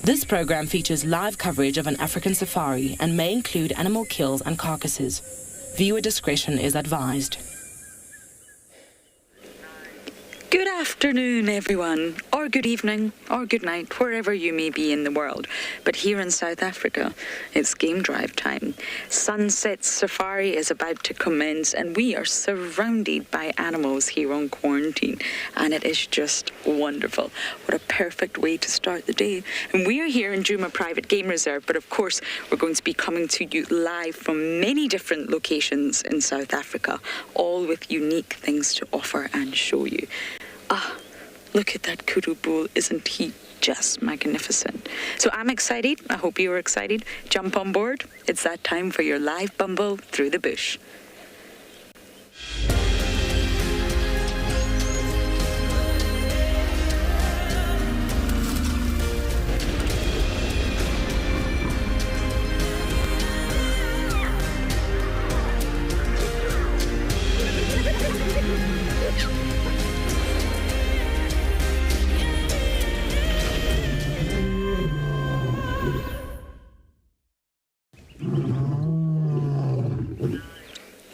This program features live coverage of an African safari and may include animal kills and carcasses. Viewer discretion is advised. Good afternoon, everyone, or good evening, or good night, wherever you may be in the world. But here in South Africa, it's game drive time. Sunset Safari is about to commence, and we are surrounded by animals here on quarantine, and it is just wonderful. What a perfect way to start the day. And we are here in Djuma Private Game Reserve, but of course, we're going to be coming to you live from many different locations in South Africa, all with unique things to offer and show you. Ah, look at that kudu bull, isn't he just magnificent? So I'm excited, I hope you are excited. Jump on board, it's that time for your live bumble through the bush.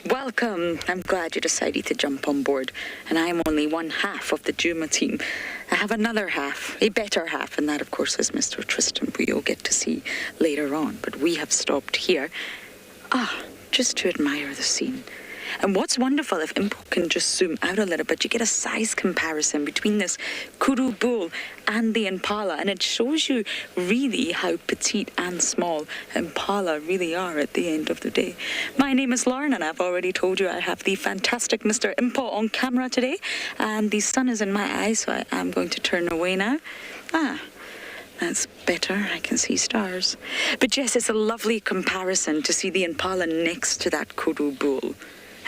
Welcome. I'm glad you decided to jump on board. And I'm only one half of the Djuma team. I have another half, a better half, and that, of course, is Mr. Tristan, who you'll get to see later on. But we have stopped here, just to admire the scene. And what's wonderful, if Impo can just zoom out a little bit, you get a size comparison between this kudu bull and the impala, and it shows you really how petite and small impala really are at the end of the day. My name is Lauren, and I've already told you I have the fantastic Mr. Impo on camera today, and the sun is in my eyes, so I am going to turn away now. That's better, I can see stars. But yes, it's a lovely comparison to see the impala next to that kudu bull.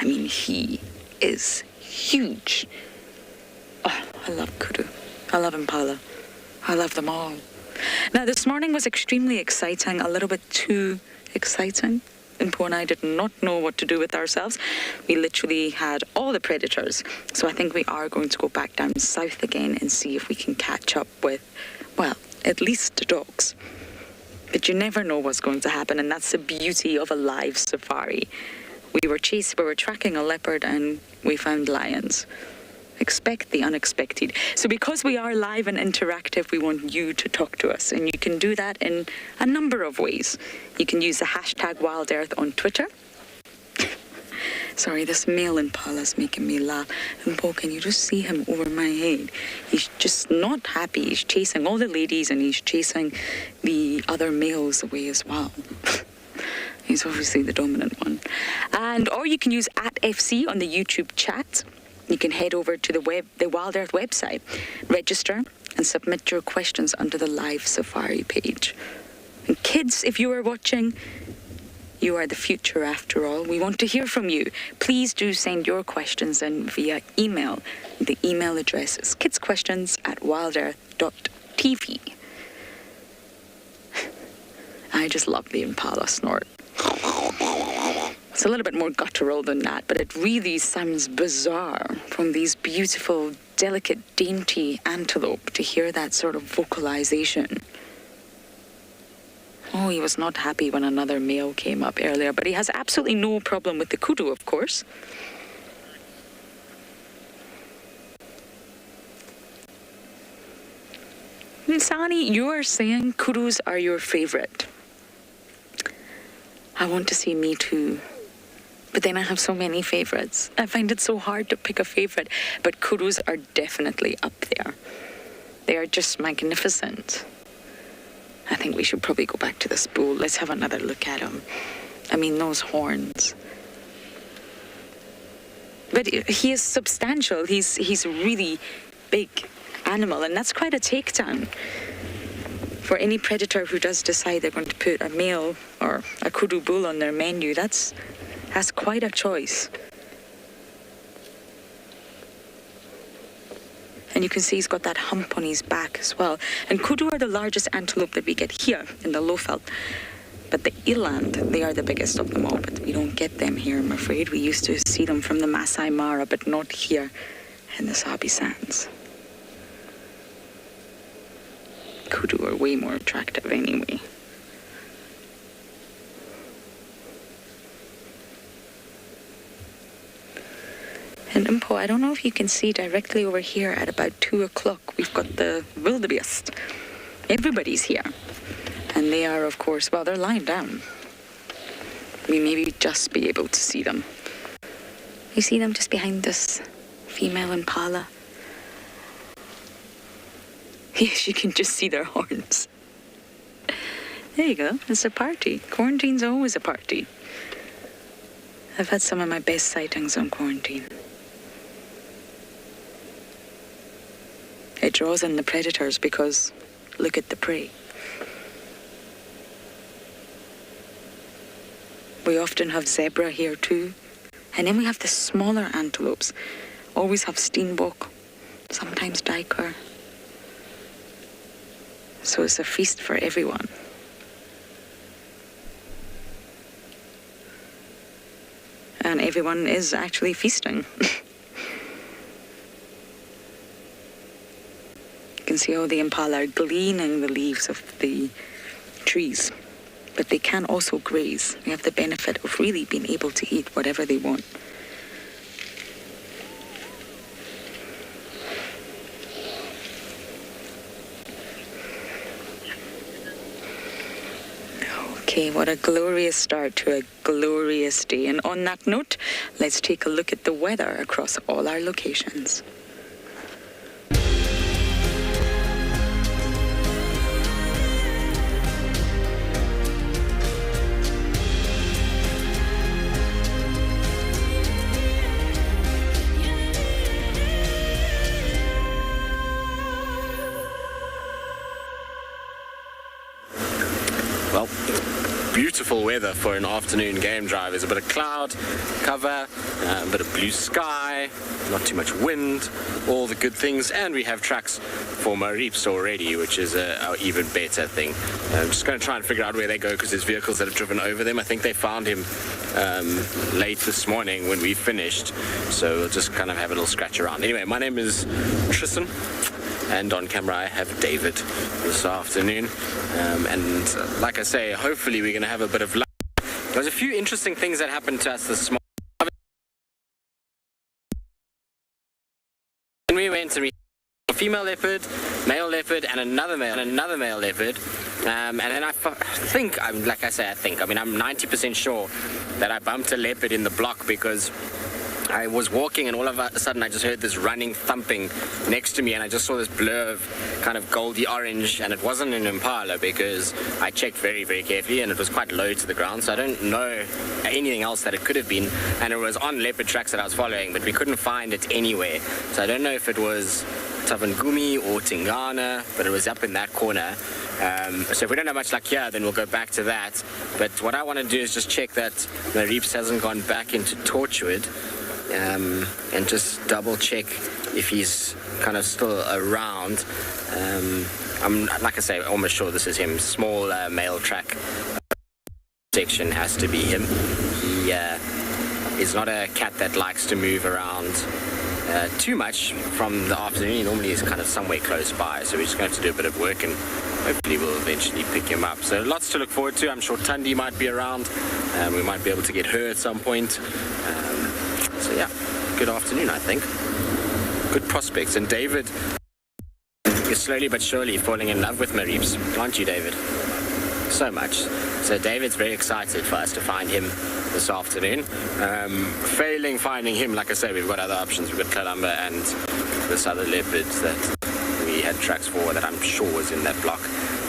I mean, he is huge. Oh, I love kudu. I love impala. I love them all. Now, this morning was extremely exciting, a little bit too exciting. Impo and I did not know what to do with ourselves. We literally had all the predators. So I think we are going to go back down south again and see if we can catch up with, well, at least the dogs. But you never know what's going to happen, and that's the beauty of a live safari. We were tracking a leopard and we found lions. Expect the unexpected. So because we are live and interactive, we want you to talk to us. And you can do that in a number of ways. You can use the hashtag WildEarth on Twitter. Sorry, this male impala's making me laugh. And Paul, can you just see him over my head? He's just not happy. He's chasing all the ladies and he's chasing the other males away as well. He's obviously the dominant one. Or you can use @FC on the YouTube chat. You can head over to the WildEarth website, register and submit your questions under the live safari page. And kids, if you are watching, you are the future after all. We want to hear from you. Please do send your questions in via email. The email address is kidsquestions@wildearth.tv. I just love the impala snort. It's a little bit more guttural than that, but it really sounds bizarre from these beautiful, delicate, dainty antelope to hear that sort of vocalization. Oh, he was not happy when another male came up earlier, but he has absolutely no problem with the kudu, of course. Sani, you are saying kudus are your favorite. I want to say me too. But then I have so many favorites. I find it so hard to pick a favorite. But kudus are definitely up there. They are just magnificent. I think we should probably go back to this bull. Let's have another look at him. I mean, those horns. But he is substantial. He's a really big animal, and that's quite a takedown. For any predator who does decide they're going to put a male or a kudu bull on their menu, that's quite a choice. And you can see he's got that hump on his back as well. And kudu are the largest antelope that we get here in the lowveld. But the eland, they are the biggest of them all, but we don't get them here, I'm afraid. We used to see them from the Masai Mara, but not here in the Sabi Sands. Kudu are way more attractive anyway. And Impo, I don't know if you can see directly over here at about 2 o'clock, we've got the wildebeest. Everybody's here. And they are, of course, well, they're lying down. We maybe just be able to see them. You see them just behind this female impala? Yes, you can just see their horns. There you go. It's a party. Quarantine's always a party. I've had some of my best sightings on quarantine. It draws in the predators because look at the prey. We often have zebra here too. And then we have the smaller antelopes. Always have steenbok, sometimes duiker. So it's a feast for everyone. And everyone is actually feasting. You can see how the impala are gleaning the leaves of the trees. But they can also graze. They have the benefit of really being able to eat whatever they want. Okay, what a glorious start to a glorious day. And on that note, let's take a look at the weather across all our locations. Well, beautiful weather for an afternoon game drive. There's a bit of cloud cover, a bit of blue sky, not too much wind, all the good things, and we have tracks for Marips already, which is an even better thing. I'm just going to try and figure out where they go because there's vehicles that have driven over them. I think they found him late this morning when we finished, so we'll just kind of have a little scratch around. Anyway, my name is Tristan. And on camera I have David this afternoon. And like I say, hopefully we're going to have a bit of luck. There's a few interesting things that happened to us this morning. we went and we a female leopard, male leopard, and another male leopard. And then I think, like I say, I'm 90% sure that I bumped a leopard in the block because I was walking and all of a sudden I just heard this running thumping next to me, and I just saw this blur of kind of goldy orange, and it wasn't an impala because I checked very, very carefully and it was quite low to the ground, so I don't know anything else that it could have been, and it was on leopard tracks that I was following, but we couldn't find it anywhere, so I don't know if it was Tavangumi or Tingana, but it was up in that corner. So if we don't have much luck here, then we'll go back to that. But what I want to do is just check that the Reeps hasn't gone back into Torchwood, and just double check if he's kind of still around. I'm, like I say, almost sure this is him. Small male track section has to be him. He is not a cat that likes to move around too much from the afternoon. He normally is kind of somewhere close by, so we're just going to have to do a bit of work and hopefully we'll eventually pick him up. So lots to look forward to. I'm sure Tundi might be around. We might be able to get her at some point. So yeah, good afternoon, I think. Good prospects. And David is slowly but surely falling in love with Mareeps, aren't you, David? So much. So David's very excited for us to find him this afternoon. Failing finding him, like I say, we've got other options. We've got Kalamba and this other leopard that we had tracks for that I'm sure was in that block.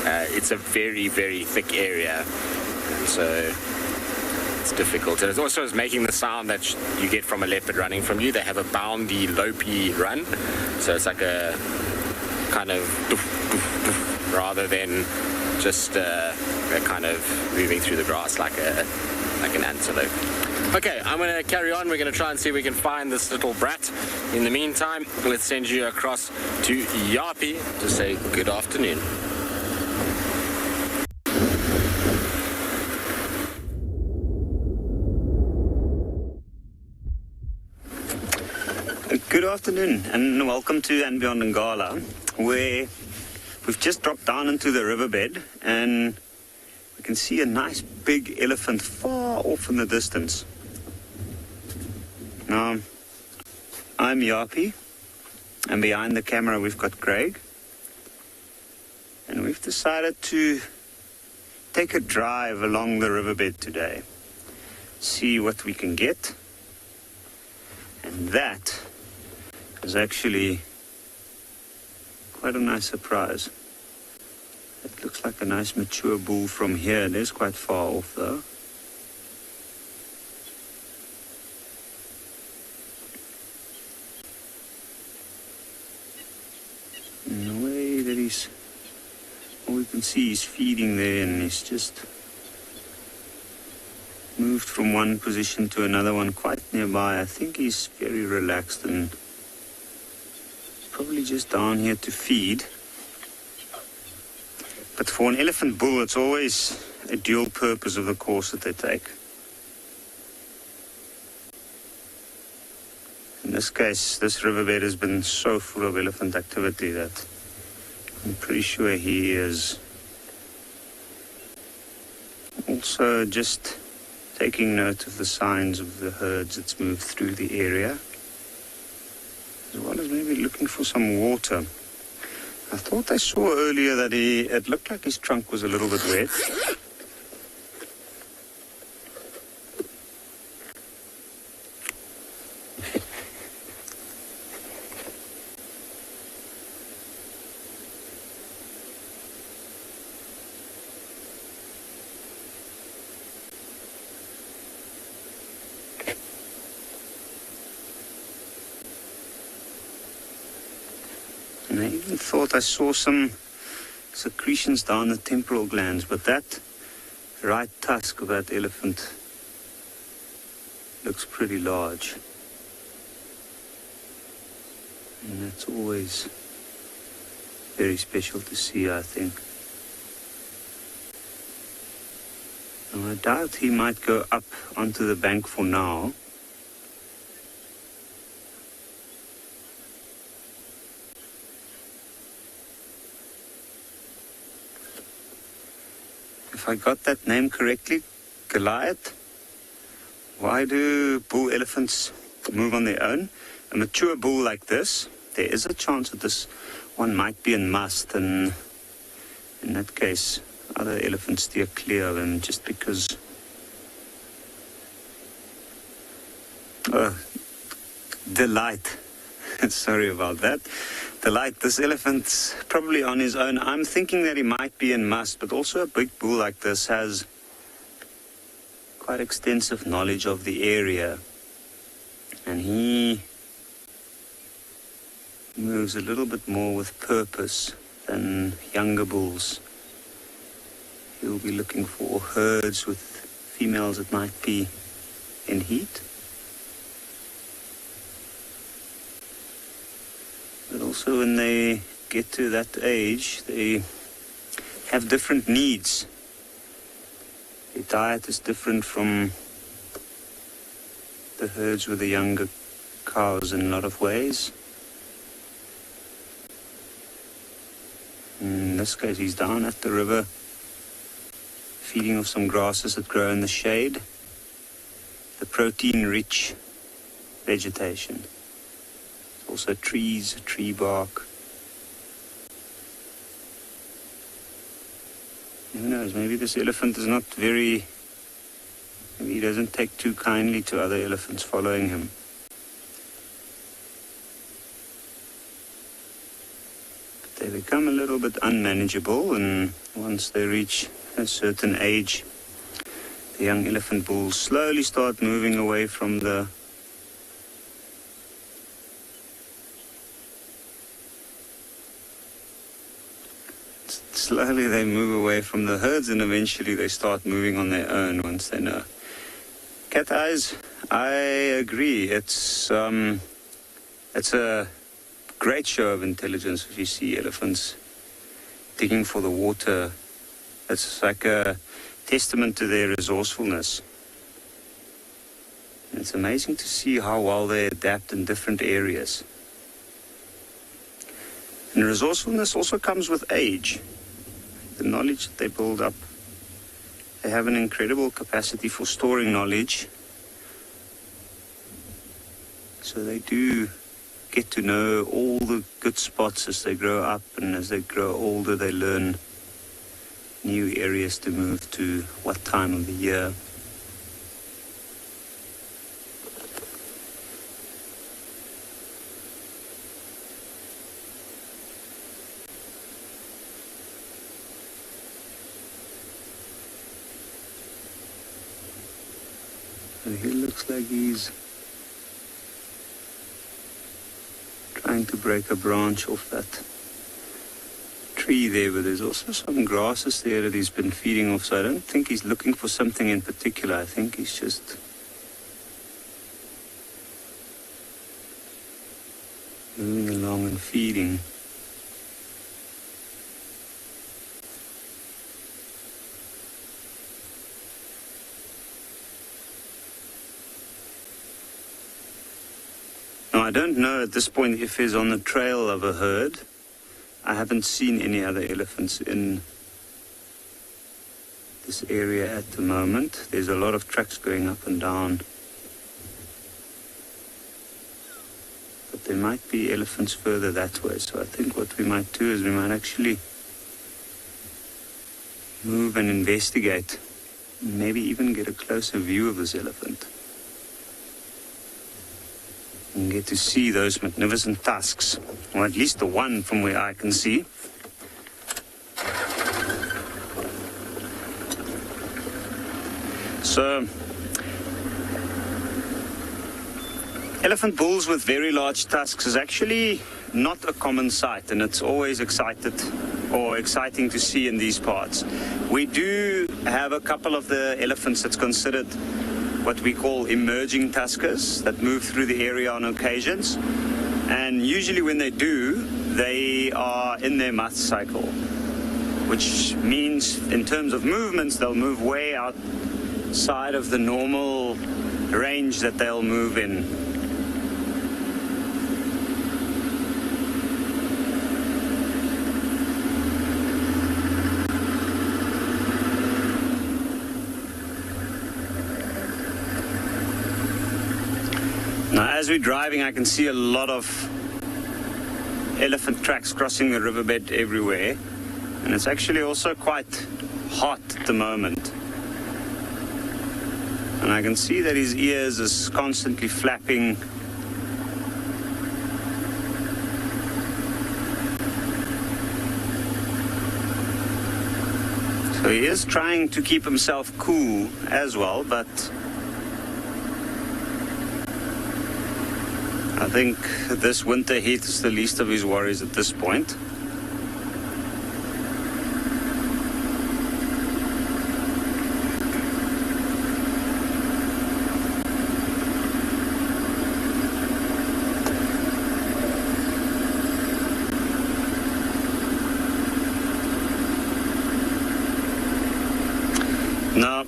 It's a very, very thick area, and so it's difficult. And it also is making the sound that you get from a leopard running from you. They have a boundy, lopey run, so it's like a kind of doof, doof, doof, rather than just a kind of moving through the grass like an antelope. Okay, I'm going to carry on. We're going to try and see if we can find this little brat. In the meantime, let's send you across to Yapi to say good afternoon. Good afternoon and welcome to And Beyond Ngala, where we've just dropped down into the riverbed and we can see a nice big elephant far off in the distance. Now, I'm Yapi, and behind the camera we've got Craig, and we've decided to take a drive along the riverbed today, see what we can get, and that is actually quite a nice surprise. It looks like a nice mature bull from here. It is quite far off though. In the way that all we can see is feeding there, and he's just moved from one position to another one quite nearby. I think he's very relaxed and probably just down here to feed. But for an elephant bull, it's always a dual purpose of the course that they take. In this case, this riverbed has been so full of elephant activity that I'm pretty sure he is also just taking note of the signs of the herds that's moved through the area, as well as maybe looking for some water. I thought I saw earlier that it looked like his trunk was a little bit wet. And I even thought I saw some secretions down the temporal glands, but that right tusk of that elephant looks pretty large. And that's always very special to see, I think. Now, I doubt he might go up onto the bank for now. If I got that name correctly, Goliath, why do bull elephants move on their own? A mature bull like this, there is a chance that this one might be in must, and in that case, other elephants steer clear of him just because. Delight. Sorry about that. Delight, this elephant's probably on his own. I'm thinking that he might be in must, but also a big bull like this has quite extensive knowledge of the area. And he moves a little bit more with purpose than younger bulls. He'll be looking for herds with females that might be in heat. But also when they get to that age, they have different needs. Their diet is different from the herds with the younger cows in a lot of ways. In this case, he's down at the river, feeding off some grasses that grow in the shade, the protein-rich vegetation. Also trees, tree bark. Who knows, maybe this elephant is not very... Maybe he doesn't take too kindly to other elephants following him. But they become a little bit unmanageable, and once they reach a certain age, the young elephant bulls slowly start moving away from the slowly they move away from the herds, and eventually they start moving on their own once they know. Cat eyes, I agree. It's a great show of intelligence if you see elephants digging for the water. It's like a testament to their resourcefulness. And it's amazing to see how well they adapt in different areas. And resourcefulness also comes with age. The knowledge that they build up. They have an incredible capacity for storing knowledge. So they do get to know all the good spots as they grow up, and as they grow older they learn new areas to move to, what time of the year. And he looks like he's trying to break a branch off that tree there, but there's also some grasses there that he's been feeding off, so I don't think he's looking for something in particular. I think he's just moving along and feeding. Now, I don't know at this point if he's on the trail of a herd. I haven't seen any other elephants in this area at the moment. There's a lot of tracks going up and down. But there might be elephants further that way. So I think what we might do is we might actually move and investigate. Maybe even get a closer view of this elephant. And get to see those magnificent tusks, or at least the one from where I can see. So, elephant bulls with very large tusks is actually not a common sight, and it's always exciting to see in these parts. We do have a couple of the elephants that's considered what we call emerging tuskers that move through the area on occasions, and usually when they do, they are in their must cycle, which means in terms of movements they'll move way outside of the normal range that they'll move in. Now, as we're driving, I can see a lot of elephant tracks crossing the riverbed everywhere. And it's actually also quite hot at the moment. And I can see that his ears is constantly flapping. So he is trying to keep himself cool as well, but I think this winter heat is the least of his worries at this point. Now,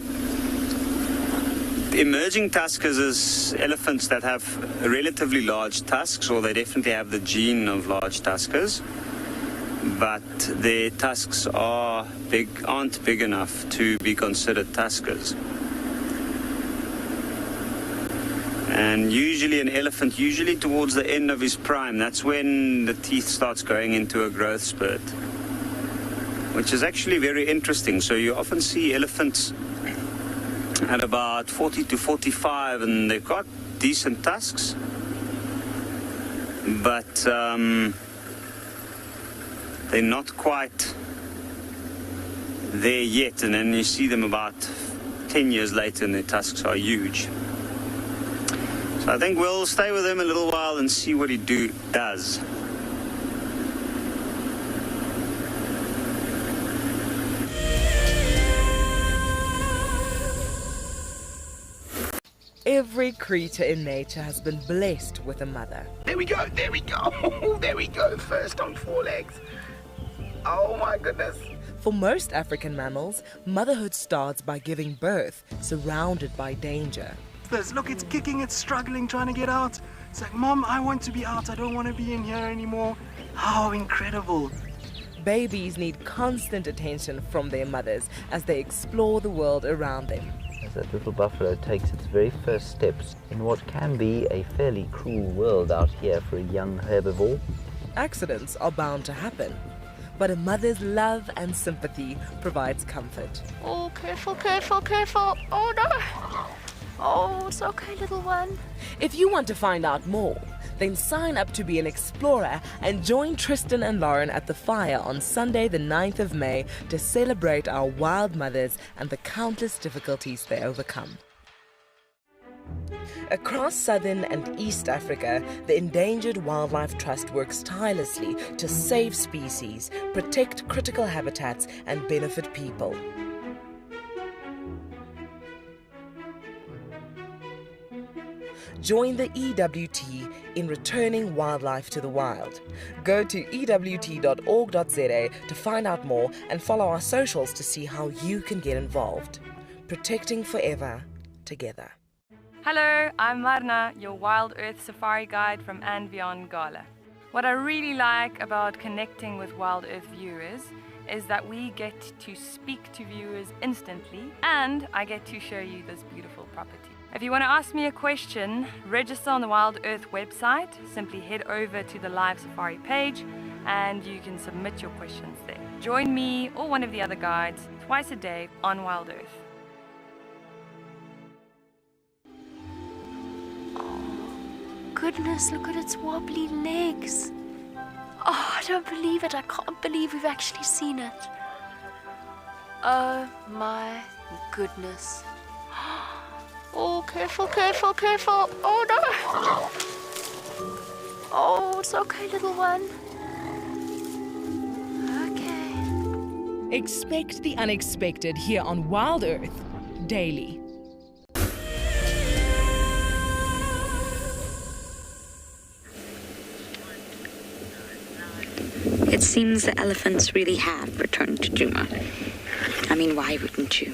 emerging tuskers is elephants that have relatively large tusks, or they definitely have the gene of large tuskers, but their tusks aren't big enough to be considered tuskers. And usually an elephant, usually towards the end of his prime, that's when the teeth starts going into a growth spurt, which is actually very interesting. So you often see elephants at about 40 to 45, and they've got decent tusks, but they're not quite there yet. And then you see them about 10 years later and their tusks are huge. So I think we'll stay with him a little while and see what he does. Every creature in nature has been blessed with a mother. There we go, there we go, there we go, first on 4 legs. Oh my goodness. For most African mammals, motherhood starts by giving birth, surrounded by danger. Look, it's kicking, it's struggling, trying to get out. It's like, Mom, I want to be out, I don't want to be in here anymore. How incredible. Babies need constant attention from their mothers as they explore the world around them. As that little buffalo takes its very first steps in what can be a fairly cruel world out here for a young herbivore. Accidents are bound to happen, but a mother's love and sympathy provides comfort. Oh, careful, careful, careful. Oh no. Oh, it's okay, little one. If you want to find out more, then sign up to be an explorer and join Tristan and Lauren at the fire on Sunday the 9th of May to celebrate our wild mothers and the countless difficulties they overcome. Across southern and East Africa, the Endangered Wildlife Trust works tirelessly to save species, protect critical habitats, and benefit people. Join the EWT in returning wildlife to the wild. Go to ewt.org.za to find out more and follow our socials to see how you can get involved. Protecting forever, together. Hello, I'm Marna, your Wild Earth Safari Guide from and beyond Gala. What I really like about connecting with Wild Earth viewers is that we get to speak to viewers instantly, and I get to show you this beautiful property. If you want to ask me a question, register on the Wild Earth website. Simply head over to the live safari page and you can submit your questions there. Join me or one of the other guides twice a day on Wild Earth. Oh, goodness, look at its wobbly legs. Oh, I don't believe it. I can't believe we've actually seen it. Oh my goodness. Oh, careful, careful, careful. Oh no. Oh, it's okay, little one. Okay. Expect the unexpected here on Wild Earth daily. It seems the elephants really have returned to Djuma. I mean, why wouldn't you?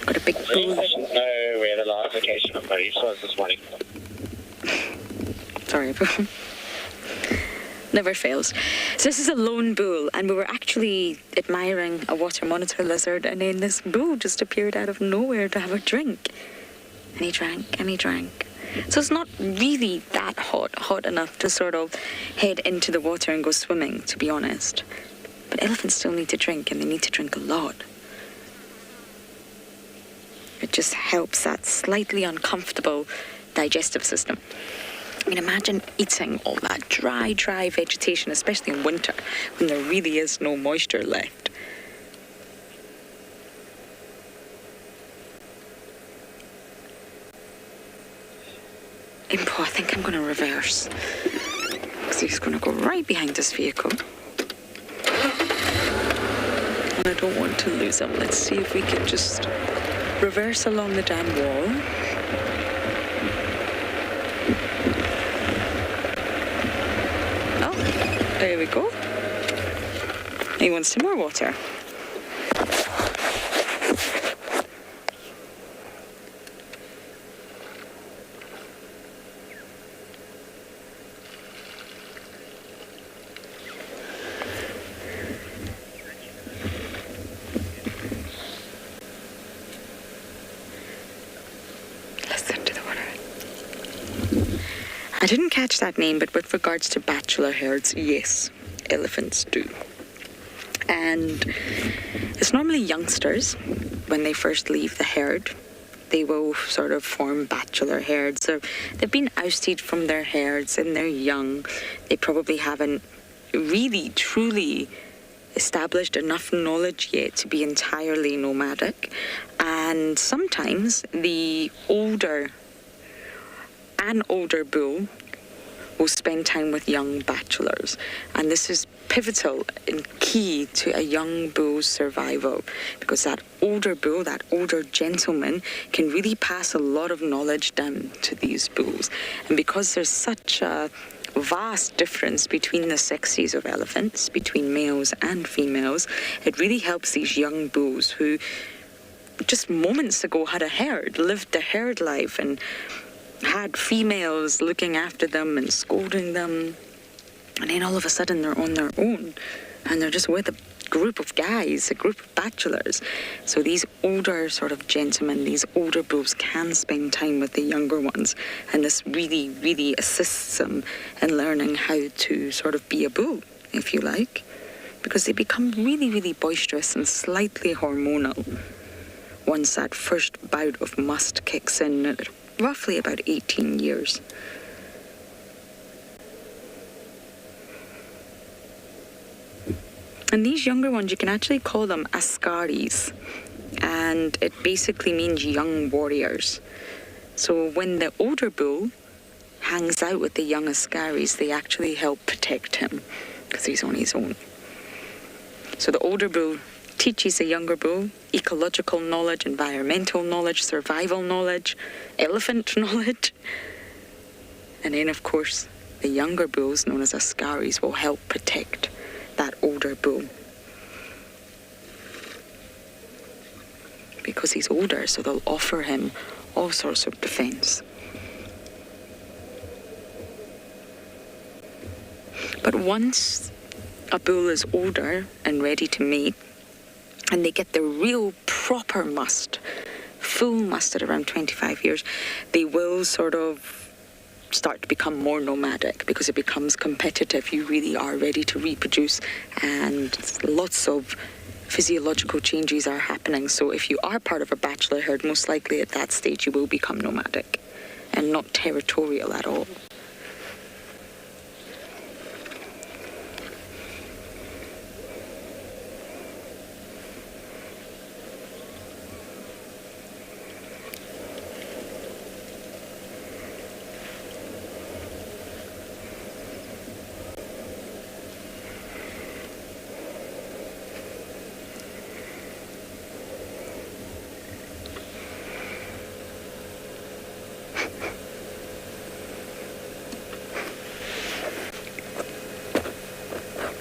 Got a big bull. Know where the live location of police was this morning. Sorry, everyone. Never fails. So this is a lone bull, and we were actually admiring a water monitor lizard, and then this bull just appeared out of nowhere to have a drink. And he drank, and he drank, So it's not really that hot enough to sort of head into the water and go swimming, to be honest. But elephants still need to drink, and they need to drink a lot. It just helps that slightly uncomfortable digestive system. I mean, imagine eating all that dry vegetation, especially in winter, when there really is no moisture left. Impo, I think I'm going to reverse, because he's going to go right behind this vehicle. And I don't want to lose him. Let's see if we can just reverse along the dam wall. Oh, there we go. He wants some more water. I didn't catch that name, but with regards to bachelor herds, yes, elephants do. And it's normally youngsters, when they first leave the herd, they will sort of form bachelor herds. So they've been ousted from their herds and they're young. They probably haven't really, truly established enough knowledge yet to be entirely nomadic. And sometimes an older bull will spend time with young bachelors, and this is pivotal and key to a young bull's survival, because that older bull, that older gentleman, can really pass a lot of knowledge down to these bulls. And because there's such a vast difference between the sexes of elephants, between males and females, it really helps these young bulls who just moments ago had a herd, lived the herd life, and had females looking after them and scolding them, and then all of a sudden they're on their own and they're just with a group of guys, a group of bachelors. So these older sort of gentlemen, these older bulls can spend time with the younger ones, and this really, really assists them in learning how to sort of be a bull, if you like, because they become really, really boisterous and slightly hormonal once that first bout of must kicks in at roughly about 18 years. And these younger ones, you can actually call them askaris, and it basically means young warriors. So when the older bull hangs out with the young askaris, they actually help protect him because he's on his own. So the older bull teaches the younger bull ecological knowledge, environmental knowledge, survival knowledge, elephant knowledge. And then, of course, the younger bulls, known as askaris, will help protect that older bull. Because he's older, so they'll offer him all sorts of defense. But once a bull is older and ready to mate, and they get the real proper must, full must at around 25 years, they will sort of start to become more nomadic because it becomes competitive. You really are ready to reproduce, and lots of physiological changes are happening. So if you are part of a bachelor herd, most likely at that stage you will become nomadic and not territorial at all.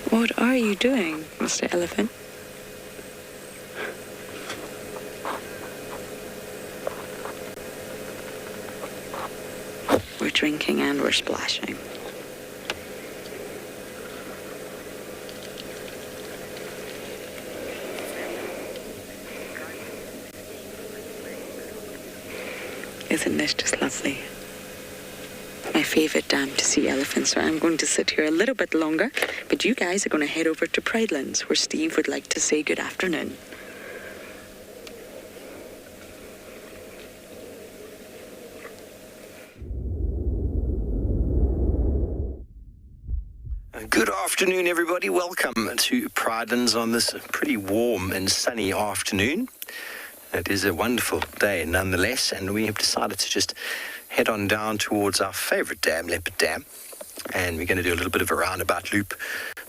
What are you doing, Mr. Elephant? We're drinking and we're splashing. Isn't this just lovely? my favourite dam to see elephants, so I'm going to sit here a little bit longer, but you guys are going to head over to Pridelands, where Steve would like to say good afternoon. Good afternoon, everybody. Welcome to Pridelands on this pretty warm and sunny afternoon. It is a wonderful day nonetheless, and we have decided to just head on down towards our favourite dam, Leopard Dam. And we're going to do a little bit of a roundabout loop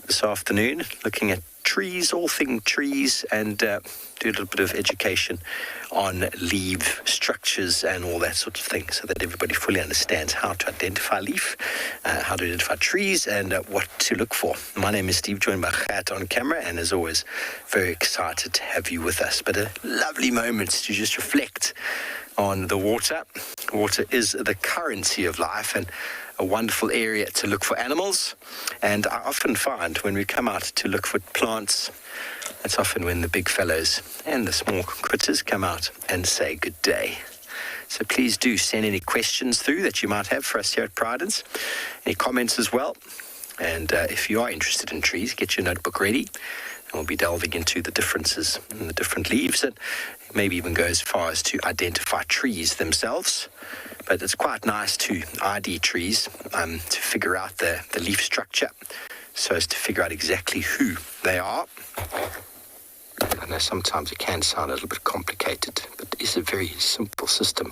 this afternoon, looking at trees, all things trees, and do a little bit of education on leaf structures and all that sort of thing, so that everybody fully understands how to identify leaf, how to identify trees, and what to look for. My name is Steve, joined by Gert on camera, and as always, very excited to have you with us. But a lovely moment to just reflect on the water. Water is the currency of life, and a wonderful area to look for animals. And I often find when we come out to look for plants, it's often when the big fellows and the small critters come out and say good day. So please do send any questions through that you might have for us here at Pridelands, any comments as well. And if you are interested in trees, get your notebook ready, and we'll be delving into the differences in the different leaves, and maybe even go as far as to identify trees themselves. But it's quite nice to ID trees, to figure out the leaf structure, so as to figure out exactly who they are. I know sometimes it can sound a little bit complicated, but it is a very simple system.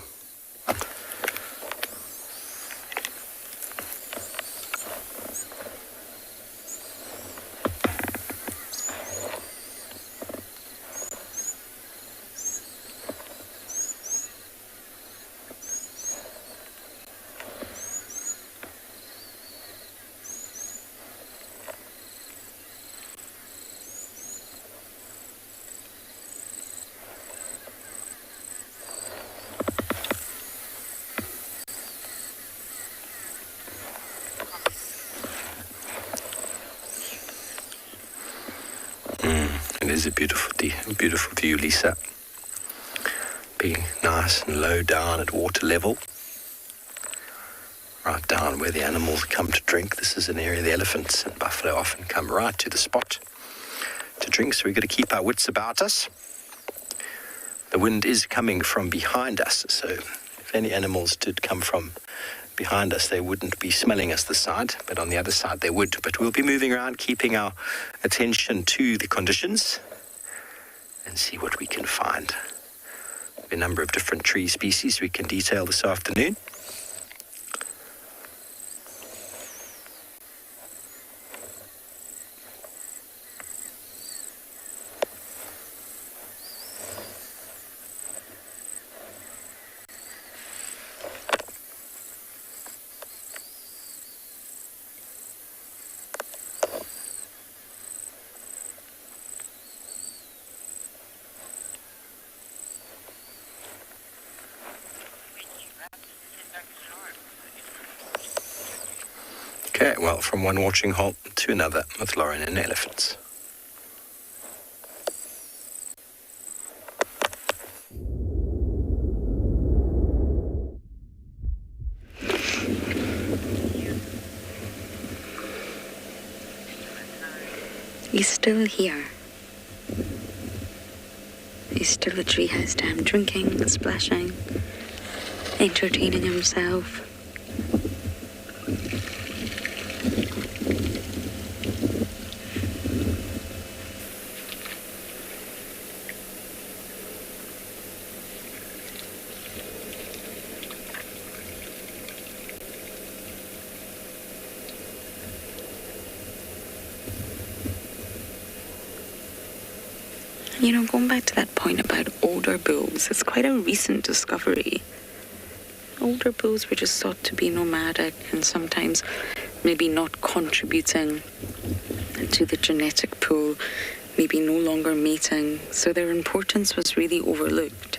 It is a beautiful view, Lisa. Being nice and low down at water level, right down where the animals come to drink. This is an area the elephants and buffalo often come right to the spot to drink, so we've got to keep our wits about us. The wind is coming from behind us, so if any animals did come from behind us, they wouldn't be smelling us this side, but on the other side they would. But we'll be moving around, keeping our attention to the conditions, and see what we can find. A number of different tree species we can detail this afternoon. Okay, well, from one watching hole to another with Lauren and elephants. He's still here. He's still at Treehouse Dam, drinking, splashing, entertaining himself. You know, going back to that point about older bulls, it's quite a recent discovery. Older bulls were just thought to be nomadic and sometimes maybe not contributing to the genetic pool, maybe no longer mating, so their importance was really overlooked.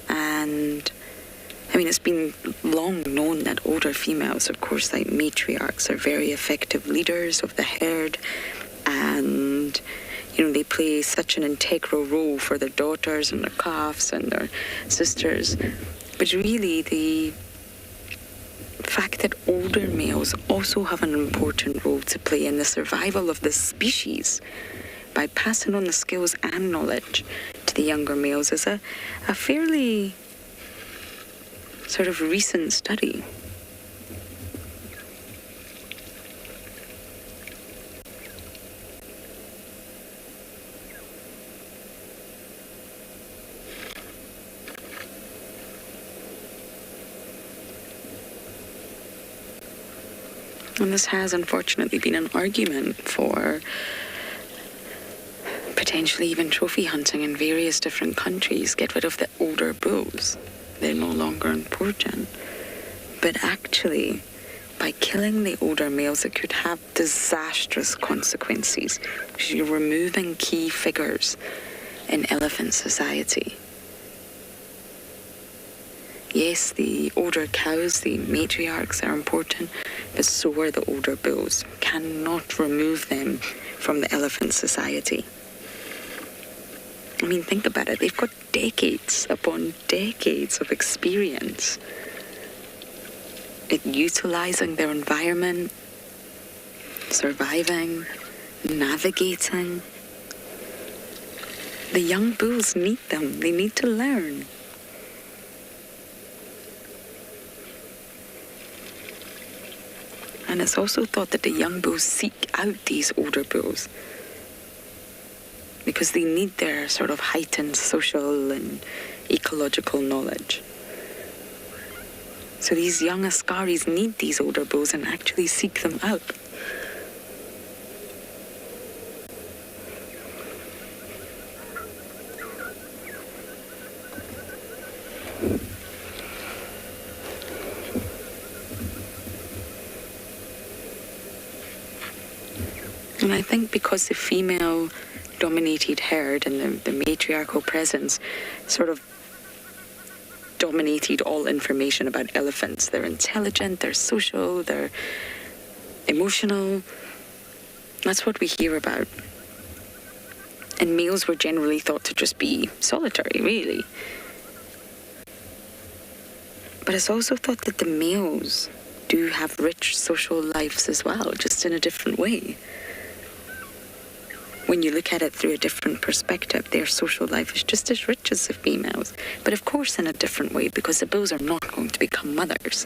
And I mean, it's been long known that older females, of course, like matriarchs, are very effective leaders of the herd, and you know, they play such an integral role for their daughters and their calves and their sisters. But really, the fact that older males also have an important role to play in the survival of the species by passing on the skills and knowledge to the younger males is a fairly sort of recent study. And this has unfortunately been an argument for potentially even trophy hunting in various different countries. Get rid of the older bulls. They're no longer important. But actually, by killing the older males, it could have disastrous consequences, because you're removing key figures in elephant society. Yes, the older cows, the matriarchs are important, but so are the older bulls. Cannot remove them from the elephant society. I mean, think about it. They've got decades upon decades of experience in utilizing their environment, surviving, navigating. The young bulls need them. They need to learn. And it's also thought that the young bulls seek out these older bulls because they need their sort of heightened social and ecological knowledge. So these young Askaris need these older bulls and actually seek them out. And I think because the female-dominated herd and the matriarchal presence sort of dominated all information about elephants. They're intelligent, they're social, they're emotional. That's what we hear about. And males were generally thought to just be solitary, really. But it's also thought that the males do have rich social lives as well, just in a different way. When you look at it through a different perspective, their social life is just as rich as the females. But of course in a different way, because the bulls are not going to become mothers.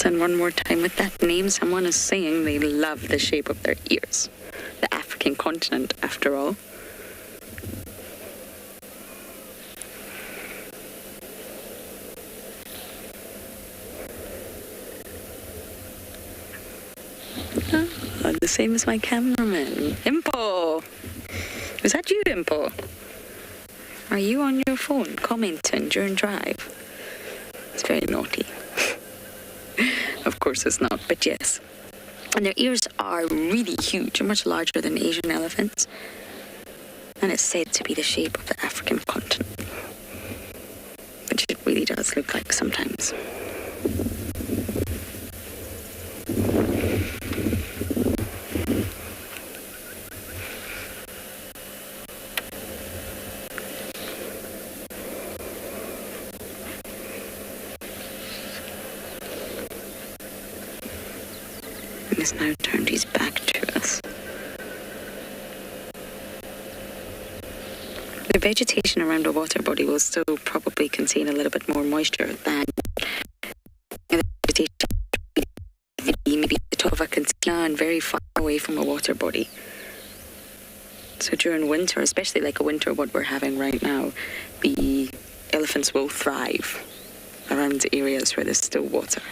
And one more time with that name, someone is saying they love the shape of their ears. The African continent, after all. Oh, the same as my cameraman. Impo! Was that you, Impo? Are you on your phone commenting during drive? It's very naughty. Of course it's not, but yes. And their ears are really huge, much larger than Asian elephants. And it's said to be the shape of the African continent, which it really does look like sometimes. Has now turned his back to us. The vegetation around a water body will still probably contain a little bit more moisture than the vegetation maybe the top of a container and very far away from a water body. So during winter, especially like a winter what we're having right now, the elephants will thrive around areas where there's still water.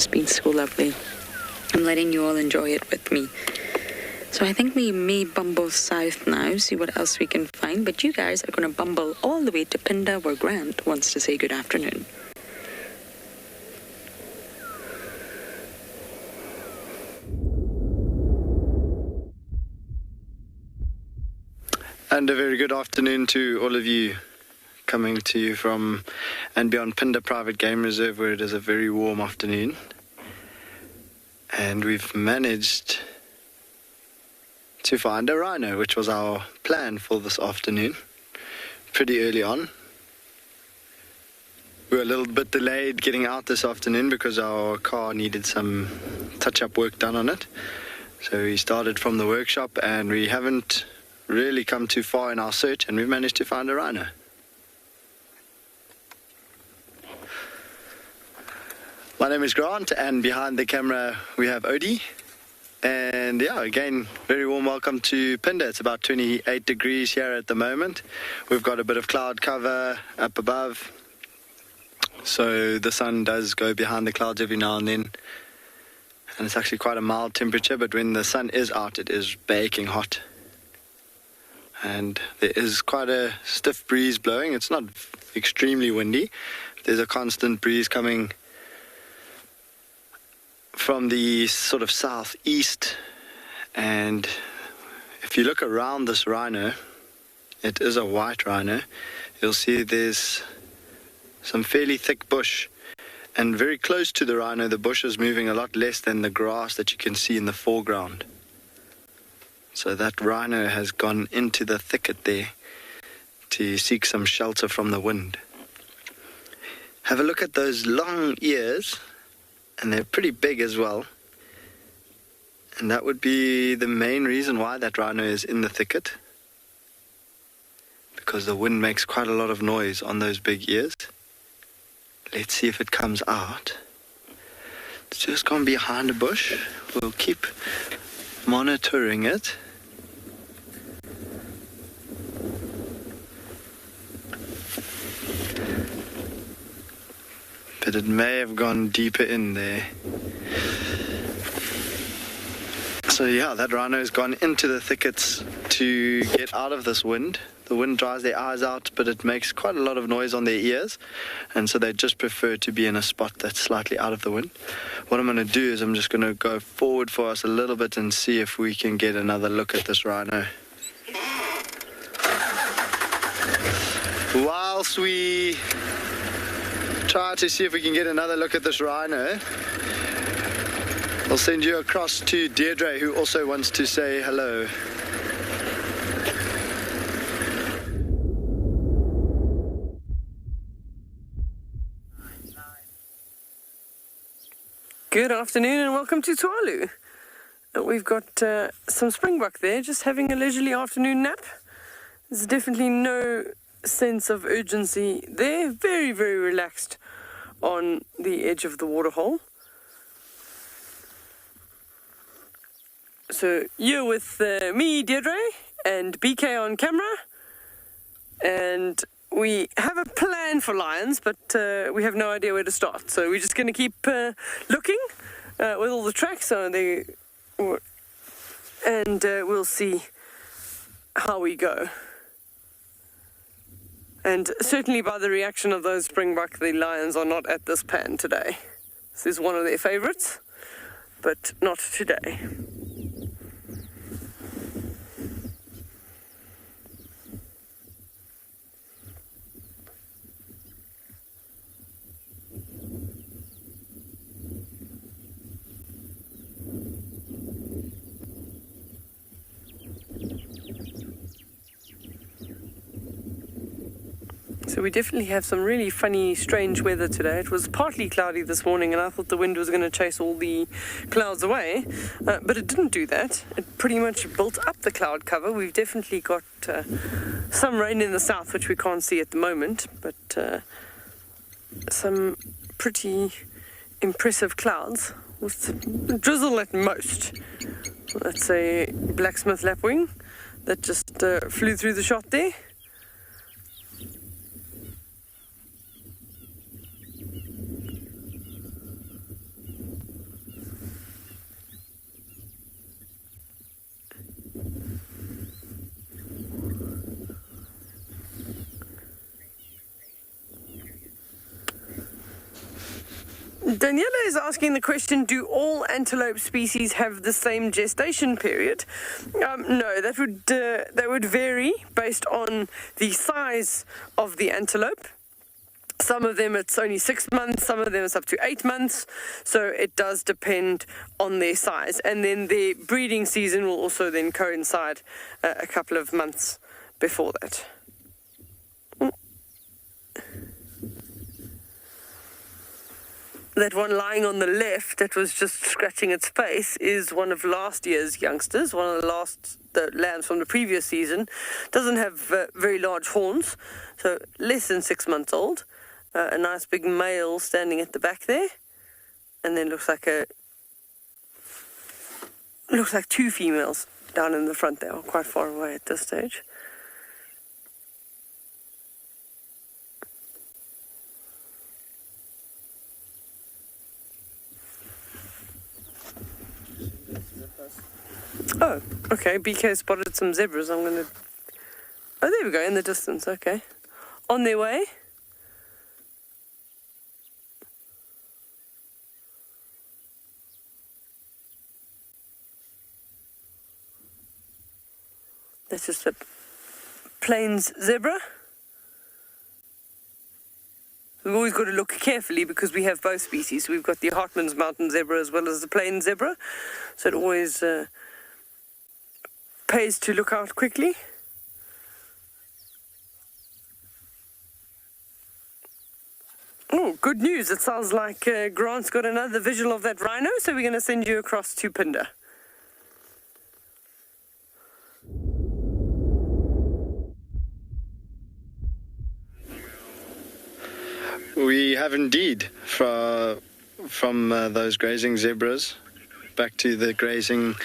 just been so lovely. I'm letting you all enjoy it with me. So I think we may bumble south now, see what else we can find. But you guys are going to bumble all the way to Pinda, where Grant wants to say good afternoon. And a very good afternoon to all of you, coming to you from and beyond Pinda Private Game Reserve, where it is a very warm afternoon. And we've managed to find a rhino, which was our plan for this afternoon, pretty early on. We were a little bit delayed getting out this afternoon because our car needed some touch-up work done on it. So we started from the workshop, and we haven't really come too far in our search, and we've managed to find a rhino. My name is Grant, and behind the camera we have Odie. And yeah, again, very warm welcome to Pinda. It's about 28 degrees here at the moment. We've got a bit of cloud cover up above, so the sun does go behind the clouds every now and then. And it's actually quite a mild temperature, but when the sun is out, it is baking hot. And there is quite a stiff breeze blowing. It's not extremely windy. There's a constant breeze coming from the sort of southeast. And if you look around this rhino, it is a white rhino. You'll see there's some fairly thick bush. And very close to the rhino, the bush is moving a lot less than the grass that you can see in the foreground. So that rhino has gone into the thicket there to seek some shelter from the wind. Have a look at those long ears, and they're pretty big as well. And that would be the main reason why that rhino is in the thicket, because the wind makes quite a lot of noise on those big ears. Let's see if it comes out. It's just gone behind a bush. We'll keep monitoring it. But it may have gone deeper in there. So yeah, that rhino has gone into the thickets to get out of this wind. The wind dries their eyes out, but it makes quite a lot of noise on their ears, and so they just prefer to be in a spot that's slightly out of the wind. What I'm going to do is I'm just going to go forward for us a little bit and see if we can get another look at this rhino. Whilst we try to see if we can get another look at this rhino, I'll send you across to Deirdre, who also wants to say hello. Good afternoon and welcome to Tswalu. We've got some springbuck there just having a leisurely afternoon nap. There's definitely no sense of urgency there. Very, very relaxed on the edge of the waterhole. So you're with me, Deirdre, and BK on camera. And we have a plan for lions, but we have no idea where to start. So we're just going to keep looking with all the tracks on there, and we'll see how we go. And certainly by the reaction of those springbuck, the lions are not at this pan today. This is one of their favorites, but not today. So we definitely have some really funny, strange weather today. It was partly cloudy this morning, and I thought the wind was going to chase all the clouds away, but it didn't do that. It pretty much built up the cloud cover. We've definitely got some rain in the south, which we can't see at the moment, but some pretty impressive clouds with drizzle at most. That's a blacksmith lapwing that just flew through the shot there. Daniela is asking the question, do all antelope species have the same gestation period? No, that would vary based on the size of the antelope. Some of them it's only 6 months, some of them it's up to 8 months, so it does depend on their size. And then the breeding season will also then coincide a couple of months before that. That one lying on the left that was just scratching its face is one of last year's youngsters, one of the lambs from the previous season. Doesn't have very large horns, so less than 6 months old. A nice big male standing at the back there, and then looks like two females down in the front there, quite far away at this stage. Oh, okay, BK spotted some zebras. Oh, there we go, in the distance, okay. On their way. That's just a plains zebra. We've always got to look carefully because we have both species. We've got the Hartman's mountain zebra as well as the plains zebra. So it always pays to look out quickly. Oh, good news. It sounds like Grant's got another visual of that rhino, so we're going to send you across to Pinder. We have indeed, from those grazing zebras back to the grazing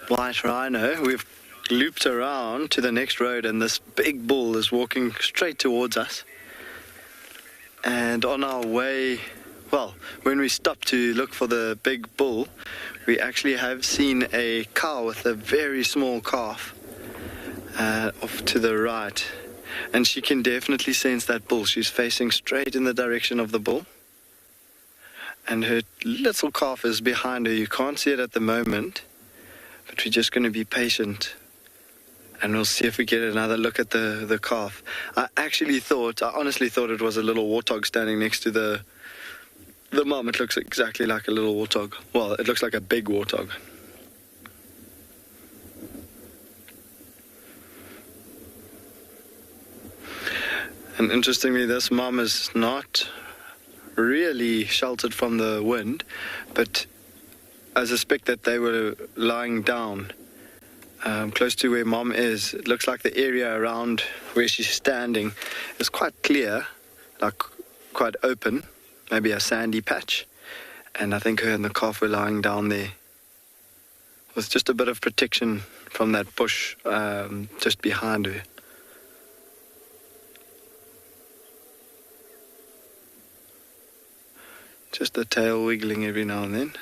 white rhino. We've looped around to the next road, and this big bull is walking straight towards us. And on our way, well, when we stopped to look for the big bull, we actually have seen a cow with a very small calf off to the right. And she can definitely sense that bull. She's facing straight in the direction of the bull. And her little calf is behind her. You can't see it at the moment, but we're just going to be patient. And we'll see if we get another look at the calf. I honestly thought it was a little warthog standing next to the mom. It looks exactly like a little warthog. Well, it looks like a big warthog. And interestingly, this mom is not really sheltered from the wind, but I suspect that they were lying down close to where mom is. It looks like the area around where she's standing is quite clear, like quite open, maybe a sandy patch. And I think her and the calf were lying down there with just a bit of protection from that bush just behind her. Just the tail wiggling every now and then.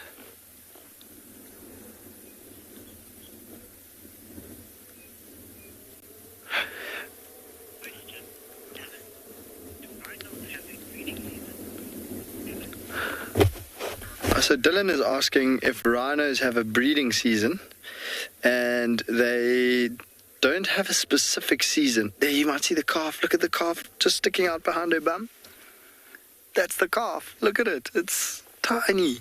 So Dylan is asking if rhinos have a breeding season, and they don't have a specific season. There you might see the calf. Look at the calf just sticking out behind her bum. That's the calf. Look at it. It's tiny.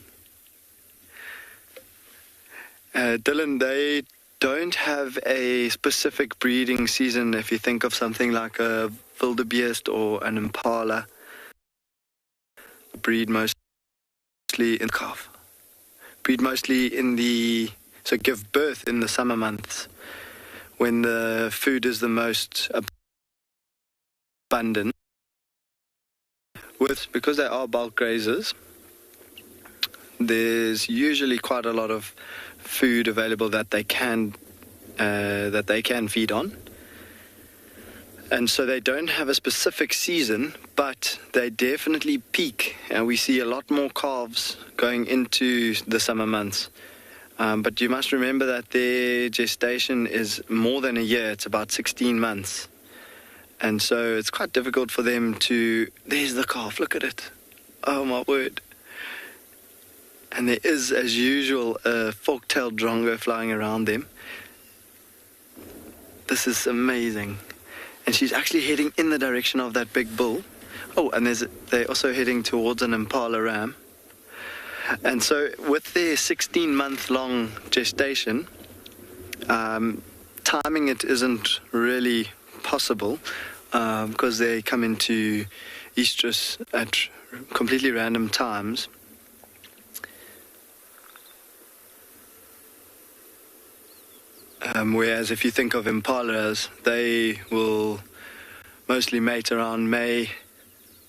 Dylan, they don't have a specific breeding season. If you think of something like a wildebeest or an impala, breed mostly in calf. Breed mostly so give birth in the summer months when the food is the most abundant. Because they are bulk grazers, there's usually quite a lot of food available that they can feed on, and so they don't have a specific season, but they definitely peak, and we see a lot more calves going into the summer months. But you must remember that their gestation is more than a year. It's about 16 months. And so it's quite difficult for them to... There's the calf, look at it. Oh my word. And there is, as usual, a fork-tailed drongo flying around them. This is amazing. And she's actually heading in the direction of that big bull. Oh, and they're also heading towards an impala ram. And so with their 16-month-long gestation, timing it isn't really possible because they come into estrus at completely random times. Whereas if you think of impalas, they will mostly mate around May,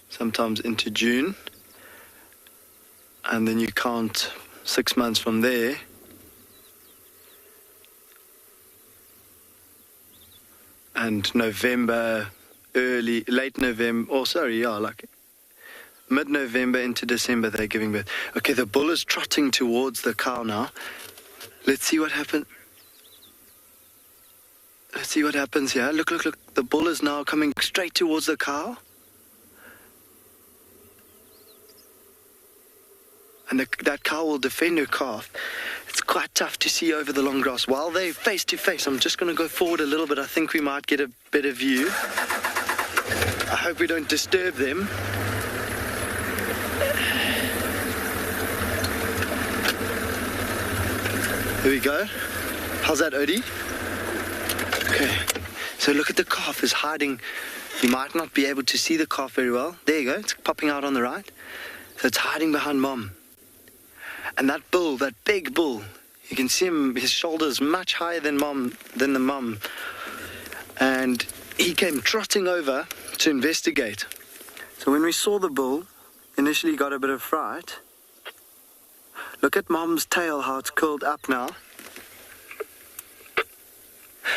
sometimes into June. And then you count 6 months from there. And November, late November, like mid-November into December, they're giving birth. Okay, the bull is trotting towards the cow now. Let's see what happens. Let's see what happens here. Look. The bull is now coming straight towards the cow. And that cow will defend her calf. It's quite tough to see over the long grass. While they're face to face, I'm just going to go forward a little bit. I think we might get a better view. I hope we don't disturb them. Here we go. How's that, Odie? Okay. So look at the calf is hiding. You might not be able to see the calf very well. There you go. It's popping out on the right. So it's hiding behind mom. And that bull, that big bull, you can see him, his shoulders much higher than the mom. And he came trotting over to investigate. So when we saw the bull, initially got a bit of fright. Look at mom's tail, how it's curled up now.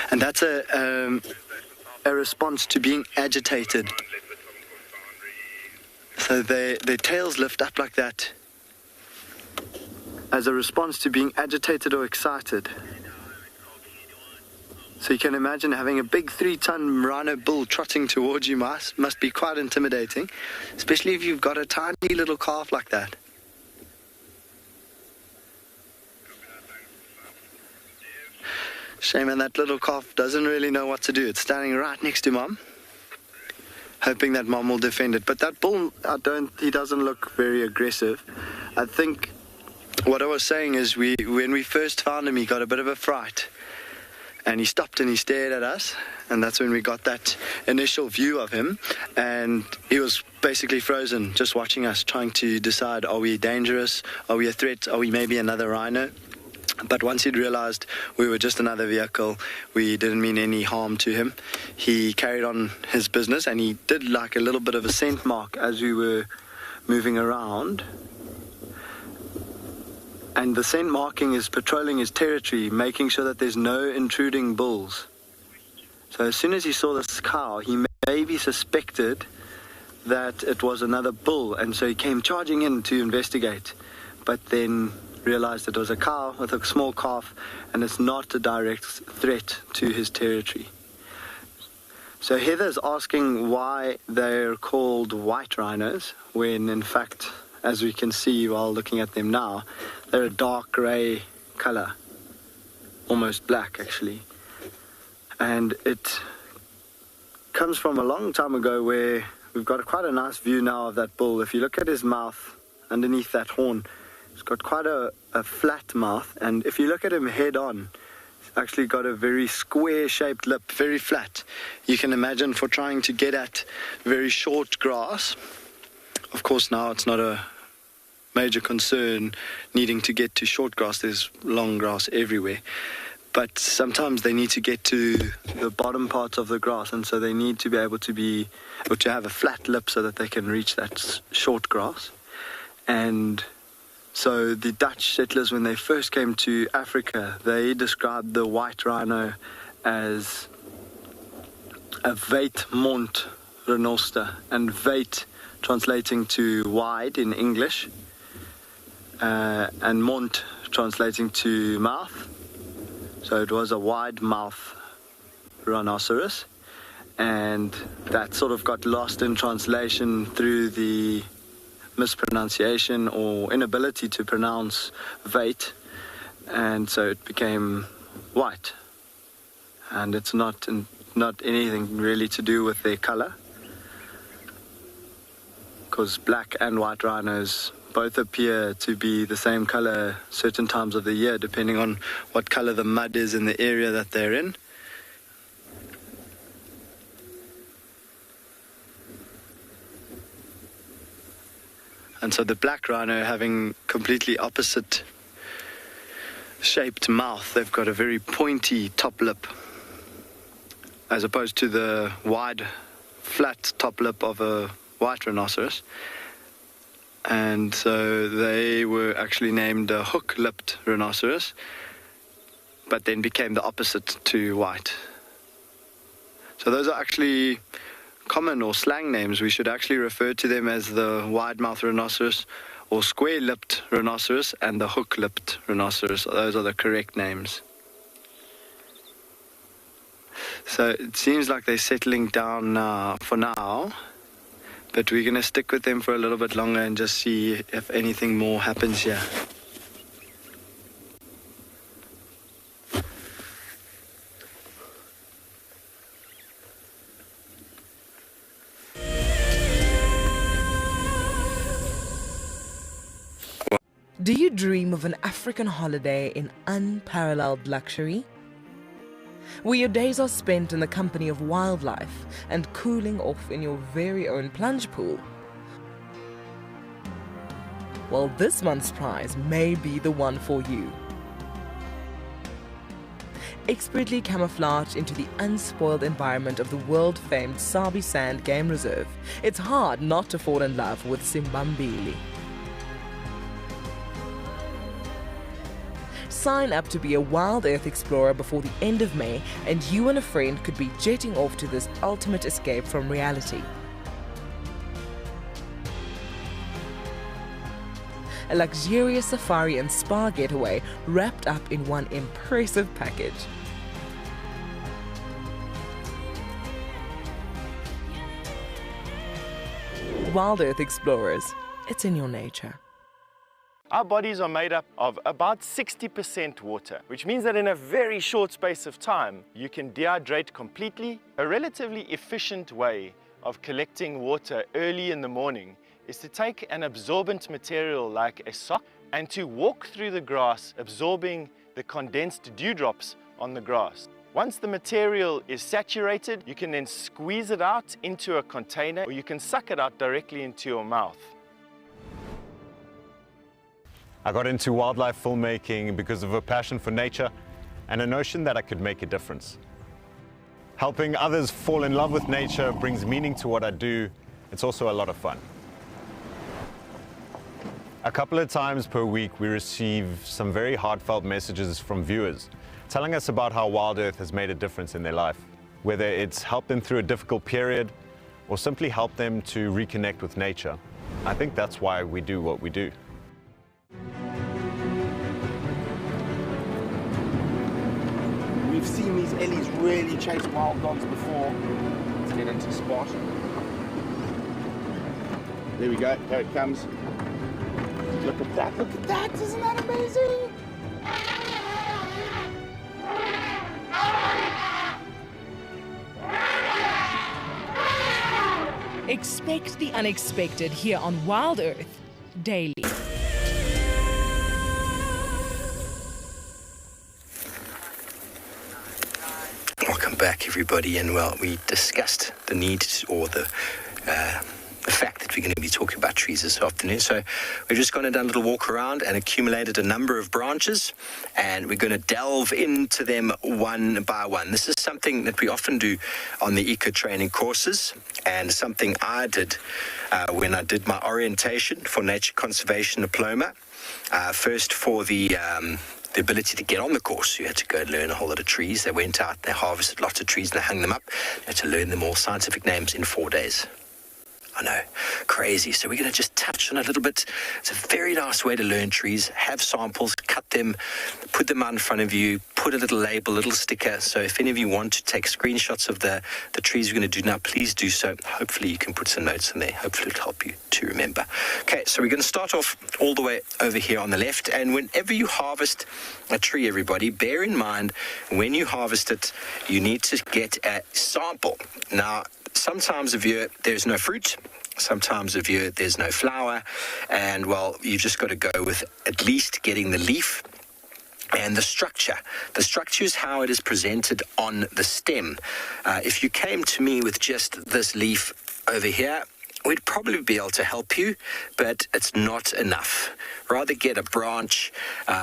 And that's a response to being agitated. So their tails lift up like that as a response to being agitated or excited. So you can imagine having a big 3-ton rhino bull trotting towards you must be quite intimidating, especially if you've got a tiny little calf like that. Shame, and that little calf doesn't really know what to do. It's standing right next to mom, hoping that mom will defend it. But that bull, he doesn't look very aggressive. I think what I was saying is when we first found him, he got a bit of a fright. And he stopped and he stared at us. And that's when we got that initial view of him. And he was basically frozen, just watching us, trying to decide, are we dangerous? Are we a threat? Are we maybe another rhino? But once he'd realized we were just another vehicle, we didn't mean any harm to him, he carried on his business, and he did like a little bit of a scent mark as we were moving around. And the scent marking is patrolling his territory, making sure that there's no intruding bulls. So as soon as he saw this cow, he maybe suspected that it was another bull, and so he came charging in to investigate. But then realized it was a cow with a small calf, and it's not a direct threat to his territory. So Heather's asking why they're called white rhinos, when in fact, as we can see while looking at them now, they're a dark grey color, almost black actually. And it comes from a long time ago where we've got quite a nice view now of that bull. If you look at his mouth underneath that horn, he's got quite a flat mouth, and if you look at him head on, he's actually got a very square-shaped lip, very flat. You can imagine for trying to get at very short grass. Of course, now it's not a major concern needing to get to short grass. There's long grass everywhere. But sometimes they need to get to the bottom parts of the grass, and so they need to be able to have a flat lip so that they can reach that short grass. And so the Dutch settlers, when they first came to Africa, they described the white rhino as a wit mond renoster, and wit translating to wide in English, and mond translating to mouth. So it was a wide mouth rhinoceros, and that sort of got lost in translation through the mispronunciation or inability to pronounce vate, and so it became white. And it's not anything really to do with their color, because black and white rhinos both appear to be the same color certain times of the year, depending on what color the mud is in the area that they're in. And so the black rhino, having completely opposite shaped mouth, they've got a very pointy top lip, as opposed to the wide, flat top lip of a white rhinoceros. And so they were actually named a hook-lipped rhinoceros, but then became the opposite to white. So those are actually common or slang names. We should actually refer to them as the wide-mouthed rhinoceros or square-lipped rhinoceros and the hook-lipped rhinoceros. Those are the correct names. So it seems like they're settling down now, for now, but we're going to stick with them for a little bit longer and just see if anything more happens here. Do you dream of an African holiday in unparalleled luxury, where your days are spent in the company of wildlife and cooling off in your very own plunge pool? Well, this month's prize may be the one for you. Expertly camouflaged into the unspoiled environment of the world-famed Sabi Sand Game Reserve, it's hard not to fall in love with Simbambili. Sign up to be a Wild Earth explorer before the end of May, and you and a friend could be jetting off to this ultimate escape from reality. A luxurious safari and spa getaway wrapped up in one impressive package. Wild Earth explorers, it's in your nature. Our bodies are made up of about 60% water, which means that in a very short space of time, you can dehydrate completely. A relatively efficient way of collecting water early in the morning is to take an absorbent material like a sock and to walk through the grass, absorbing the condensed dewdrops on the grass. Once the material is saturated, you can then squeeze it out into a container, or you can suck it out directly into your mouth. I got into wildlife filmmaking because of a passion for nature and a notion that I could make a difference. Helping others fall in love with nature brings meaning to what I do. It's also a lot of fun. A couple of times per week, we receive some very heartfelt messages from viewers telling us about how Wild Earth has made a difference in their life, whether it's helped them through a difficult period or simply helped them to reconnect with nature. I think that's why we do what we do. We've seen these ellies really chase wild dogs before. Let's get into the spot. There we go, there it comes. Look at that, isn't that amazing? Expect the unexpected here on Wild Earth daily. Welcome back, everybody, and well, we discussed the need or the fact that we're going to be talking about trees this afternoon. So we've just gone and done a little walk around and accumulated a number of branches, and we're going to delve into them one by one. This is something that we often do on the eco training courses, and something I did when I did my orientation for nature conservation diploma. First, for the ability to get on the course, you had to go and learn a whole lot of trees. They went out, they harvested lots of trees, and they hung them up. You had to learn them all, scientific names, in 4 days. I know, crazy. So we're going to just touch on it a little bit. It's a very nice way to learn trees, have samples, cut them, put them out in front of you, put a little label, a little sticker. So if any of you want to take screenshots of the trees we're going to do now, please do so. Hopefully you can put some notes in there. Hopefully it'll help you to remember. Okay, so we're going to start off all the way over here on the left. And whenever you harvest a tree, everybody, bear in mind when you harvest it, you need to get a sample. Now, sometimes of year there's no fruit. Sometimes of year there's no flower. And, well, you've just got to go with at least getting the leaf and the structure. The structure is how it is presented on the stem. If you came to me with just this leaf over here, we'd probably be able to help you, but it's not enough. Rather get a branch,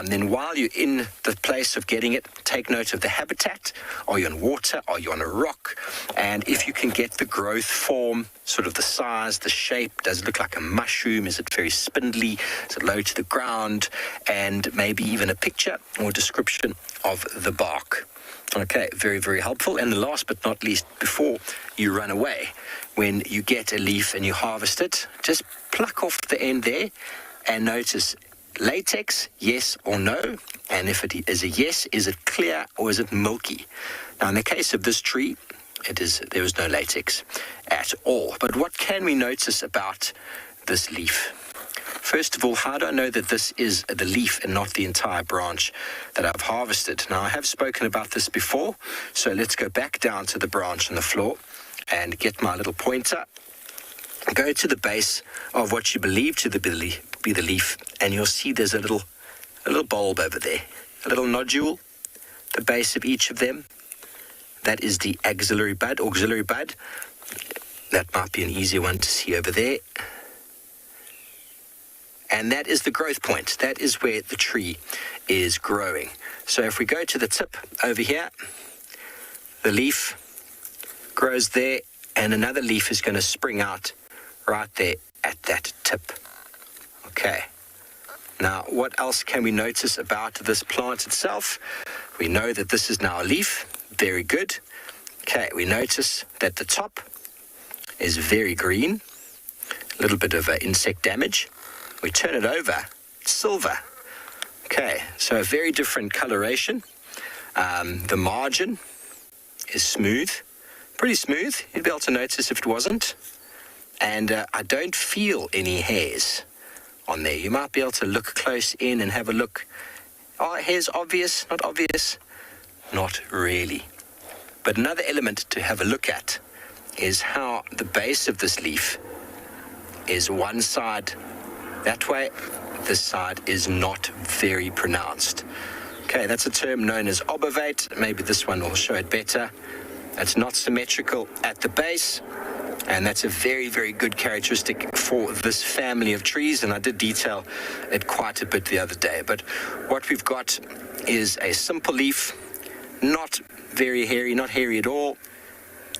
then while you're in the place of getting it, take note of the habitat. Are you on water? Are you on a rock? And if you can get the growth form, sort of the size, the shape, does it look like a mushroom? Is it very spindly? Is it low to the ground? And maybe even a picture or description of the bark. Okay, very, very helpful. And last but not least, before you run away, when you get a leaf and you harvest it, just pluck off the end there and notice latex, yes or no. And if it is a yes, is it clear or is it milky? Now, in the case of this tree, there was no latex at all. But what can we notice about this leaf? First of all, how do I know that this is the leaf and not the entire branch that I've harvested? Now, I have spoken about this before, so let's go back down to the branch on the floor and get my little pointer. Go to the base of what you believe to be the leaf, and you'll see there's a little bulb over there, a little nodule, the base of each of them. That is the auxiliary bud. That might be an easier one to see over there. And that is the growth point. That is where the tree is growing. So if we go to the tip over here, the leaf grows there, and another leaf is going to spring out right there at that tip. Okay. Now, what else can we notice about this plant itself? We know that this is now a leaf. Very good. Okay, we notice that the top is very green. A little bit of insect damage. We turn it over, it's silver. Okay, so a very different coloration. The margin is smooth, pretty smooth. You'd be able to notice if it wasn't. And I don't feel any hairs on there. You might be able to look close in and have a look. Are hairs obvious? Not obvious? Not really. But another element to have a look at is how the base of this leaf is one side that way, this side is not very pronounced. Okay, that's a term known as obovate. Maybe this one will show it better. It's not symmetrical at the base, and that's a very, very good characteristic for this family of trees, and I did detail it quite a bit the other day. But what we've got is a simple leaf, not very hairy, not hairy at all.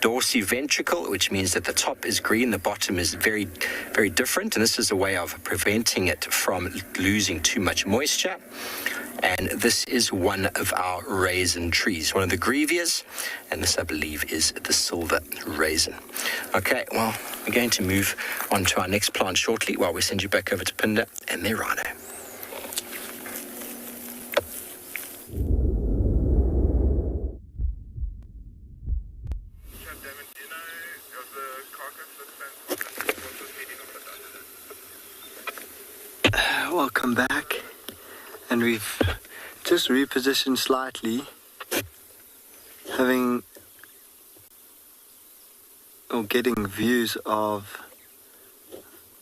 Dorsiventricle, which means that the top is green, the bottom is very, very different, and this is a way of preventing it from losing too much moisture. And this is one of our raisin trees, one of the grevias, and this, I believe, is the silver raisin. Okay, well, we're going to move on to our next plant shortly while we send you back over to Pinda and their rhino. Welcome back, and we've just repositioned slightly, getting views of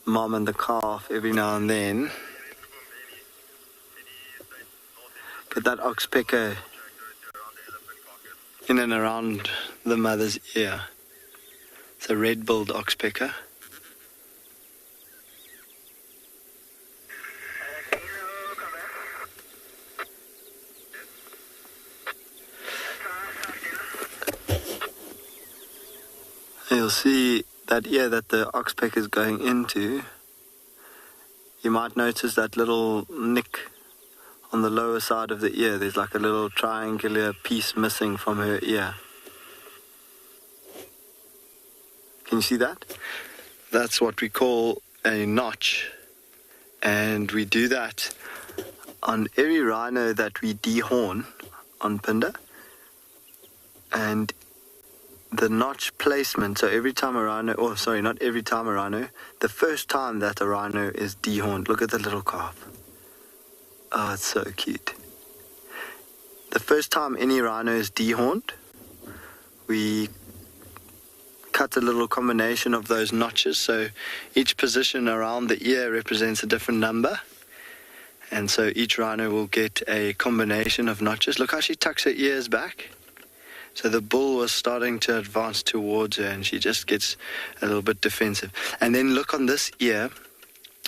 mom and the calf every now and then. Get that oxpecker in and around the mother's ear. It's a red-billed oxpecker. You'll see that ear that the oxpecker is going into. You might notice that little nick on the lower side of the ear. There's like a little triangular piece missing from her ear. Can you see that? That's what we call a notch. And we do that on every rhino that we dehorn on Phinda, and the notch placement, so every time a rhino, not every time a rhino, the first time that a rhino is dehorned, look at the little calf. Oh, it's so cute. The first time any rhino is dehorned, we cut a little combination of those notches, so each position around the ear represents a different number, and so each rhino will get a combination of notches. Look how she tucks her ears back. So the bull was starting to advance towards her, and she just gets a little bit defensive. And then look on this ear,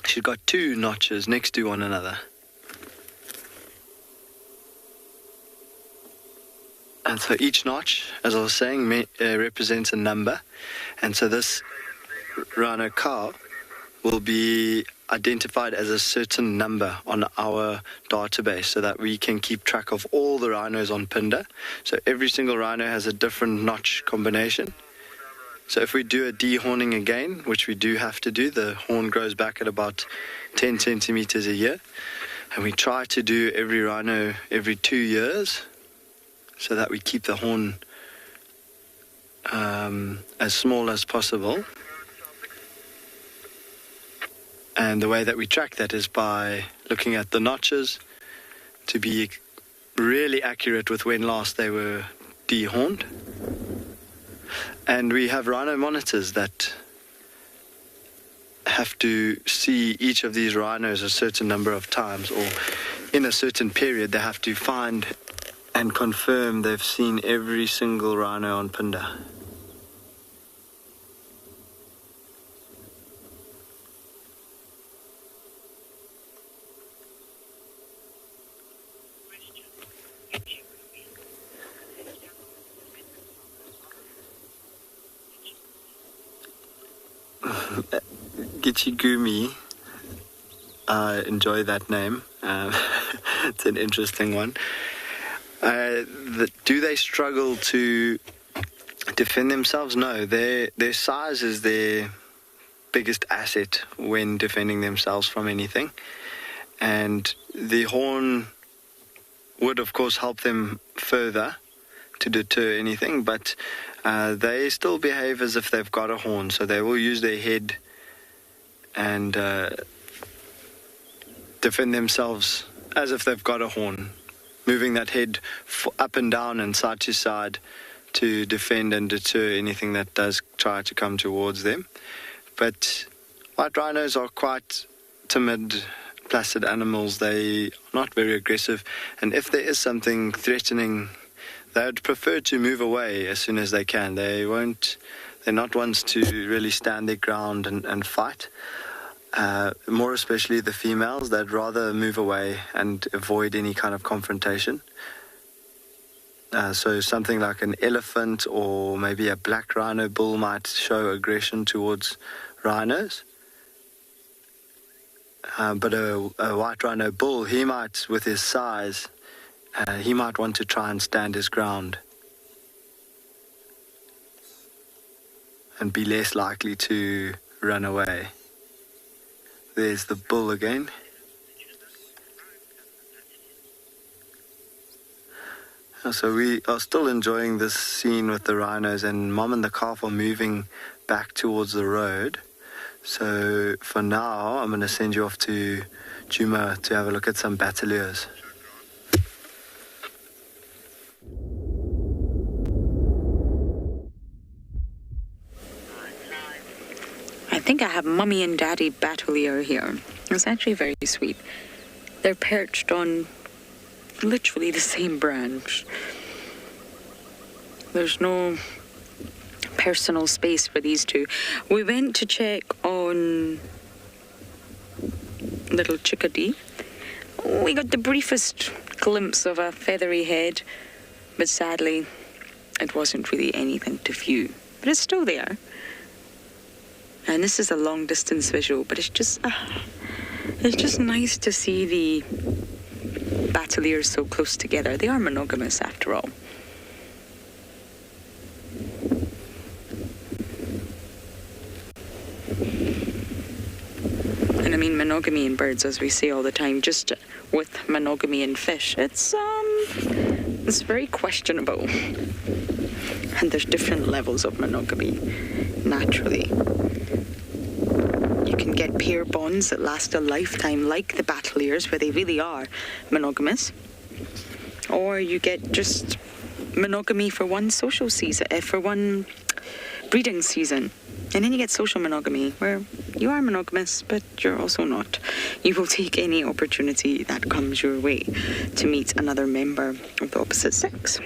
she's got 2 notches next to one another. And so each notch, as I was saying, represents a number. And so this rhino cow will be identified as a certain number on our database so that we can keep track of all the rhinos on Phinda. So every single rhino has a different notch combination. So if we do a dehorning again, which we do have to do, the horn grows back at about 10 centimeters a year. And we try to do every rhino every 2 years so that we keep the horn as small as possible. And the way that we track that is by looking at the notches to be really accurate with when last they were dehorned. And we have rhino monitors that have to see each of these rhinos a certain number of times, or in a certain period they have to find and confirm they've seen every single rhino on Phinda. Gichigumi, I enjoy that name. It's an interesting one. Do they struggle to defend themselves? No, their size is their biggest asset when defending themselves from anything. And the horn would, of course, help them further to deter anything, but they still behave as if they've got a horn, so they will use their head and defend themselves as if they've got a horn, moving that head up and down and side to side to defend and deter anything that does try to come towards them. But white rhinos are quite timid, placid animals. They are not very aggressive, and if there is something threatening, they would prefer to move away as soon as they can. They're not ones to really stand their ground and fight. More especially the females, they'd rather move away and avoid any kind of confrontation. So something like an elephant or maybe a black rhino bull might show aggression towards rhinos. But a white rhino bull, he might, with his size, he might want to try and stand his ground and be less likely to run away. There's the bull again. So we are still enjoying this scene with the rhinos, and Mom and the calf are moving back towards the road. So for now, I'm going to send you off to Juma to have a look at some battaliers. I think I have Mummy and Daddy Batelier here. It's actually very sweet. They're perched on literally the same branch. There's no personal space for these two. We went to check on little Chickadee. We got the briefest glimpse of a feathery head, but sadly it wasn't really anything to view. But it's still there. And this is a long distance visual, but it's just nice to see the bateliers so close together. They are monogamous after all. And mean, monogamy in birds, as we say all the time, just with monogamy in fish, it's very questionable. And there's different levels of monogamy, naturally. You can get pair bonds that last a lifetime, like the battle ears, where they really are monogamous. Or you get just monogamy for one social season, for one breeding season. And then you get social monogamy, where you are monogamous, but you're also not. You will take any opportunity that comes your way to meet another member of the opposite sex.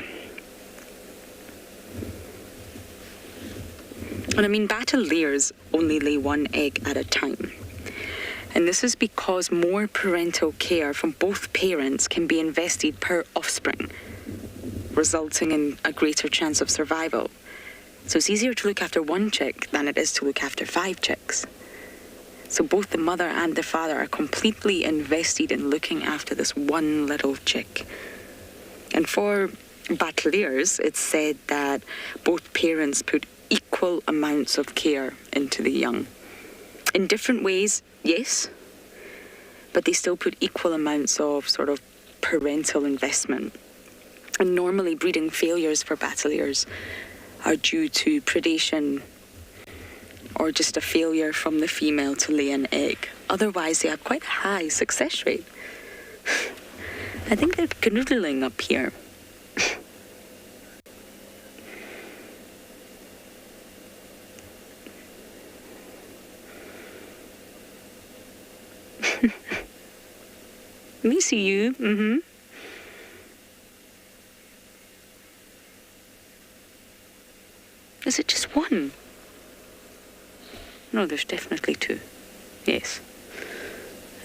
And I mean, battle ears only lay one egg at a time. And this is because more parental care from both parents can be invested per offspring, resulting in a greater chance of survival. So it's easier to look after one chick than it is to look after 5 chicks. So both the mother and the father are completely invested in looking after this one little chick. And for battle ears, it's said that both parents put equal amounts of care into the young. In different ways, yes, but they still put equal amounts of sort of parental investment. And normally breeding failures for battle ears are due to predation or just a failure from the female to lay an egg. Otherwise, they have quite a high success rate. I think they're canoodling up here. We see you. Mm-hmm. Is it just one? No, there's definitely 2. Yes.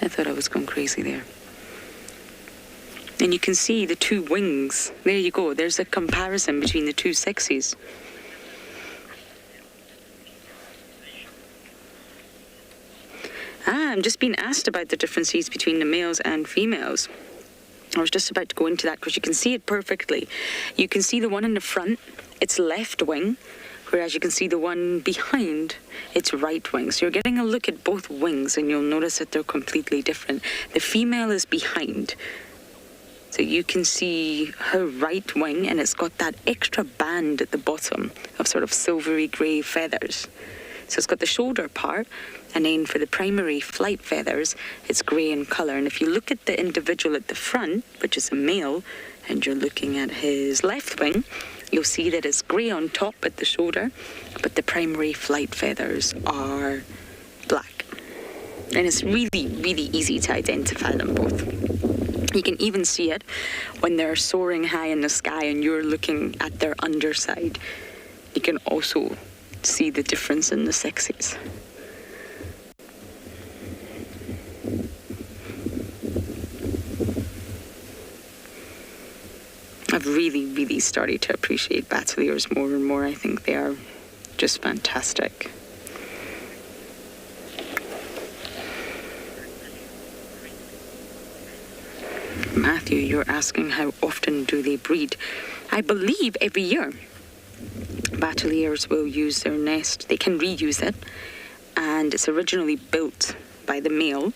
I thought I was going crazy there. And you can see the 2 wings. There you go. There's a comparison between the 2 sexes. I'm just being asked about the differences between the males and females. I was just about to go into that because you can see it perfectly. You can see the one in the front, it's left wing, whereas you can see the one behind, it's right wing. So you're getting a look at both wings and you'll notice that they're completely different. The female is behind. So you can see her right wing and it's got that extra band at the bottom of sort of silvery grey feathers. So it's got the shoulder part, and then for the primary flight feathers, it's grey in colour. And if you look at the individual at the front, which is a male, and you're looking at his left wing, you'll see that it's grey on top at the shoulder, but the primary flight feathers are black. And it's really, really easy to identify them both. You can even see it when they're soaring high in the sky and you're looking at their underside. You can also see the difference in the sexes. I've really, really started to appreciate battle ears more and more. I think they are just fantastic. Matthew, you're asking how often do they breed? I believe every year. Battle ears will use their nest. They can reuse it, and it's originally built by the male,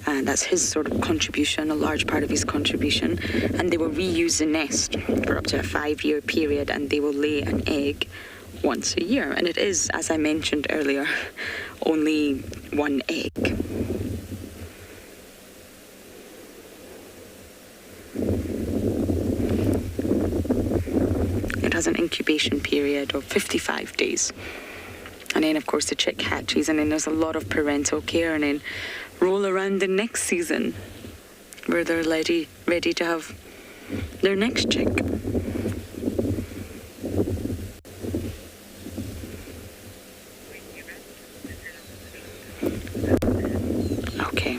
and that's his sort of contribution, a large part of his contribution, and they will reuse the nest for up to a 5-year period, and they will lay an egg once a year. And it is, as I mentioned earlier, only 1 egg. It has an incubation period of 55 days. And then, of course, the chick hatches, and then there's a lot of parental care, and then roll around the next season where they're ready to have their next chick. Okay.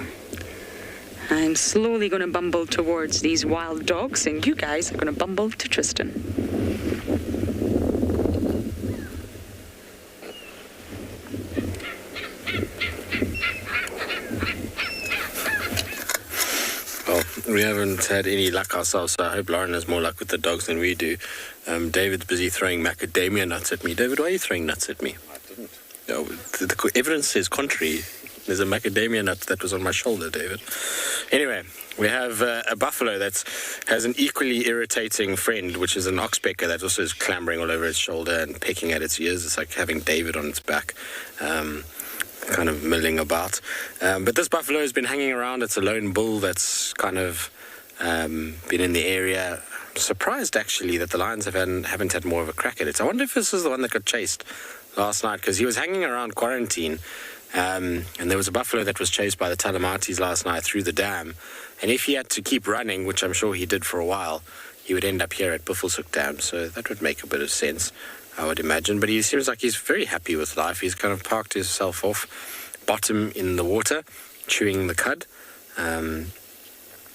I'm slowly going to bumble towards these wild dogs, and you guys are going to bumble to Tristan. We haven't had any luck ourselves, so I hope Lauren has more luck with the dogs than we do. David's busy throwing macadamia nuts at me. David, why are you throwing nuts at me? I didn't. No, the evidence says contrary. There's a macadamia nut that was on my shoulder, David. Anyway, we have a buffalo that has an equally irritating friend, which is an oxpecker that also is clambering all over its shoulder and pecking at its ears. It's like having David on its back, kind of milling about. But this buffalo has been hanging around. It's a lone bull that's kind of been in the area. I'm surprised, actually, that the lions haven't had more of a crack at it. I wonder if this is the one that got chased last night, because he was hanging around quarantine. And there was a buffalo that was chased by the Talamatis last night through the dam. And if he had to keep running, which I'm sure he did for a while, he would end up here at Buffelshoek Dam. So that would make a bit of sense, I would imagine. But he seems like he's very happy with life. He's kind of parked himself off bottom in the water, chewing the cud, and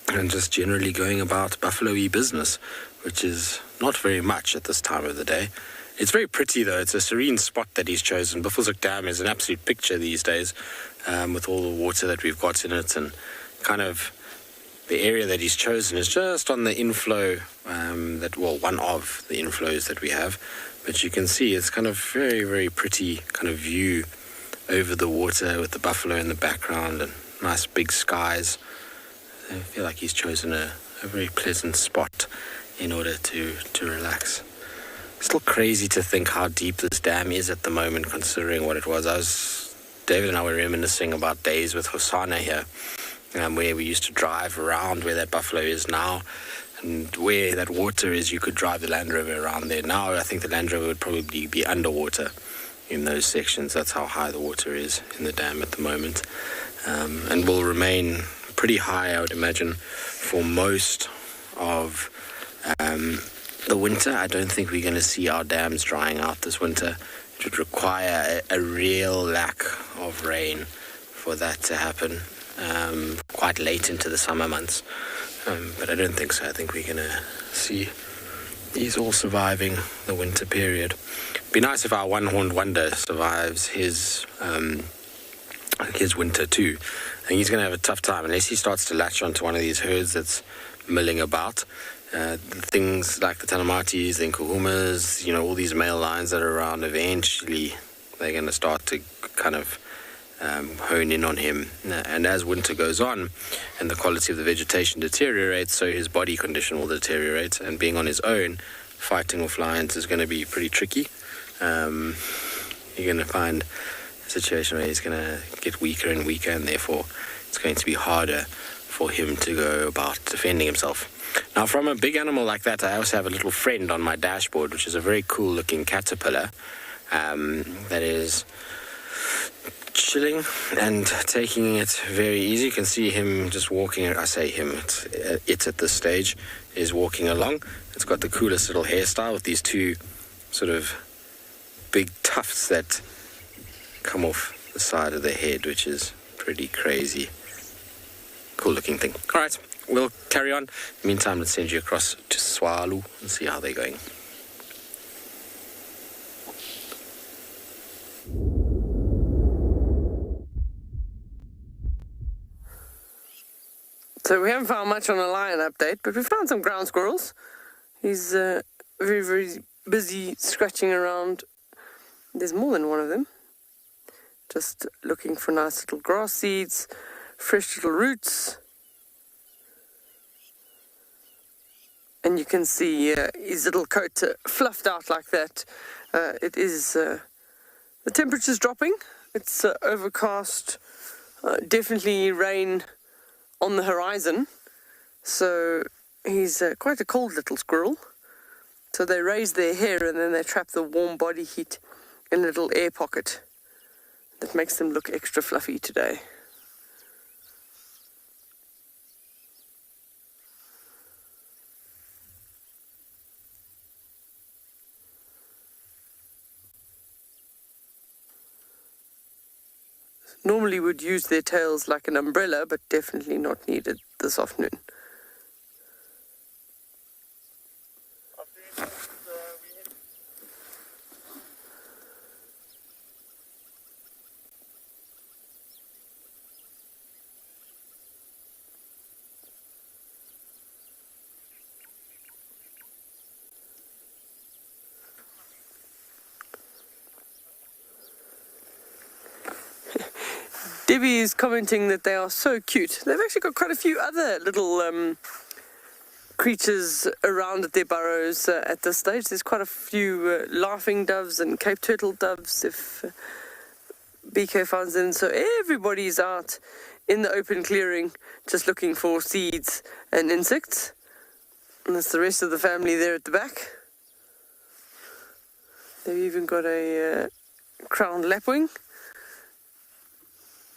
just generally going about buffalo-y business, which is not very much at this time of the day. It's very pretty, though. It's a serene spot that he's chosen. Buffelshoek Dam is an absolute picture these days, with all the water that we've got in it, and kind of the area that he's chosen is just on the inflow, one of the inflows that we have. But you can see it's kind of very, very pretty kind of view over the water with the buffalo in the background and nice big skies. I feel like he's chosen a very pleasant spot in order to relax. Still crazy to think how deep this dam is at the moment, considering what it was. David and I were reminiscing about days with Hosanna here, where we used to drive around where that buffalo is now, and where that water is. You could drive the Land Rover around there. Now I think the Land Rover would probably be underwater in those sections. That's how high the water is in the dam at the moment, and will remain pretty high, I would imagine, for most of the winter. I don't think we're going to see our dams drying out this winter. It would require a real lack of rain for that to happen, quite late into the summer months. But I don't think so. I think we're going to see these all surviving the winter period. It'd be nice if our one-horned wonder survives his winter too. I think he's going to have a tough time unless he starts to latch onto one of these herds that's milling about. Things like the Talamatis, the Nkuhumas, all these male lions that are around, eventually they're going to start to kind of hone in on him. And as winter goes on and the quality of the vegetation deteriorates, so his body condition will deteriorate. And being on his own, fighting with lions is going to be pretty tricky. You're going to find a situation where he's going to get weaker and weaker, and therefore it's going to be harder for him to go about defending himself. Now, from a big animal like that, I also have a little friend on my dashboard, which is a very cool-looking caterpillar that is chilling and taking it very easy. You can see him just walking. I say him, it at this stage is walking along. It's got the coolest little hairstyle with these two sort of big tufts that come off the side of the head, which is pretty crazy. Cool-looking thing. All right. We'll carry on. In the meantime, let's send you across to Tswalu and see how they're going. So we haven't found much on a lion update, but we found some ground squirrels. He's very, very busy scratching around. There's more than one of them. Just looking for nice little grass seeds, fresh little roots. And you can see his little coat fluffed out like that. It is, the temperature's dropping. It's overcast, definitely rain on the horizon. So he's quite a cold little squirrel. So they raise their hair and then they trap the warm body heat in a little air pocket. That makes them look extra fluffy today. Normally would use their tails like an umbrella, but definitely not needed this afternoon. Debbie is commenting that they are so cute. They've actually got quite a few other little creatures around at their burrows at this stage. There's quite a few laughing doves and Cape turtle doves, if BK finds them. So everybody's out in the open clearing just looking for seeds and insects. And that's the rest of the family there at the back. They've even got a crowned lapwing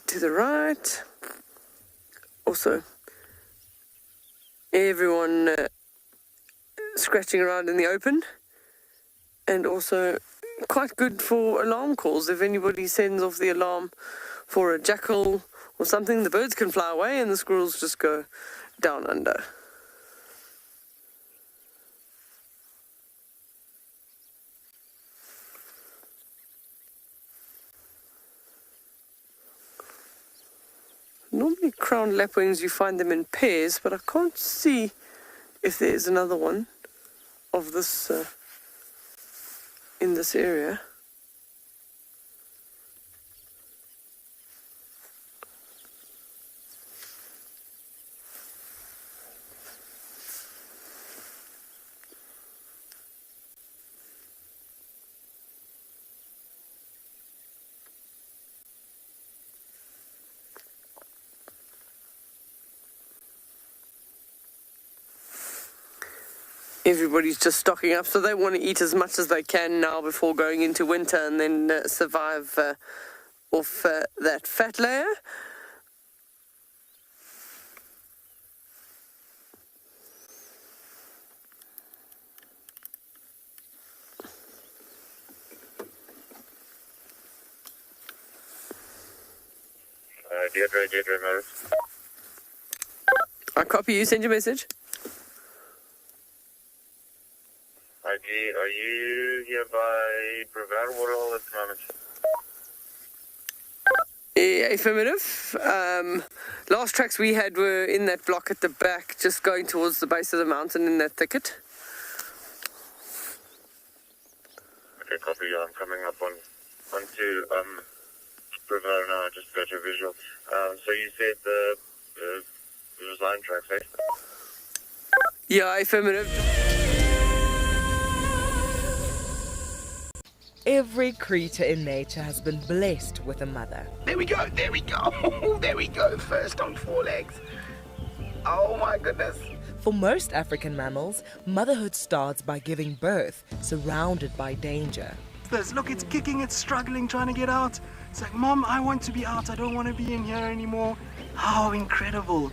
to the right. Also, everyone scratching around in the open, and also quite good for alarm calls. If anybody sends off the alarm for a jackal or something, the birds can fly away and the squirrels just go down under. Normally crowned lapwings, you find them in pairs, but I can't see if there's another one of this in this area. Everybody's just stocking up, so they want to eat as much as they can now before going into winter, and then survive off that fat layer. Deirdre, Meredith. I copy you, send your message. Are you here by Brevard Waterhole at the moment? Yeah, affirmative. Last tracks we had were in that block at the back, just going towards the base of the mountain in that thicket. Okay, copy. I'm coming up onto Brevard now, just got your visual. So you said the design tracks, eh? Yeah, affirmative. Every creature in nature has been blessed with a mother. There we go, there we go, there we go, first on 4 legs. Oh my goodness. For most African mammals, motherhood starts by giving birth, surrounded by danger. Look, it's kicking, it's struggling, trying to get out. It's like, Mom, I want to be out, I don't want to be in here anymore. How incredible.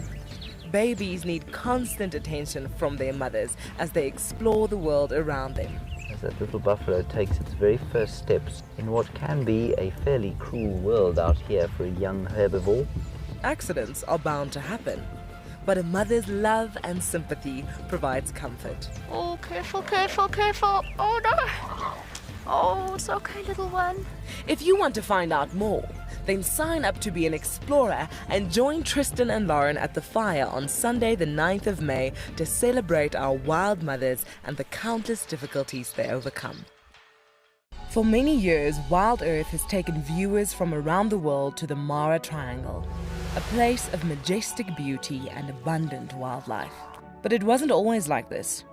Babies need constant attention from their mothers as they explore the world around them. As that little buffalo takes its very first steps in what can be a fairly cruel world out here for a young herbivore. Accidents are bound to happen, but a mother's love and sympathy provides comfort. Oh, careful, careful, careful. Oh, no. Oh, it's okay, little one. If you want to find out more, then sign up to be an explorer and join Tristan and Lauren at the fire on Sunday the 9th of May to celebrate our wild mothers and the countless difficulties they overcome. For many years, Wild Earth has taken viewers from around the world to the Mara Triangle, a place of majestic beauty and abundant wildlife. But it wasn't always like this.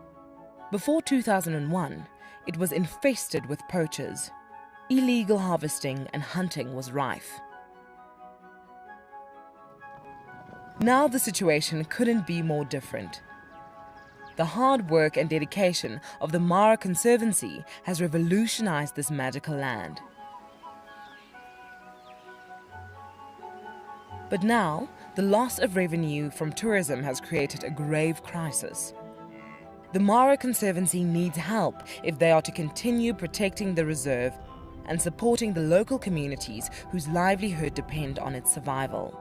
Before 2001, it was infested with poachers. Illegal harvesting and hunting was rife. Now the situation couldn't be more different. The hard work and dedication of the Mara Conservancy has revolutionized this magical land. But now, the loss of revenue from tourism has created a grave crisis. The Mara Conservancy needs help if they are to continue protecting the reserve and supporting the local communities whose livelihood depend on its survival.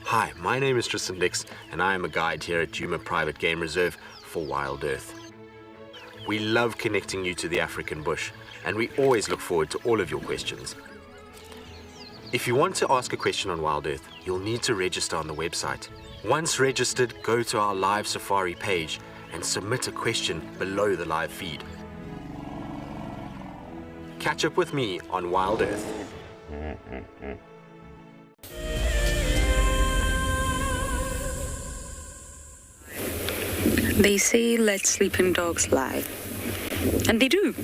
Hi, my name is Tristan Dix, and I am a guide here at Djuma Private Game Reserve for Wild Earth. We love connecting you to the African bush, and we always look forward to all of your questions. If you want to ask a question on Wild Earth, you'll need to register on the website. Once registered, go to our live safari page and submit a question below the live feed. Catch up with me on Wild Earth. They say let sleeping dogs lie. And they do.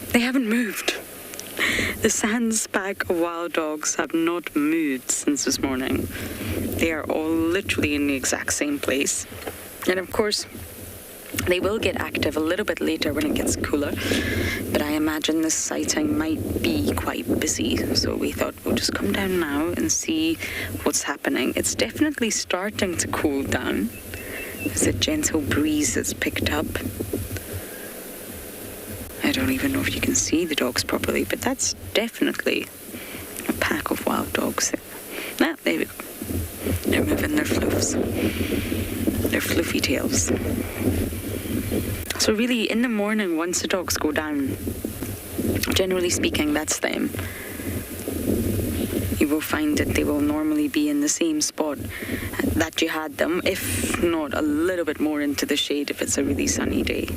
They haven't moved. The Sands pack of wild dogs have not moved since this morning. They are all literally in the exact same place. And of course, they will get active a little bit later when it gets cooler. But I imagine this sighting might be quite busy. So we thought we'll just come down now and see what's happening. It's definitely starting to cool down. There's a gentle breeze that's picked up. I don't even know if you can see the dogs properly, but that's definitely a pack of wild dogs. Ah, there we go. They're moving their fluffs, their fluffy tails. So really, in the morning, once the dogs go down, generally speaking, that's them. You will find that they will normally be in the same spot that you had them, if not a little bit more into the shade if it's a really sunny day.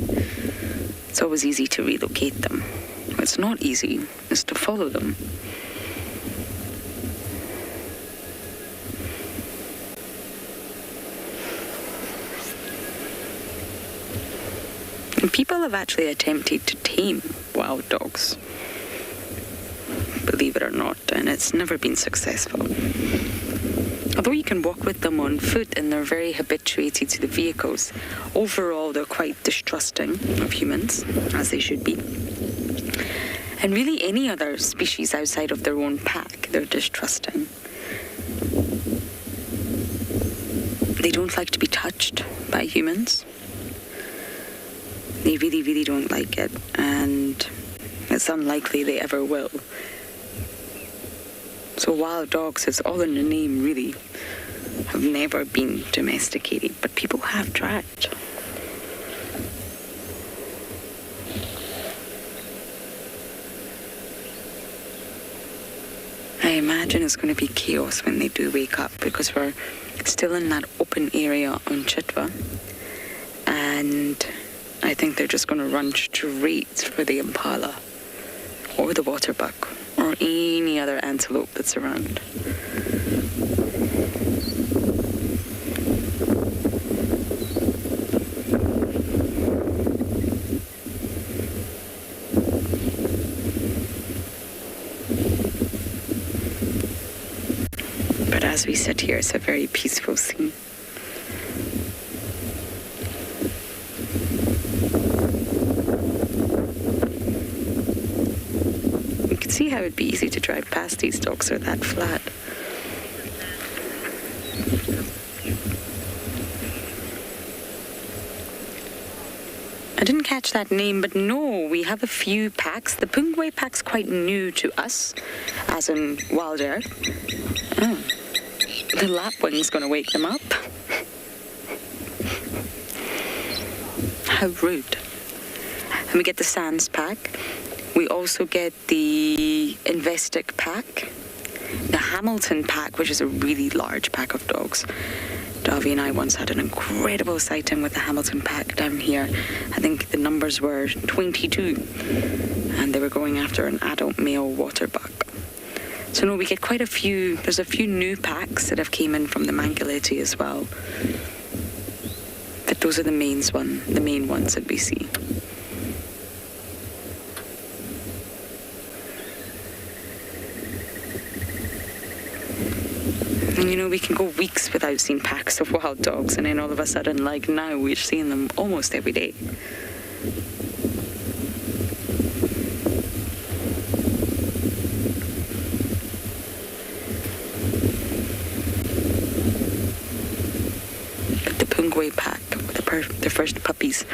It's always easy to relocate them. What's not easy is to follow them. And people have actually attempted to tame wild dogs, believe it or not, and it's never been successful. Although you can walk with them on foot and they're very habituated to the vehicles, overall they're quite distrusting of humans, as they should be. And really any other species outside of their own pack, they're distrusting. They don't like to be touched by humans. They really, really don't like it, and it's unlikely they ever will. So wild dogs, it's all in the name, really, have never been domesticated, but people have tried. I imagine it's going to be chaos when they do wake up, because we're still in that open area on Chitwa, and I think they're just going to run straight for the impala or the waterbuck or any other antelope that's around. But as we sit here, it's a very peaceful scene. See how it'd be easy to drive past these dogs, they're that flat. I didn't catch that name, but no, we have a few packs. The Pungwe pack's quite new to us, as in Wild Earth. Oh, the lapwing's gonna wake them up. How rude. And we get the Sands pack. We also get the Investic pack, the Hamilton pack, which is a really large pack of dogs. Davy and I once had an incredible sighting with the Hamilton pack down here. I think the numbers were 22, and they were going after an adult male waterbuck. So no, we get quite a few. There's a few new packs that have came in from the Mangaleti as well. But those are the main ones that we see. And you know, we can go weeks without seeing packs of wild dogs, and then all of a sudden, like now, we're seeing them almost every day. But the Pungwe pack, the first puppies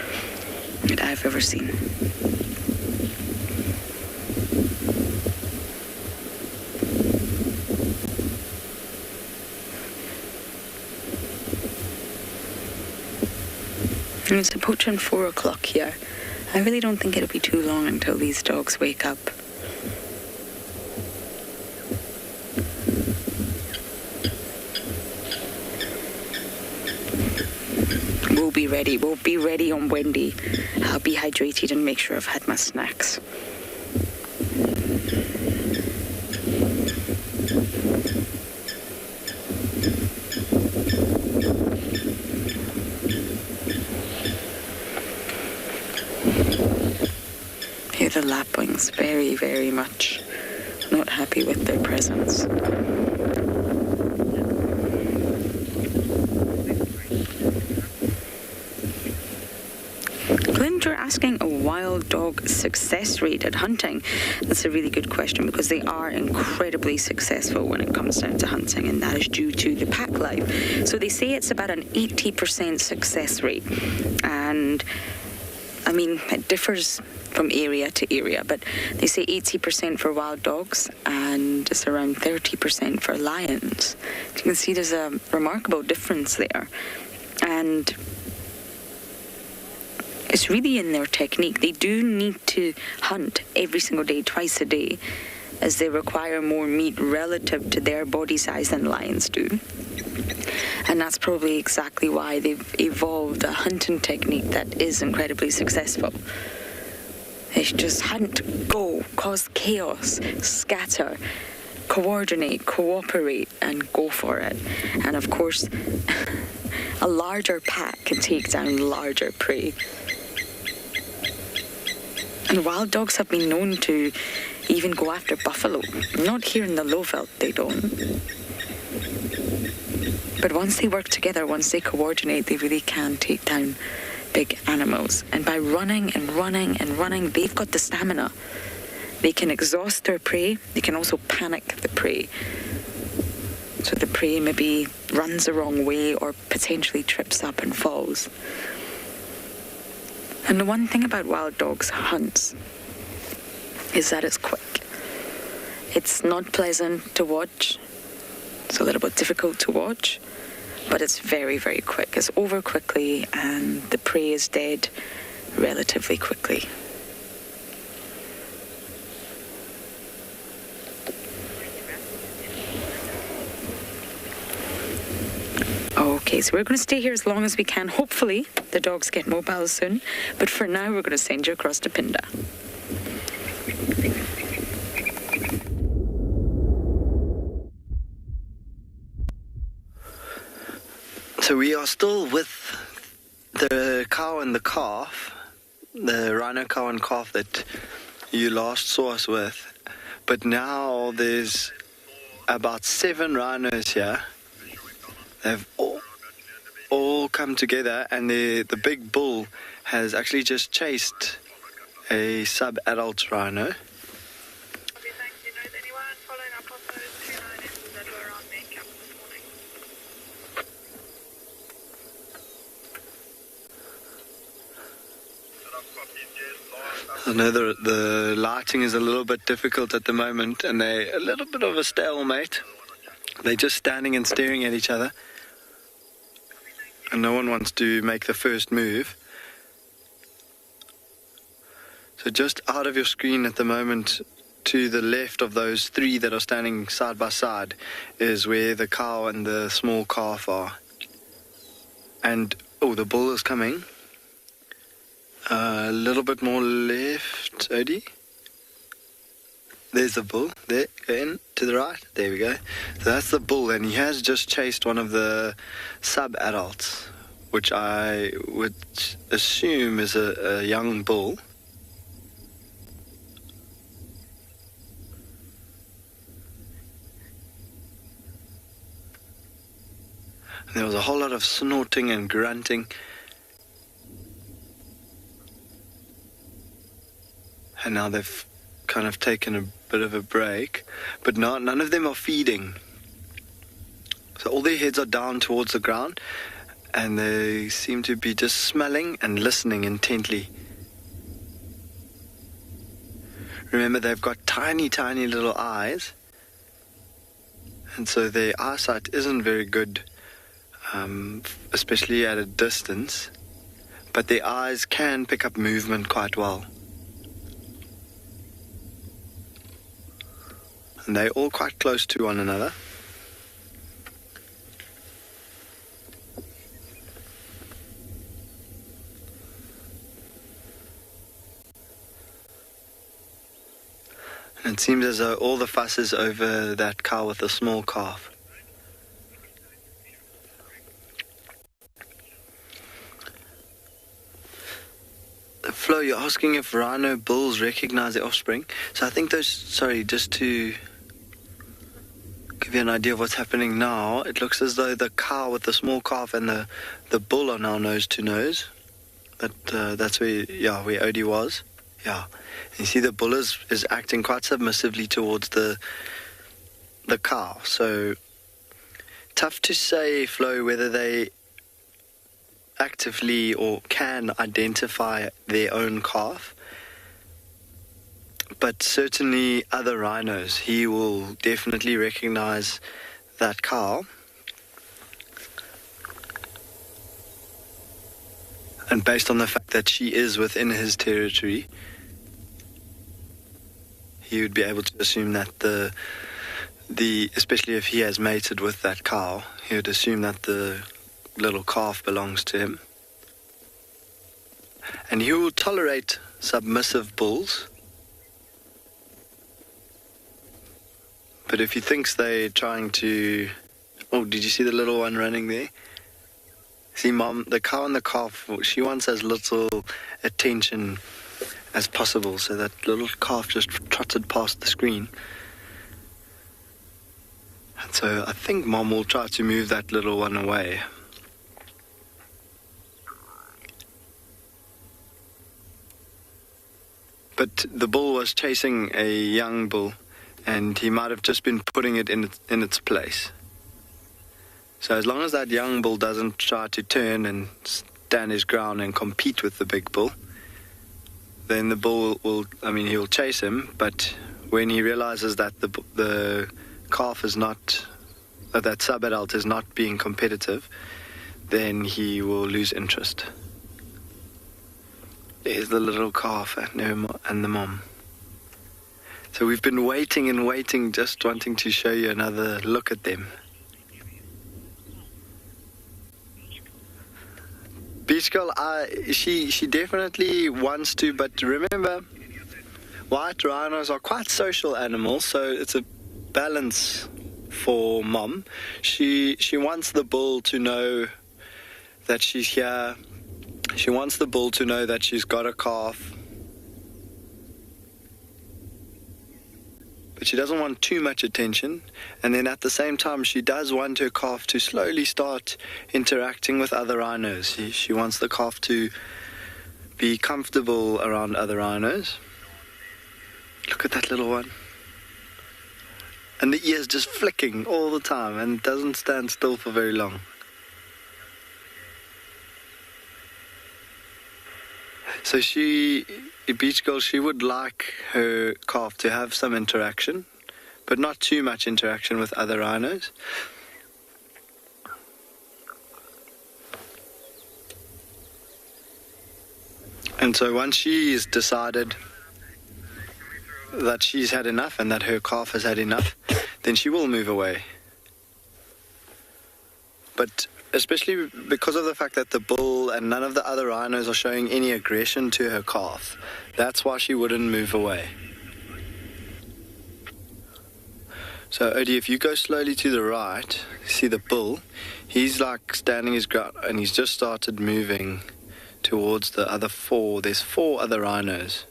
that I've ever seen. And it's approaching 4 o'clock here. I really don't think it'll be too long until these dogs wake up. be ready. We'll be ready on Wendy. I'll be hydrated and make sure I've had my snacks. Here the lapwings, very, very much not happy with their presence. Clint, you're asking a wild dog success rate at hunting. That's a really good question because they are incredibly successful when it comes down to hunting, and that is due to the pack life. So they say it's about an 80% success rate. And I mean, it differs from area to area, but they say 80% for wild dogs and it's around 30% for lions. You can see there's a remarkable difference there. And it's really in their technique. They do need to hunt every single day, twice a day, as they require more meat relative to their body size than lions do. And that's probably exactly why they've evolved a hunting technique that is incredibly successful. They just hunt, go, cause chaos, scatter, coordinate, cooperate, and go for it. And of course, a larger pack can take down larger prey. And wild dogs have been known to even go after buffalo. Not here in the Lowveld, they don't. But once they work together, once they coordinate, they really can take down big animals. And by running and running and running, they've got the stamina. They can exhaust their prey. They can also panic the prey. So the prey maybe runs the wrong way or potentially trips up and falls. And the one thing about wild dogs' hunts is that it's quick. It's not pleasant to watch. It's a little bit difficult to watch, but it's very, very quick. It's over quickly and the prey is dead relatively quickly. Okay, so we're going to stay here as long as we can. Hopefully the dogs get mobile soon, but for now we're going to send you across to Pinda. So we are still with the cow and the calf, the rhino cow and calf that you last saw us with, but now there's about 7 rhinos here. They've all come together, and the big bull has actually just chased a sub-adult rhino. I know the lighting is a little bit difficult at the moment, and they're a little bit of a stalemate. They're just standing and staring at each other, and no one wants to make the first move. So just out of your screen at the moment, to the left of those 3 that are standing side by side, is where the cow and the small calf are. And, oh, the bull is coming. A little bit more left, Odie. There's the bull. There, go in to the right. There we go. So that's the bull, and he has just chased one of the sub-adults, which I would assume is a young bull. And there was a whole lot of snorting and grunting. And now they've kind of taken a bit of a break, but none of them are feeding. So all their heads are down towards the ground, and they seem to be just smelling and listening intently. Remember, they've got tiny, tiny little eyes, and so their eyesight isn't very good, especially at a distance, but their eyes can pick up movement quite well. And they're all quite close to one another. It seems as though all the fuss is over that cow with the small calf. Flo, you're asking if rhino bulls recognize their offspring. So I think those, sorry, just to give you an idea of what's happening now, it looks as though the cow with the small calf and the bull are now nose to nose. That's where Odie was. Yeah. And you see the bull is acting quite submissively towards the cow. So tough to say, Flo, whether they actively or can identify their own calf. But certainly other rhinos, he will definitely recognize that cow. And based on the fact that she is within his territory, he would be able to assume that especially if he has mated with that cow, he would assume that the little calf belongs to him. And he will tolerate submissive bulls. But if he thinks they're trying to... Oh, did you see the little one running there? See, Mom, the cow and the calf, she wants as little attention as possible, so that little calf just trotted past the screen. And so I think Mom will try to move that little one away. But the bull was chasing a young bull, and he might have just been putting it in its place. So as long as that young bull doesn't try to turn and stand his ground and compete with the big bull, then the bull he'll chase him, but when he realizes that the calf is not, that sub-adult is not being competitive, then he will lose interest. There's the little calf and the mom. So we've been waiting and waiting, just wanting to show you another look at them. Beach Girl, she definitely wants to, but remember, white rhinos are quite social animals, so it's a balance for Mom. She wants the bull to know that she's here. She wants the bull to know that she's got a calf. But she doesn't want too much attention. And then at the same time, she does want her calf to slowly start interacting with other rhinos. She wants the calf to be comfortable around other rhinos. Look at that little one. And the ears just flicking all the time and doesn't stand still for very long. So Beach Girl, she would like her calf to have some interaction, but not too much interaction with other rhinos. And so once she's decided that she's had enough and that her calf has had enough, then she will move away. But especially because of the fact that the bull and none of the other rhinos are showing any aggression to her calf, that's why she wouldn't move away. So Odie, if you go slowly to the right, see the bull, he's like standing his ground and he's just started moving towards the other four. There's 4 other rhinos.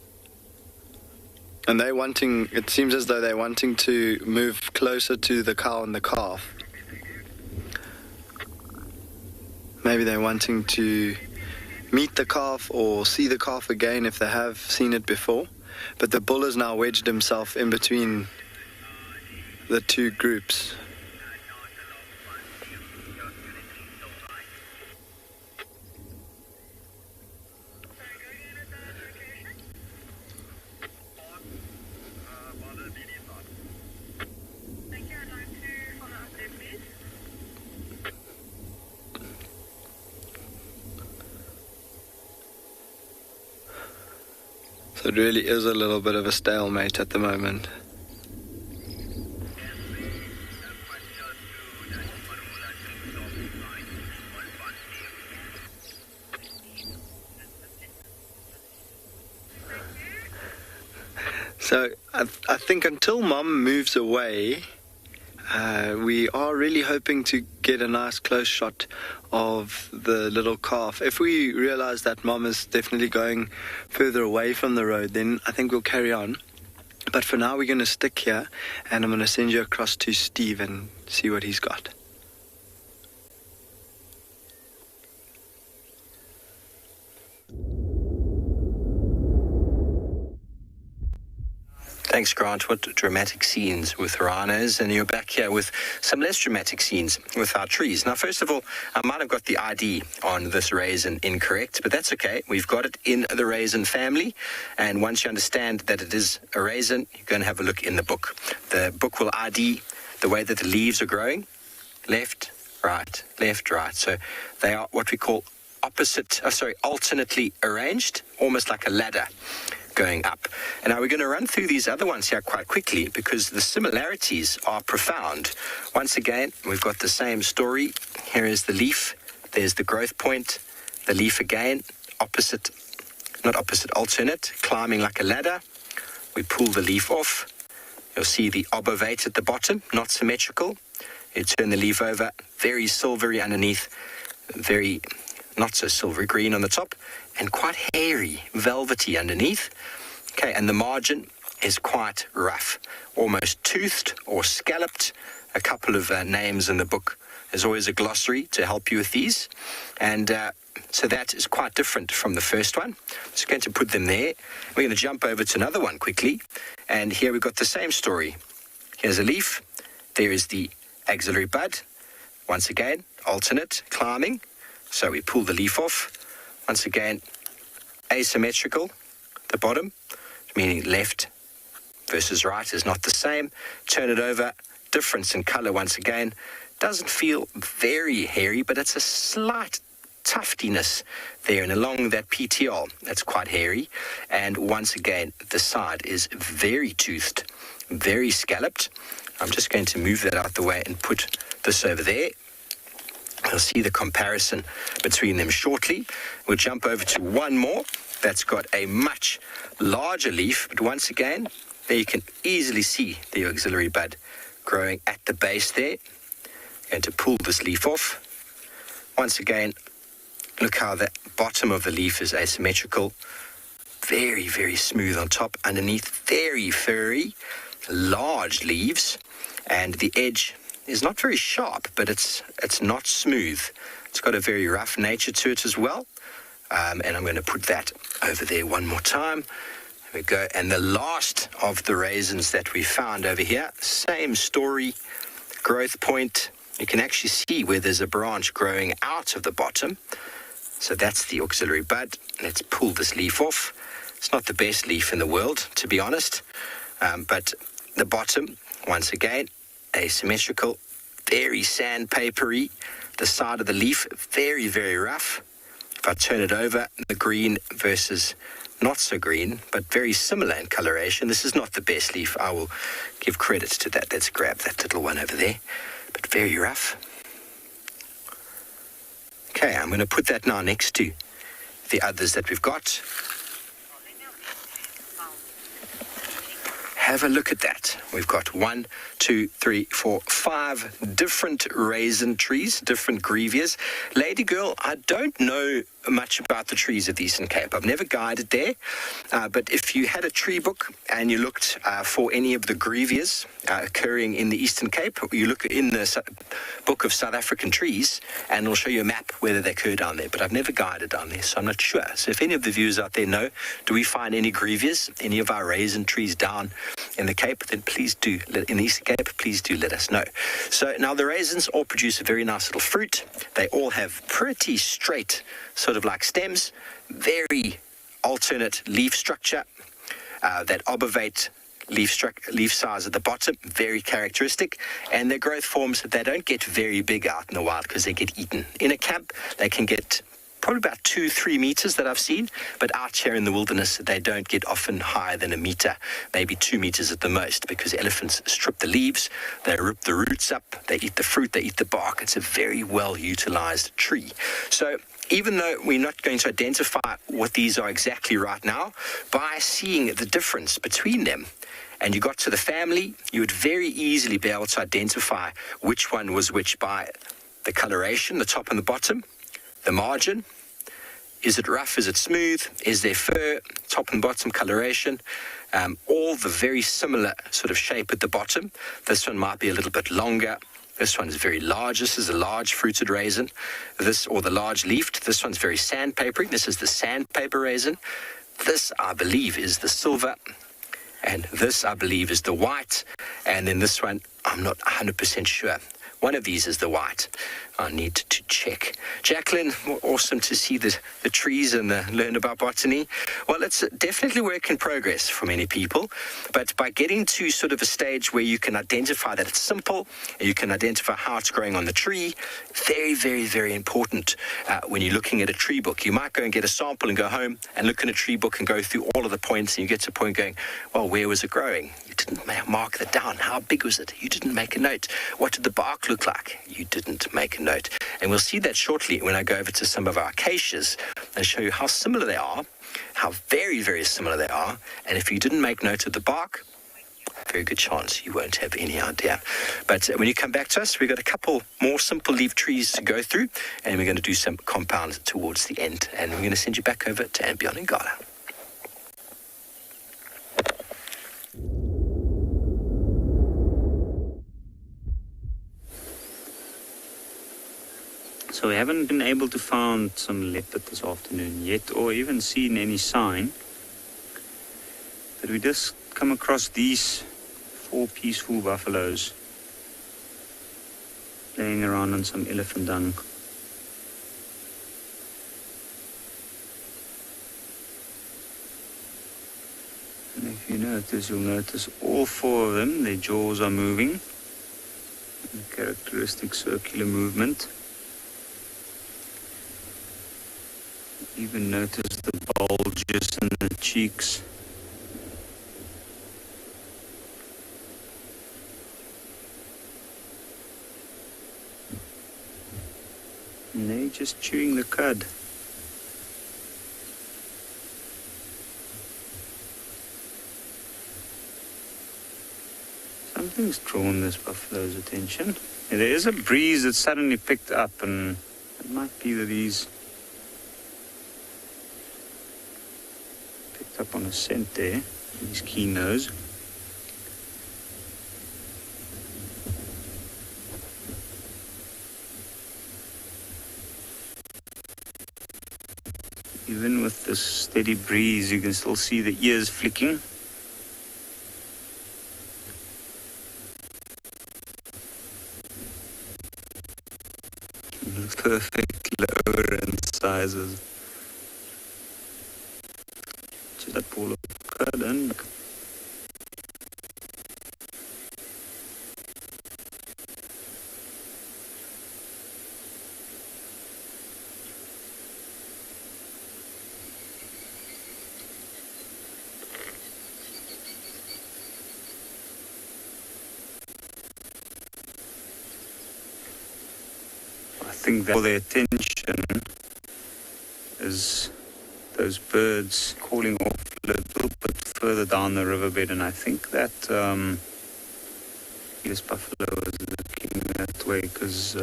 And it seems as though they're wanting to move closer to the cow and the calf. Maybe they're wanting to meet the calf or see the calf again if they have seen it before. But the bull has now wedged himself in between the 2 groups. So it really is a little bit of a stalemate at the moment. So I think until Mom moves away, we are really hoping to get a nice close shot of the little calf. If we realize that Mom is definitely going further away from the road, then I think we'll carry on. But for now, we're going to stick here, and I'm going to send you across to Steve and see what he's got. Thanks, Grant. What dramatic scenes with rhinos, and you're back here with some less dramatic scenes with our trees. Now, first of all, I might have got the ID on this raisin incorrect, but that's okay. We've got it in the raisin family, and once you understand that it is a raisin, you're going to have a look in the book. The book will ID the way that the leaves are growing, left, right, left, right. So they are what we call alternately arranged, almost like a ladder going up. And now we're going to run through these other ones here quite quickly because the similarities are profound. Once again, we've got the same story. Here is the leaf. There's the growth point. The leaf again, alternate, climbing like a ladder. We pull the leaf off. You'll see the obovate at the bottom, not symmetrical. You turn the leaf over, very silvery underneath, very not so silvery green on the top, and quite hairy, velvety underneath. Okay, and the margin is quite rough, almost toothed or scalloped. A couple of names in the book. There's always a glossary to help you with these. And so that is quite different from the first one. Just going to put them there. We're going to jump over to another one quickly. And here we've got the same story. Here's a leaf. There is the axillary bud. Once again, alternate, climbing. So we pull the leaf off. Once again, asymmetrical, the bottom, meaning left versus right is not the same. Turn it over, difference in color once again. Doesn't feel very hairy, but it's a slight tuftiness there and along that petiole. That's quite hairy. And once again, the side is very toothed, very scalloped. I'm just going to move that out the way and put this over there. You'll see the comparison between them shortly. We'll jump over to one more that's got a much larger leaf, but once again, there you can easily see the auxiliary bud growing at the base there. Going to pull this leaf off. Once again, look how the bottom of the leaf is asymmetrical. Very, very smooth on top. Underneath, very furry, large leaves, and the edge is not very sharp, but it's not smooth. It's got a very rough nature to it as well. And I'm going to put that over there one more time. There we go. And the last of the raisins that we found over here, same story, growth point. You can actually see where there's a branch growing out of the bottom. So that's the auxiliary bud. Let's pull this leaf off. It's not the best leaf in the world, to be honest. But the bottom, once again, asymmetrical, very sandpapery. The side of the leaf, very, very rough. If I turn it over, the green versus not so green, but very similar in coloration. This is not the best leaf. I will give credit to that. Let's grab that little one over there. But very rough. Okay, I'm going to put that now next to the others that we've got. Have a look at that. We've got 1, 2, 3, 4, 5 different raisin trees, different grevias. Lady girl, I don't know much about the trees of the Eastern Cape. I've never guided there, but if you had a tree book and you looked for any of the grevias occurring in the Eastern Cape, you look in the book of South African trees and it'll show you a map whether they occur down there, but I've never guided down there, so I'm not sure. So if any of the viewers out there know, do we find any grevias, any of our raisin trees down in the Cape, then please do, in the Eastern Cape, please do let us know. So now the raisins all produce a very nice little fruit. They all have pretty straight, sort of like stems, very alternate leaf structure, that obovate leaf size at the bottom, very characteristic, and their growth forms, they don't get very big out in the wild because they get eaten. In a camp, they can get probably about 2-3 meters that I've seen, but out here in the wilderness, they don't get often higher than a meter, maybe 2 meters at the most, because elephants strip the leaves, they rip the roots up, they eat the fruit, they eat the bark. It's a very well-utilized tree. So even though we're not going to identify what these are exactly right now, by seeing the difference between them, and you got to the family, you would very easily be able to identify which one was which by the coloration, the top and the bottom, the margin. Is it rough? Is it smooth? Is there fur? Top and bottom coloration. All the very similar sort of shape at the bottom. This one might be a little bit longer. This one is very large. This is a large fruited raisin. Or the large leafed. This one's very sandpapery. This is the sandpaper raisin. This, I believe, is the silver. And this, I believe, is the white. And then this one, I'm not 100% sure. One of these is the white. I need to check. Jacqueline, awesome to see the trees and learn about botany. Well, it's definitely work in progress for many people, but by getting to sort of a stage where you can identify that it's simple, and you can identify how it's growing on the tree, very, very, very important when you're looking at a tree book. You might go and get a sample and go home and look in a tree book and go through all of the points, and you get to a point going, well, where was it growing? You didn't mark that down. How big was it? You didn't make a note. What did the bark look like? You didn't make a note. And we'll see that shortly when I go over to some of our acacias and show you how similar they are, how very, very similar they are. And if you didn't make note of the bark, very good chance you won't have any idea. But when you come back to us, we've got a couple more simple leaf trees to go through, and we're going to do some compounds towards the end. And we're going to send you back over to and Beyond Ngala. So we haven't been able to find some leopard this afternoon yet, or even seen any sign. But we just come across these 4 peaceful buffaloes laying around on some elephant dung. And if you notice, you'll notice all 4 of them, their jaws are moving. A characteristic circular movement. Even notice the bulges in the cheeks. And they're just chewing the cud. Something's drawn this buffalo's attention. There is a breeze that suddenly picked up, and it might be that he's up on a scent there, his keen nose. Even with this steady breeze, you can still see the ears flicking. Perfect lower end sizes. That pool of cud and I think that all their attention is those birds calling off a little bit further down the riverbed, and I think that this buffalo is looking that way because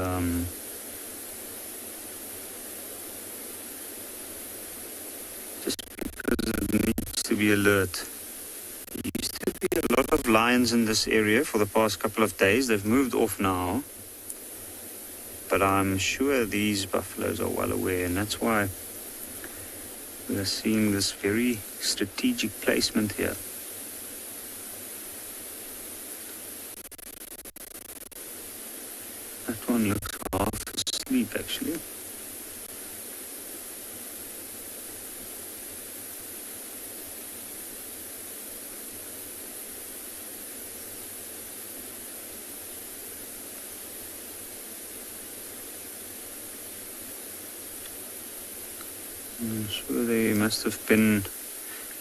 just because it needs to be alert. There used to be a lot of lions in this area for the past couple of days. They've moved off now, but I'm sure these buffaloes are well aware, and that's why we are seeing this very strategic placement here. That one looks half asleep, actually. I'm sure they must have been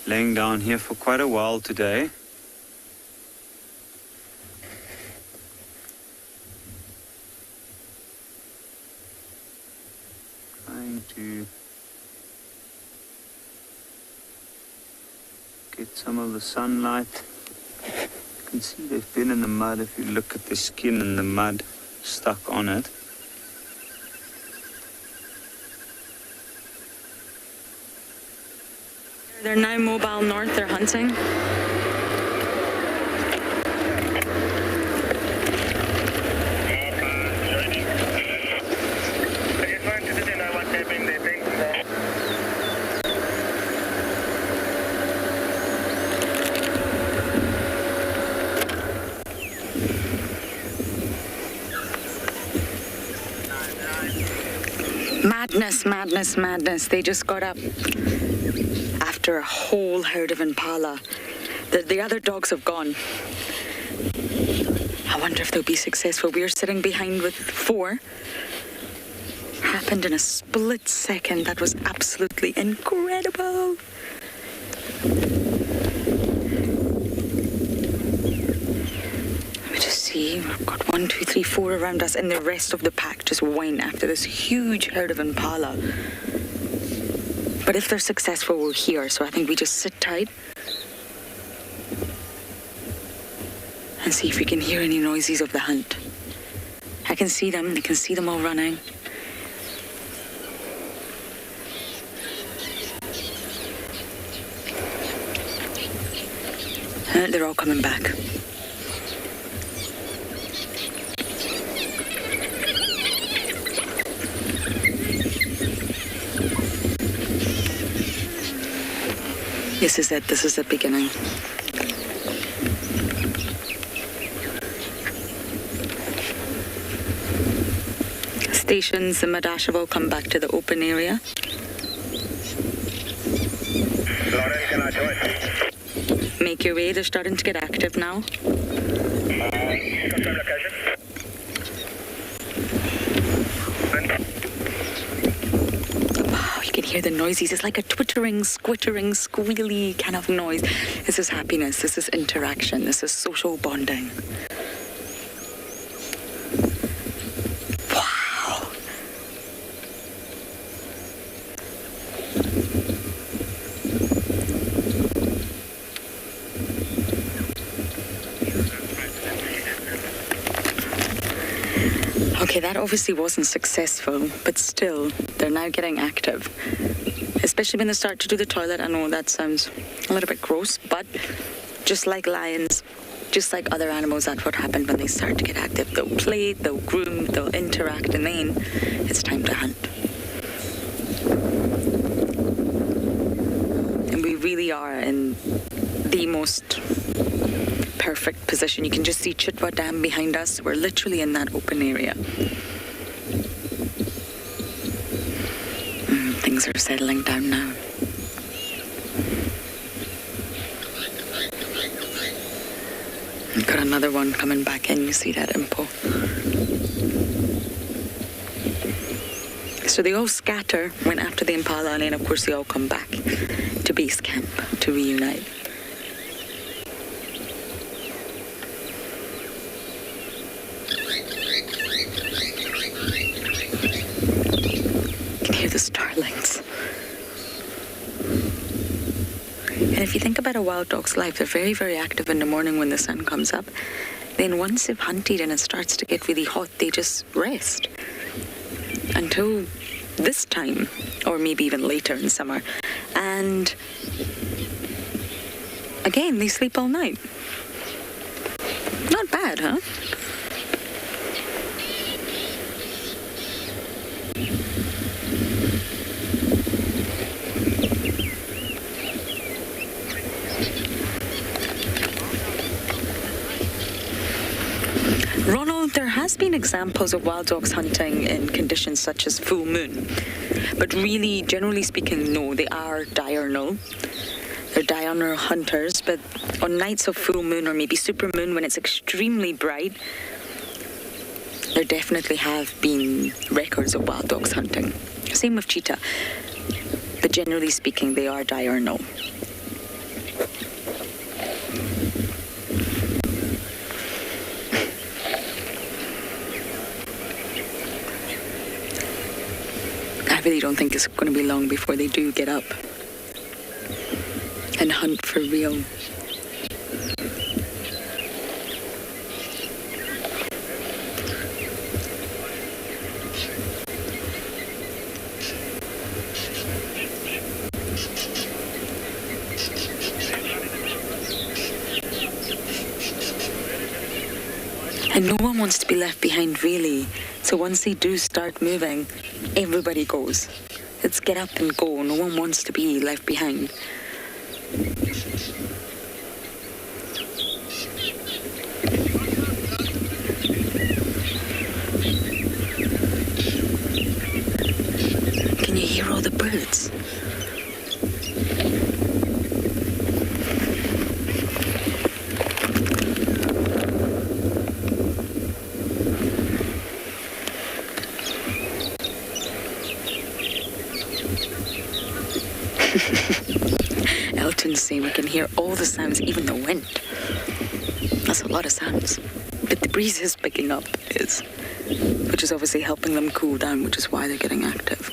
laying down here for quite a while today. Trying to get some of the sunlight. You can see they've been in the mud if you look at the skin and the mud stuck on it. They're now mobile north, they're hunting. Madness, madness, madness. They just got up after a whole herd of impala. The other dogs have gone. I wonder if they'll be successful. We're sitting behind with 4. Happened in a split second. That was absolutely incredible. Let me just see. We've got 1, 2, 3, 4 around us, and the rest of the pack just whine after this huge herd of impala. But if they're successful, we'll hear. So I think we just sit tight and see if we can hear any noises of the hunt. I can see them. I can see them all running. They're all coming back. This is it. This is the beginning. Stations, the Madasha will come back to the open area. Make your way. They're starting to get active now. You can hear the noises. It's like a twittering, squittering, squealy kind of noise. This is happiness. This is interaction. This is social bonding. Wow. Okay, that obviously wasn't successful, but still, they're now getting active. Especially when they start to do the toilet. I know that sounds a little bit gross, but just like lions, just like other animals, that's what happened when they start to get active. They'll play, they'll groom, they'll interact, and then it's time to hunt. And we really are in the most perfect position. You can just see Chitwa Dam behind us. We're literally in that open area. Things are settling down now. We've got another one coming back in. You see that, Impo? So they all scatter, went after the impala, and then of course they all come back to base camp to reunite. The starlings. And if you think about a wild dog's life, they're very, very active in the morning when the sun comes up. Then once they've hunted and it starts to get really hot, they just rest until this time, or maybe even later in summer. And again, they sleep all night. Not bad, huh? Ronald, there has been examples of wild dogs hunting in conditions such as full moon. But really, generally speaking, no, they are diurnal. They're diurnal hunters, but on nights of full moon or maybe supermoon when it's extremely bright, there definitely have been records of wild dogs hunting. Same with cheetah. But generally speaking, they are diurnal. I really don't think it's going to be long before they do get up and hunt for real. And no one wants to be left behind, really. So once they do start moving, everybody goes. It's get up and go. No one wants to be left behind. Can you hear all the birds? Elton's saying we can hear all the sounds, even the wind. That's a lot of sounds. But the breeze is picking up, which is obviously helping them cool down, which is why they're getting active.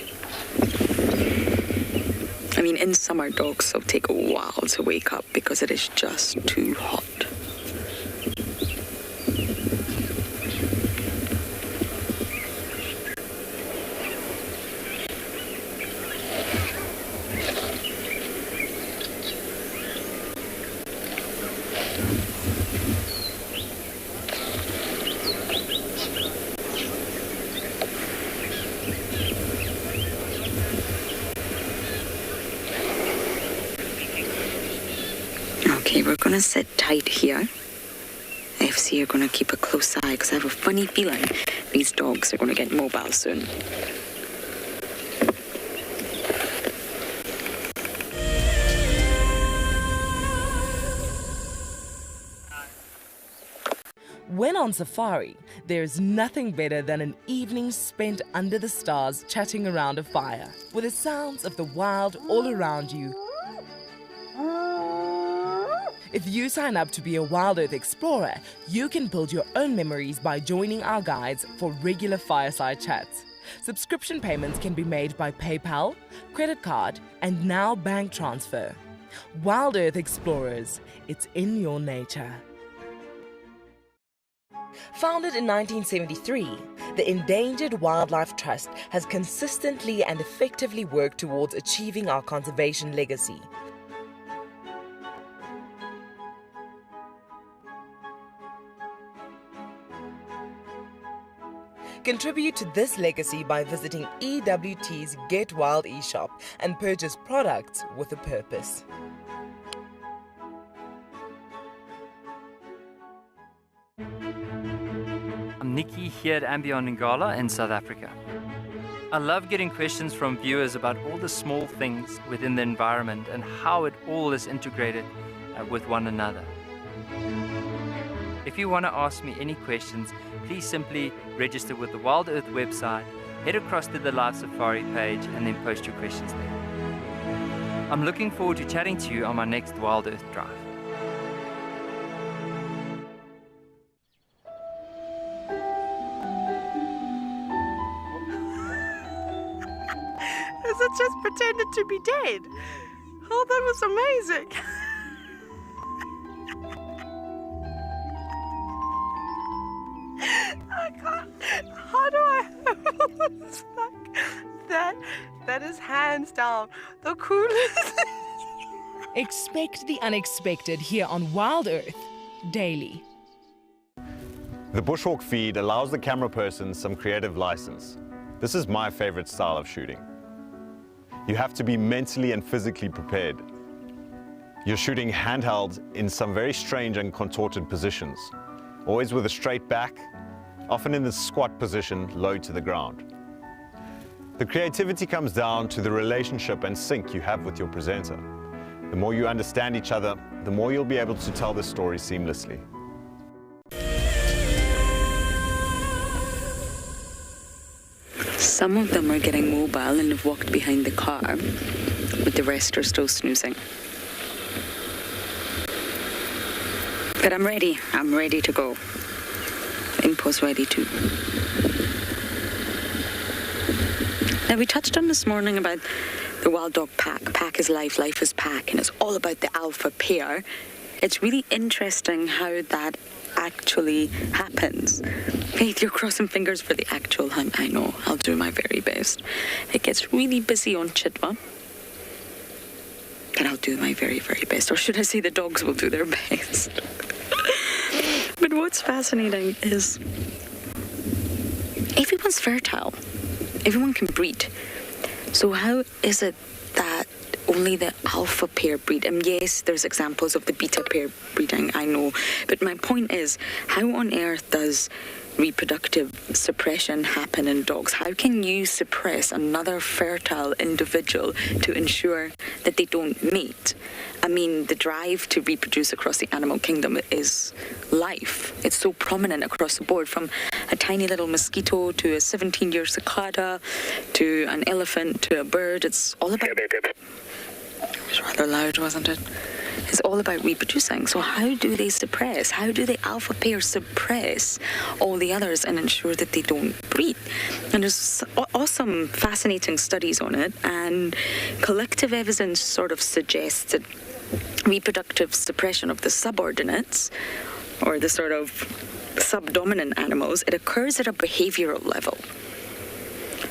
I mean, in summer, dogs will take a while to wake up because it is just too hot. Okay, we're going to sit tight here. FC are going to keep a close eye because I have a funny feeling these dogs are going to get mobile soon. When on safari, there's nothing better than an evening spent under the stars chatting around a fire, with the sounds of the wild all around you. If you sign up to be a Wild Earth Explorer, you can build your own memories by joining our guides for regular fireside chats. Subscription payments can be made by PayPal, credit card, and now bank transfer. Wild Earth Explorers, it's in your nature. Founded in 1973, the Endangered Wildlife Trust has consistently and effectively worked towards achieving our conservation legacy. Contribute to this legacy by visiting EWT's Get Wild eShop and purchase products with a purpose. I'm Nikki here at Ambion Ngala in South Africa. I love getting questions from viewers about all the small things within the environment and how it all is integrated with one another. If you want to ask me any questions, please simply register with the Wild Earth website, head across to the Live Safari page and then post your questions there. I'm looking forward to chatting to you on my next Wild Earth drive. Is it just pretended to be dead? Oh, that was amazing. I can't. How do I hold this back? That is hands down the coolest. Expect the unexpected here on Wild Earth daily. The bushwalk feed allows the camera person some creative license. This is my favorite style of shooting. You have to be mentally and physically prepared. You're shooting handheld in some very strange and contorted positions, always with a straight back, often in the squat position, low to the ground. The creativity comes down to the relationship and sync you have with your presenter. The more you understand each other, the more you'll be able to tell the story seamlessly. Some of them are getting mobile and have walked behind the car. but the rest are still snoozing. But I'm ready to go. Impo's ready too. Now, we touched on this morning about the wild dog pack. Pack is life, life is pack, and it's all about the alpha pair. It's really interesting how that actually happens. Faith, you're crossing fingers for the actual hunt. I know, I'll do my very best. It gets really busy on Chitwa, but I'll do my very, very best. Or should I say the dogs will do their best. But what's fascinating is everyone's fertile. Everyone can breed. So how is it that only the alpha pair breed? And yes, there's examples of the beta pair breeding, I know. But my point is, how on earth does reproductive suppression happen in dogs? How can you suppress another fertile individual to ensure that they don't mate? I mean, the drive to reproduce across the animal kingdom is life. It's so prominent across the board, from a tiny little mosquito to a 17-year cicada to an elephant to a bird. It's all about... It was rather loud, wasn't it? It's all about reproducing. So how do they suppress? How do the alpha pair suppress all the others and ensure that they don't breed? And there's awesome, fascinating studies on it, and collective evidence sort of suggests that reproductive suppression of the subordinates, or the sort of subdominant animals, it occurs at a behavioral level.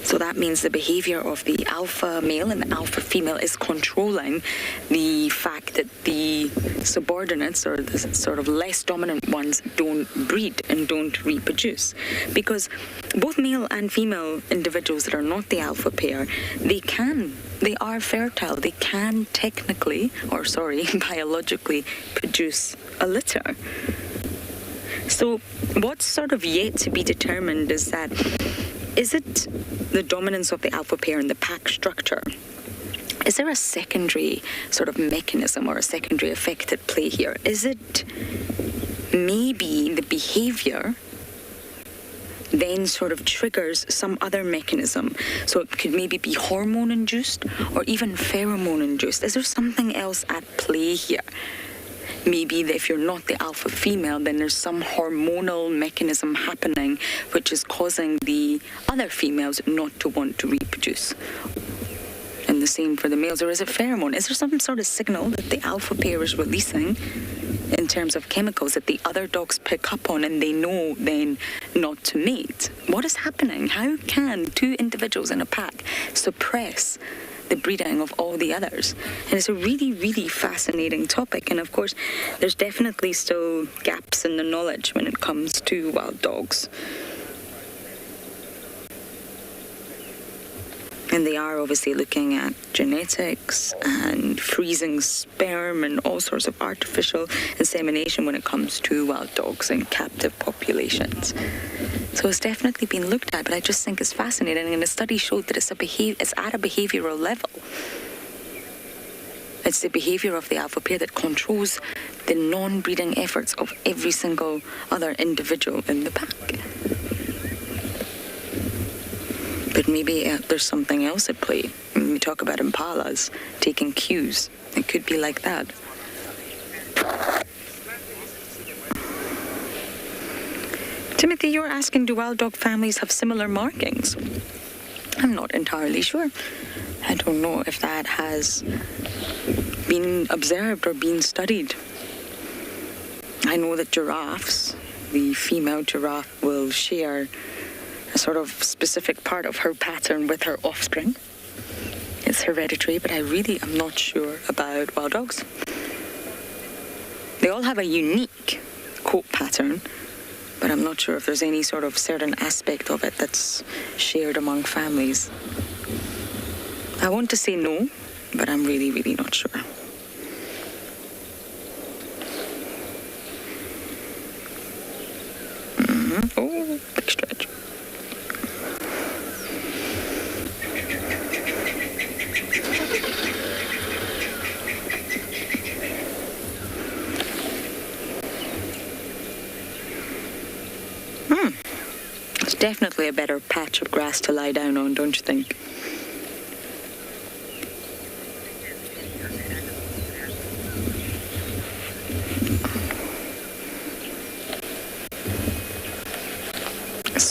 So that means the behavior of the alpha male and the alpha female is controlling the fact that the subordinates, or the sort of less dominant ones, don't breed and don't reproduce. Because both male and female individuals that are not the alpha pair, they are fertile. They can technically, biologically produce a litter. So what's sort of yet to be determined is that, is it the dominance of the alpha pair in the pack structure? Is there a secondary sort of mechanism or a secondary effect at play here? Is it maybe the behavior then sort of triggers some other mechanism? So it could maybe be hormone-induced or even pheromone-induced. Is there something else at play here? Maybe if you're not the alpha female, then there's some hormonal mechanism happening which is causing the other females not to want to reproduce. And the same for the males. Or is it pheromone? Is there some sort of signal that the alpha pair is releasing in terms of chemicals that the other dogs pick up on and they know then not to mate? What is happening? How can two individuals in a pack suppress the breeding of all the others? And it's a really, really fascinating topic. And of course, there's definitely still gaps in the knowledge when it comes to wild dogs. And they are obviously looking at genetics and freezing sperm and all sorts of artificial insemination when it comes to wild dogs in captive populations. So it's definitely been looked at, but I just think it's fascinating. And the study showed that it's at a behavioral level. It's the behavior of the alpha pair that controls the non-breeding efforts of every single other individual in the pack. But maybe there's something else at play. When we talk about impalas taking cues, it could be like that. Timothy, you're asking, do wild dog families have similar markings? I'm not entirely sure. I don't know if that has been observed or been studied. I know that giraffes, the female giraffe will share a sort of specific part of her pattern with her offspring. It's hereditary, but I really am not sure about wild dogs. They all have a unique coat pattern, but I'm not sure if there's any sort of certain aspect of it that's shared among families. I want to say no, but I'm really, really not sure. Oh, big stretch. It's definitely a better patch of grass to lie down on, don't you think?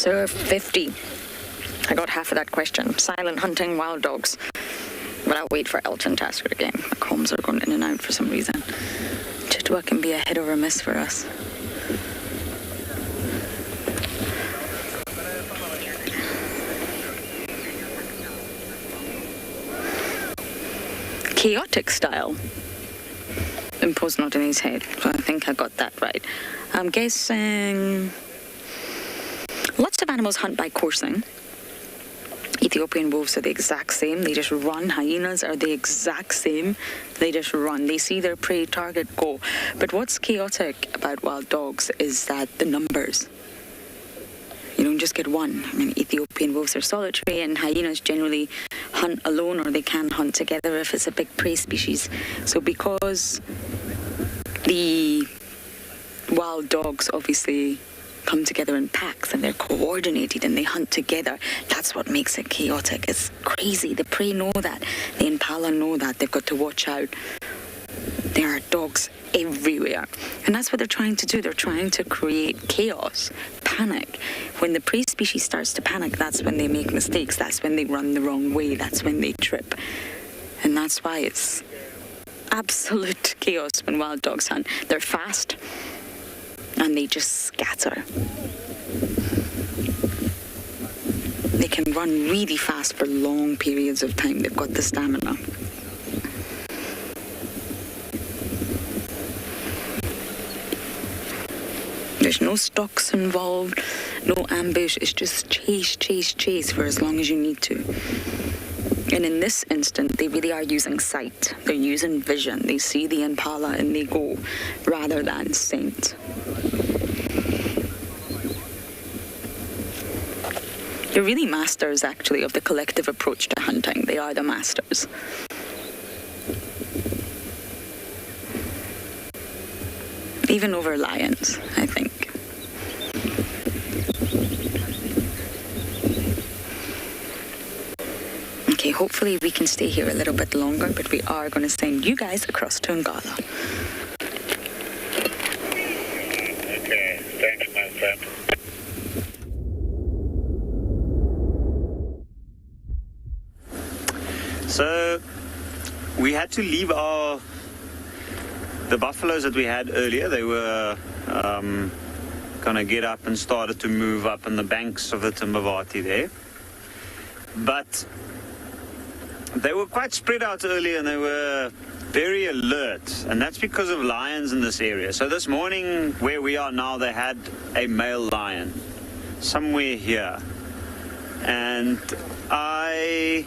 Answer 50. I got half of that question. Silent hunting, wild dogs. But I'll wait for Elton to ask it again. The comms are going in and out for some reason. Chitwa can be a hit or a miss for us. Chaotic style. Imposed not in his head. So I think I got that right. I'm guessing lots of animals hunt by coursing. Ethiopian wolves are the exact same. They just run. Hyenas are the exact same. They just run. They see their prey target, go. But what's chaotic about wild dogs is that the numbers. You don't just get one. I mean, Ethiopian wolves are solitary, and hyenas generally hunt alone, or they can hunt together if it's a big prey species. So because the wild dogs obviously come together in packs and they're coordinated and they hunt together, that's what makes it chaotic. It's crazy. The prey know that. The impala know that. They've got to watch out. There are dogs everywhere. And that's what they're trying to do. They're trying to create chaos, panic. When the prey species starts to panic, that's when they make mistakes. That's when they run the wrong way. That's when they trip. And that's why it's absolute chaos when wild dogs hunt. They're fast and they just scatter. They can run really fast for long periods of time. They've got the stamina. There's no stalks involved, no ambush. It's just chase, chase, chase for as long as you need to. And in this instant, they really are using sight. They're using vision. They see the impala and they go, rather than scent. They're really masters, actually, of the collective approach to hunting. They are the masters. Even over lions, I think. Okay, hopefully we can stay here a little bit longer, but we are going to send you guys across to Ngala. Okay, thanks, my friend. So we had to leave the buffaloes that we had earlier. They were gonna get up and started to move up on the banks of the Timbavati there. But they were quite spread out earlier and they were very alert, and that's because of lions in this area. So this morning where we are now, they had a male lion somewhere here, and I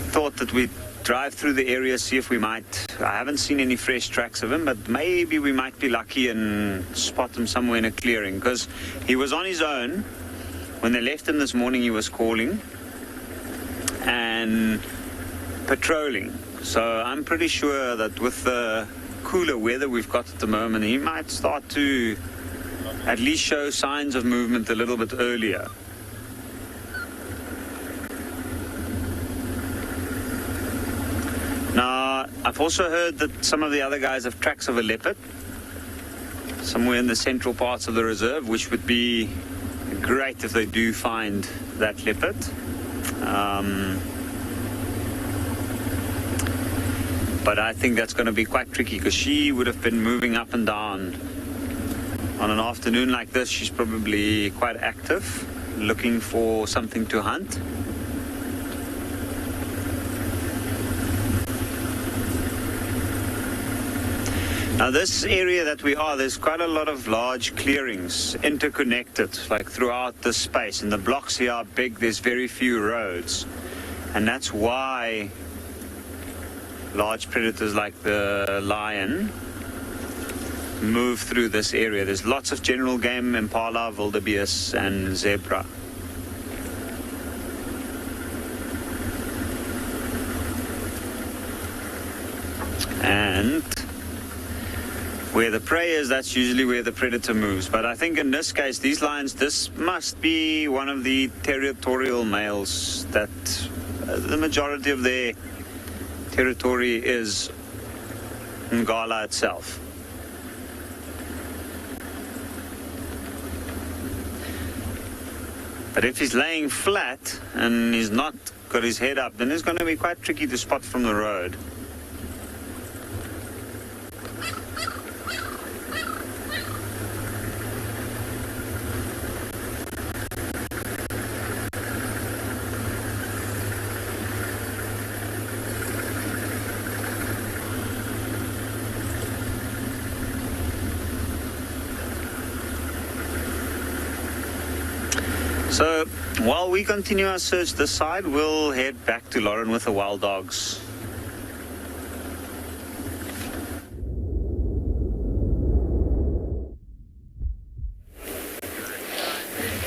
thought that we'd drive through the area, see if we might. I haven't seen any fresh tracks of him, but maybe we might be lucky and spot him somewhere in a clearing, because he was on his own. When they left him this morning, he was calling and patrolling. So I'm pretty sure that with the cooler weather we've got at the moment, he might start to at least show signs of movement a little bit earlier. Now, I've also heard that some of the other guys have tracks of a leopard somewhere in the central parts of the reserve, which would be great if they do find that leopard. But I think that's going to be quite tricky, because she would have been moving up and down. On an afternoon like this, she's probably quite active, looking for something to hunt. Now this area that we are, there's quite a lot of large clearings interconnected, like throughout the space, and the blocks here are big. There's very few roads, and that's why large predators like the lion move through this area. There's lots of general game, impala, wildebeest and zebra. And where the prey is, that's usually where the predator moves. But I think in this case, these lions, this must be one of the territorial males that the majority of their territory is Ngala itself. But if he's laying flat and he's not got his head up, then it's going to be quite tricky to spot from the road. So while we continue our search this side, we'll head back to Lauren with the wild dogs.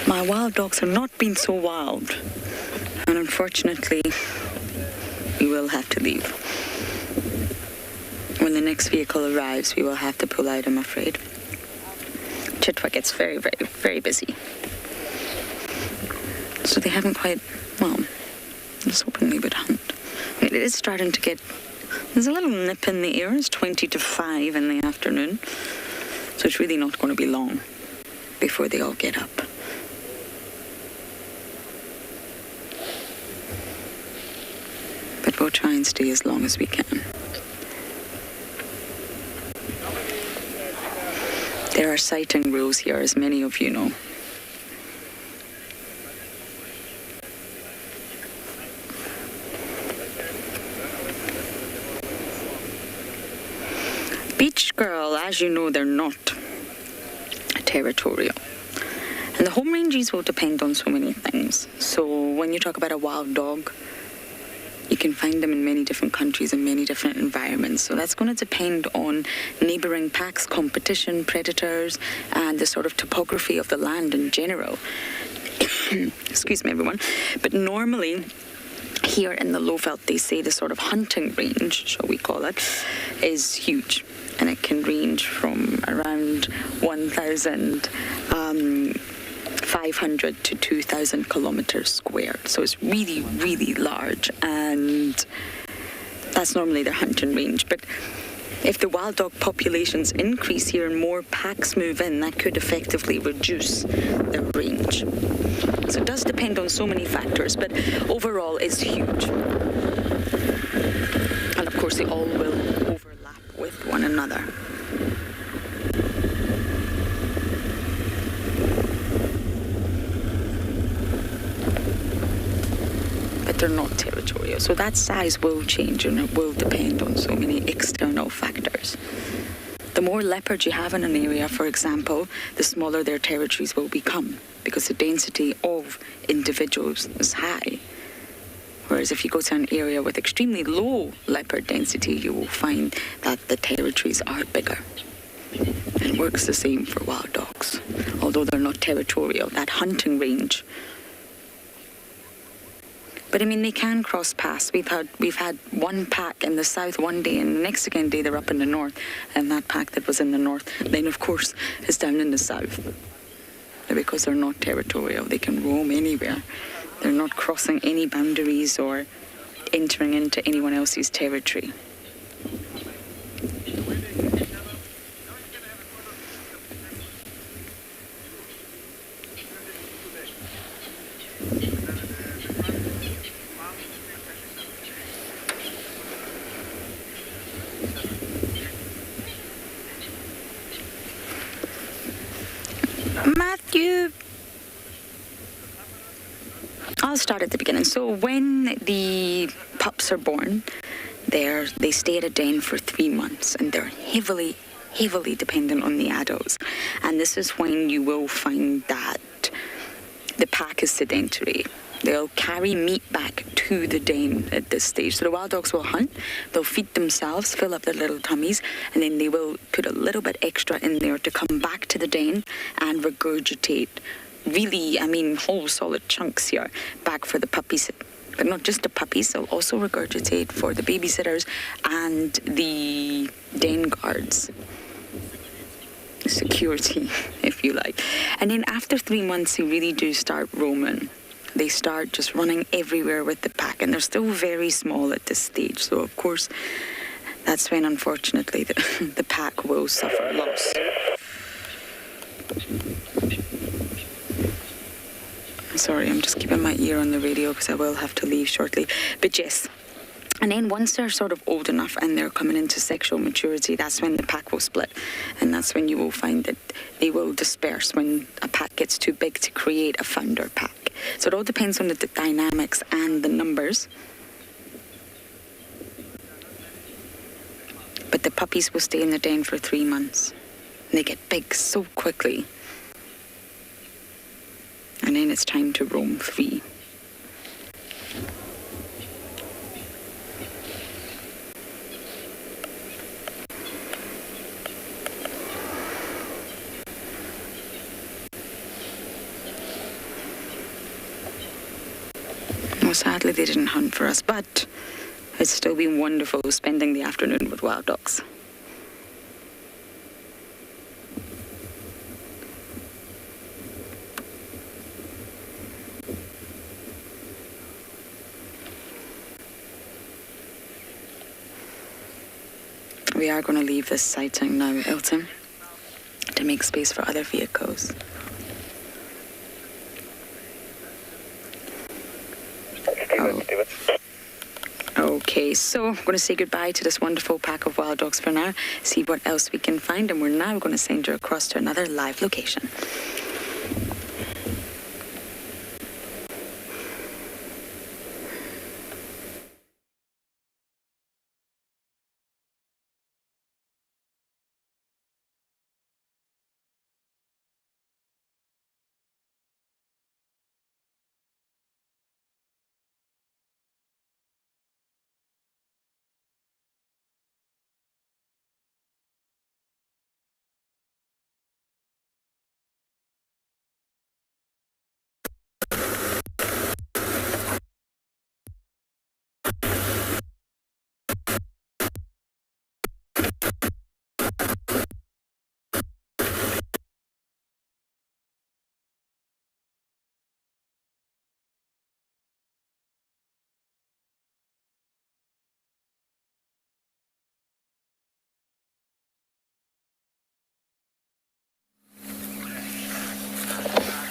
My wild dogs have not been so wild, and unfortunately, we will have to leave. When the next vehicle arrives, we will have to pull out, I'm afraid. Chitwa gets very, very, very busy. So they haven't quite, well, I was hoping they would hunt. I mean, it is starting to get, there's a little nip in the air. It's 20 to 5 in the afternoon. So it's really not going to be long before they all get up. But we'll try and stay as long as we can. There are sighting rules here, as many of you know. Beach girl, as you know, they're not territorial. And the home ranges will depend on so many things. So when you talk about a wild dog, you can find them in many different countries and many different environments. So that's going to depend on neighbouring packs, competition, predators, and the sort of topography of the land in general. Excuse me, everyone. But normally, here in the Lowveld, they say the sort of hunting range, shall we call it, is huge. And it can range from around 1,500 to 2,000 kilometers squared. So it's really, really large. And that's normally their hunting range. But if the wild dog populations increase here and more packs move in, that could effectively reduce their range. So it does depend on so many factors, but overall it's huge. And of course they all will overlap with one another. But they're not territorial, so that size will change and it will depend on so many external factors. The more leopards you have in an area, for example, the smaller their territories will become because the density of individuals is high. Whereas if you go to an area with extremely low leopard density, you will find that the territories are bigger. It works the same for wild dogs, although they're not territorial. That hunting range. But I mean, they can cross paths. We've had one pack in the south one day, and the next again day they're up in the north, and that pack that was in the north then of course is down in the south. Because they're not territorial, they can roam anywhere. They're not crossing any boundaries or entering into anyone else's territory. Matthew, I'll start at the beginning. So when the pups are born, they stay at a den for 3 months, and they're heavily dependent on the adults. And this is when you will find that the pack is sedentary. They'll carry meat back to the den at this stage. So the wild dogs will hunt, they'll feed themselves, fill up their little tummies, and then they will put a little bit extra in there to come back to the den and regurgitate really, whole solid chunks here back for the puppies. But not just the puppies, they'll also regurgitate for the babysitters and the den guards. Security, if you like. And then after 3 months, they really do start roaming. They start just running everywhere with the pack, and they're still very small at this stage. So, of course, that's when, unfortunately, the pack will suffer loss. Sorry, I'm just keeping my ear on the radio because I will have to leave shortly. But yes. And then once they're sort of old enough and they're coming into sexual maturity, that's when the pack will split. And that's when you will find that they will disperse when a pack gets too big to create a founder pack. So it all depends on the dynamics and the numbers. But the puppies will stay in the den for 3 months. And they get big so quickly. And then it's time to roam free. Well, sadly, they didn't hunt for us, but it's still been wonderful spending the afternoon with wild dogs. We are going to leave this sighting now, Elton, to make space for other vehicles. Okay, so I'm going to say goodbye to this wonderful pack of wild dogs for now, see what else we can find, and we're now going to send her across to another live location.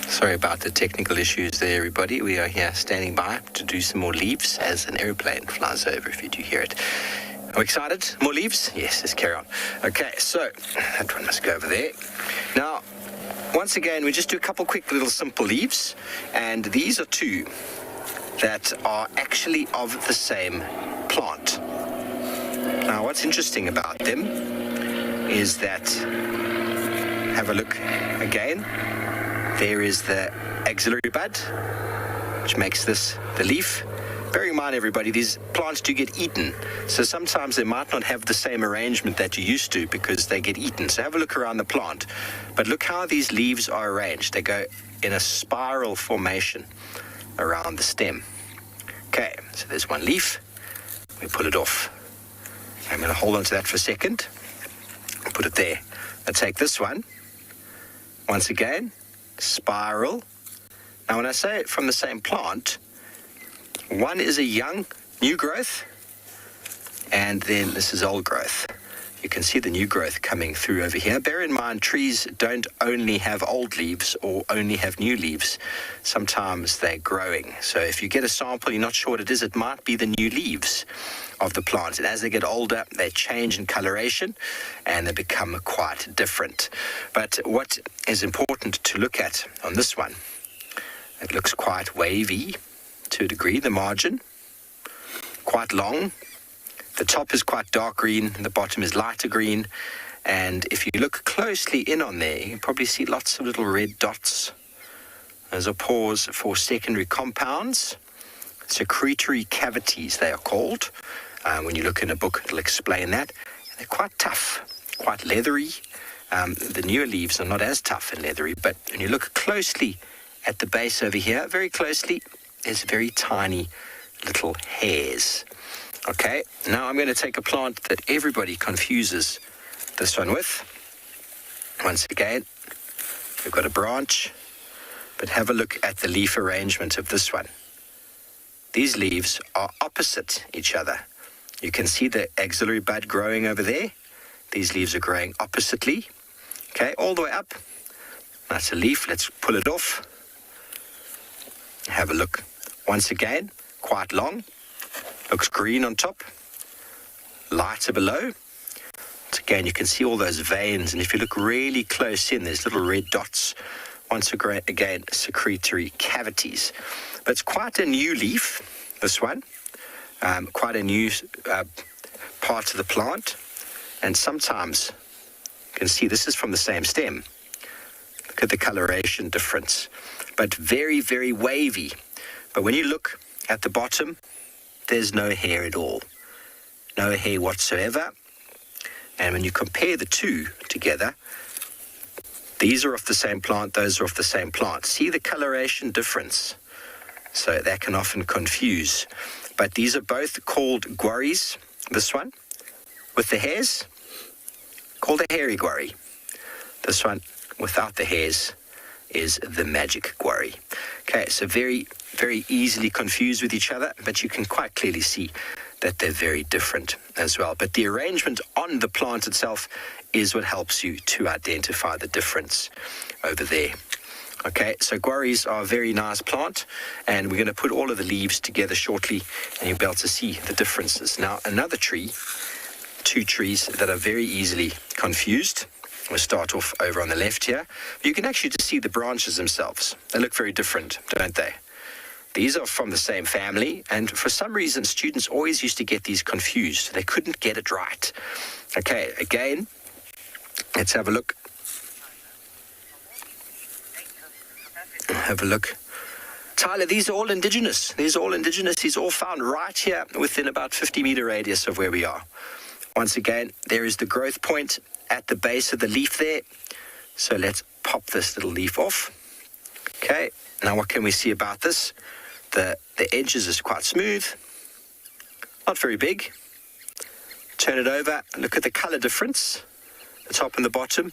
Sorry about the technical issues there, everybody. We are here standing by to do some more leaves as an airplane flies over, if you do hear it. Are we excited? More leaves? Yes, let's carry on. Okay, so that one must go over there. Now, once again, we just do a couple quick little simple leaves, and these are two that are actually of the same plant. Now, what's interesting about them is that, have a look again. There is the axillary bud, which makes this the leaf. Bear in mind, everybody, these plants do get eaten. So sometimes they might not have the same arrangement that you used to because they get eaten. So have a look around the plant. But look how these leaves are arranged. They go in a spiral formation around the stem. Okay, so there's one leaf. We pull it off. I'm going to hold on to that for a second. Put it there. I'll take this one. Once again, spiral. Now, when I say it from the same plant, one is a young, new growth, and then this is old growth. You can see the new growth coming through over here. Bear in mind, trees don't only have old leaves or only have new leaves. Sometimes they're growing. So if you get a sample, you're not sure what it is, it might be the new leaves of the plant. And as they get older, they change in coloration and they become quite different. But what is important to look at on this one, it looks quite wavy to a degree, the margin, quite long. The top is quite dark green, the bottom is lighter green. And if you look closely in on there, you can probably see lots of little red dots. Those are pores for secondary compounds. Secretory cavities, they are called. When you look in a book, it'll explain that. And they're quite tough, quite leathery. The newer leaves are not as tough and leathery, but when you look closely at the base over here, very closely, there's very tiny little hairs. Okay, now I'm going to take a plant that everybody confuses this one with. Once again, we've got a branch, but have a look at the leaf arrangement of this one. These leaves are opposite each other. You can see the axillary bud growing over there. These leaves are growing oppositely. Okay, all the way up. That's a leaf. Let's pull it off. Have a look. Once again, quite long. Looks green on top. Lighter below. Once again, you can see all those veins, and if you look really close in, there's little red dots. Once again, secretory cavities. But it's quite a new leaf, this one. Quite a new part of the plant. And sometimes, you can see this is from the same stem. Look at the coloration difference. But very, very wavy. But when you look at the bottom, there's no hair at all. No hair whatsoever. And when you compare the two together, these are off the same plant, those are off the same plant. See the coloration difference? So that can often confuse. But these are both called guaris. This one, with the hairs, called a hairy guari. This one, without the hairs, is the magic guari. Okay, so very, very easily confused with each other, but you can quite clearly see that they're very different as well. But the arrangement on the plant itself is what helps you to identify the difference over there. Okay, so guaris are a very nice plant, and we're going to put all of the leaves together shortly, and you'll be able to see the differences. Now, another tree, two trees that are very easily confused. We'll start off over on the left here. You can actually just see the branches themselves. They look very different, don't they? These are from the same family, and for some reason, students always used to get these confused. They couldn't get it right. Okay, again, let's have a look. Have a look. Tyler, these are all indigenous. These are all indigenous. These are all found right here within about 50-meter radius of where we are. Once again, there is the growth point at the base of the leaf there. So let's pop this little leaf off. Okay, now what can we see about this? The edges is quite smooth, not very big. Turn it over, look at the color difference, the top and the bottom,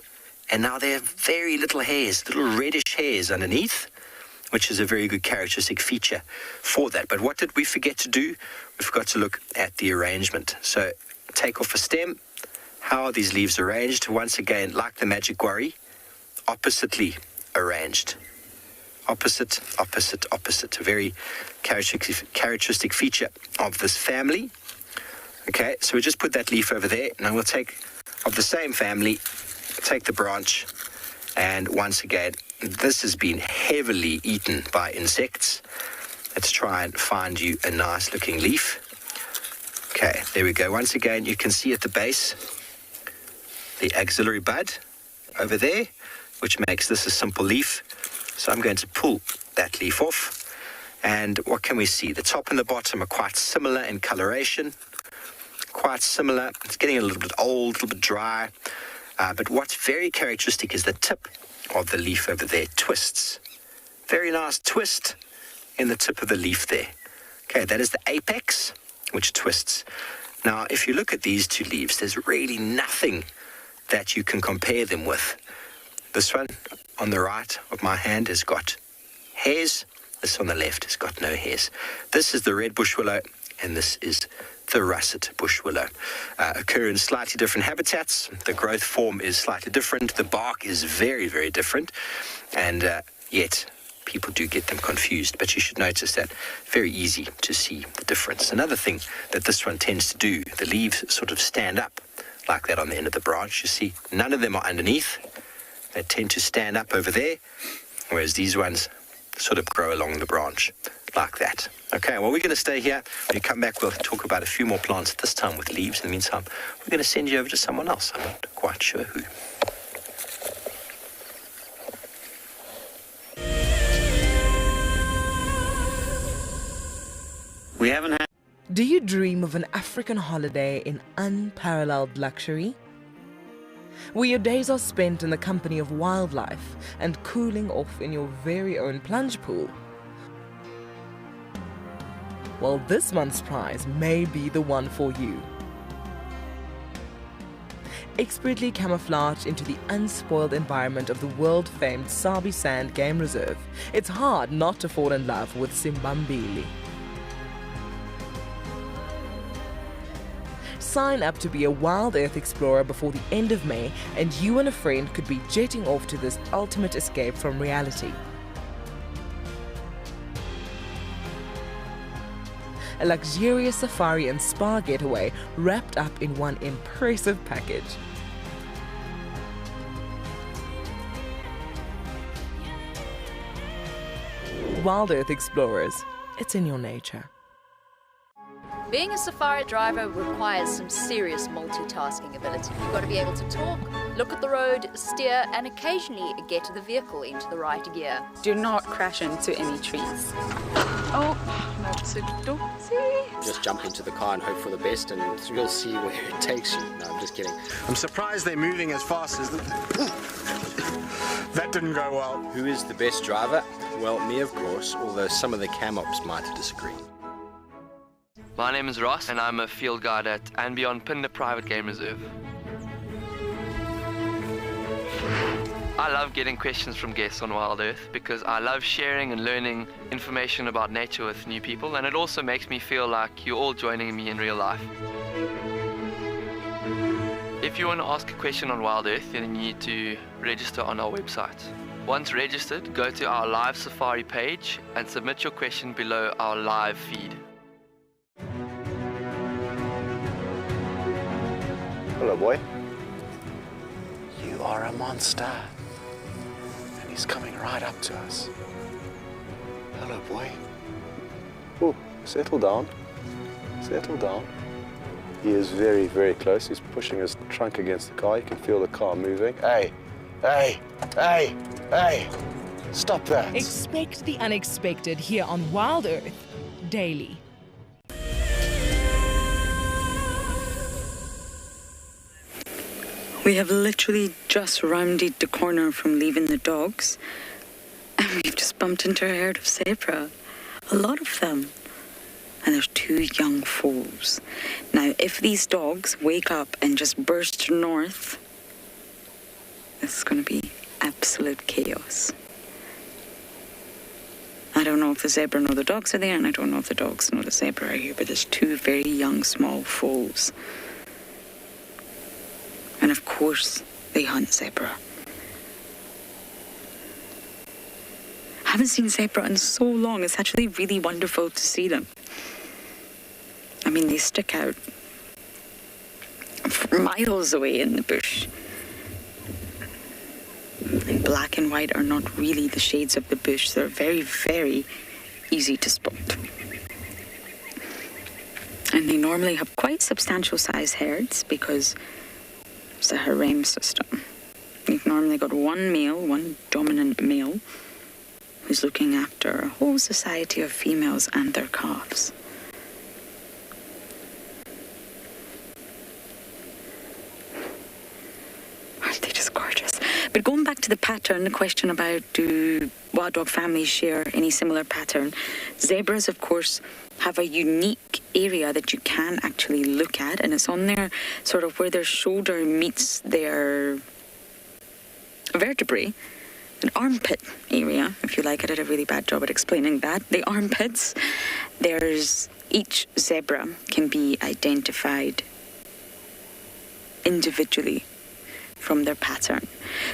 and now there are very little hairs, little reddish hairs underneath, which is a very good characteristic feature for that. But what did we forget to do? We forgot to look at the arrangement. So take off a stem. How are these leaves arranged? Once again, like the magic guari, oppositely arranged. Opposite, opposite, opposite. A very characteristic feature of this family. Okay, so we just put that leaf over there. Now we'll take, of the same family, take the branch, and once again, this has been heavily eaten by insects. Let's try and find you a nice looking leaf. Okay, there we go. Once again, you can see at the base, the axillary bud over there, which makes this a simple leaf. So I'm going to pull that leaf off. And what can we see? The top and the bottom are quite similar in coloration. Quite similar. It's getting a little bit old, a little bit dry. But what's very characteristic is the tip of the leaf over there twists. Very nice twist in the tip of the leaf there. Okay, that is the apex, which twists. Now, if you look at these two leaves, there's really nothing that you can compare them with. This one on the right of my hand has got hairs. This on the left has got no hairs. This is the red bush willow, and this is the russet bush willow. Occur in slightly different habitats. The growth form is slightly different. The bark is very, very different. And yet, people do get them confused. But you should notice that very easy to see the difference. Another thing that this one tends to do, the leaves sort of stand up like that on the end of the branch. You see, none of them are underneath. They tend to stand up over there, whereas these ones sort of grow along the branch like that. Okay, well, we're going to stay here. When we come back, we'll talk about a few more plants, this time with leaves. In the meantime, we're going to send you over to someone else. I'm not quite sure who. We haven't had... Do you dream of an African holiday in unparalleled luxury? Where your days are spent in the company of wildlife and cooling off in your very own plunge pool? Well, this month's prize may be the one for you. Expertly camouflaged into the unspoiled environment of the world-famed Sabi Sand Game Reserve, it's hard not to fall in love with Simbambili. Sign up to be a Wild Earth explorer before the end of May, and you and a friend could be jetting off to this ultimate escape from reality. a luxurious safari and spa getaway wrapped up in one impressive package. Wild Earth Explorers, it's in your nature. Being a safari driver requires some serious multitasking ability. You've got to be able to talk, look at the road, steer, and occasionally get the vehicle into the right gear. Do not crash into any trees. Oh, that's a dozy. Just jump into the car and hope for the best, and you'll see where it takes you. No, I'm just kidding. I'm surprised they're moving as fast as that didn't go well. Who is the best driver? Well, me, of course, although some of the cam ops might disagree. My name is Ross, and I'm a field guide at and beyond Pinde Private Game Reserve. I love getting questions from guests on Wild Earth because I love sharing and learning information about nature with new people, and it also makes me feel like you're all joining me in real life. If you want to ask a question on Wild Earth, then you need to register on our website. Once registered, go to our live safari page and submit your question below our live feed. Hello, boy. You are a monster. And he's coming right up to us. Hello, boy. Oh, settle down. Settle down. He is very, very close. He's pushing his trunk against the car. You can feel the car moving. Hey, hey, hey, hey. Stop that. Expect the unexpected here on Wild Earth daily. We have literally just rounded the corner from leaving the dogs, and we've just bumped into a herd of zebra. A lot of them. And there's 2 young foals. Now, if these dogs wake up and just burst north, this is going to be absolute chaos. I don't know if the zebra know the dogs are there, and I don't know if the dogs know the zebra are here, but there's 2 very young, small foals. And of course, they hunt zebra. I haven't seen zebra in so long. It's actually really wonderful to see them. I mean, they stick out miles away in the bush. And black and white are not really the shades of the bush. They're very, very easy to spot. And they normally have quite substantial size herds because it's a harem system. You've normally got one male, one dominant male, who's looking after a whole society of females and their calves. Aren't they just gorgeous? But going back to the pattern, the question about do wild dog families share any similar pattern, zebras, of course, have a unique area that you can actually look at, and it's on their sort of where their shoulder meets their vertebrae, an armpit area, if you like. I did a really bad job at explaining that. The armpits, each zebra can be identified individually from their pattern.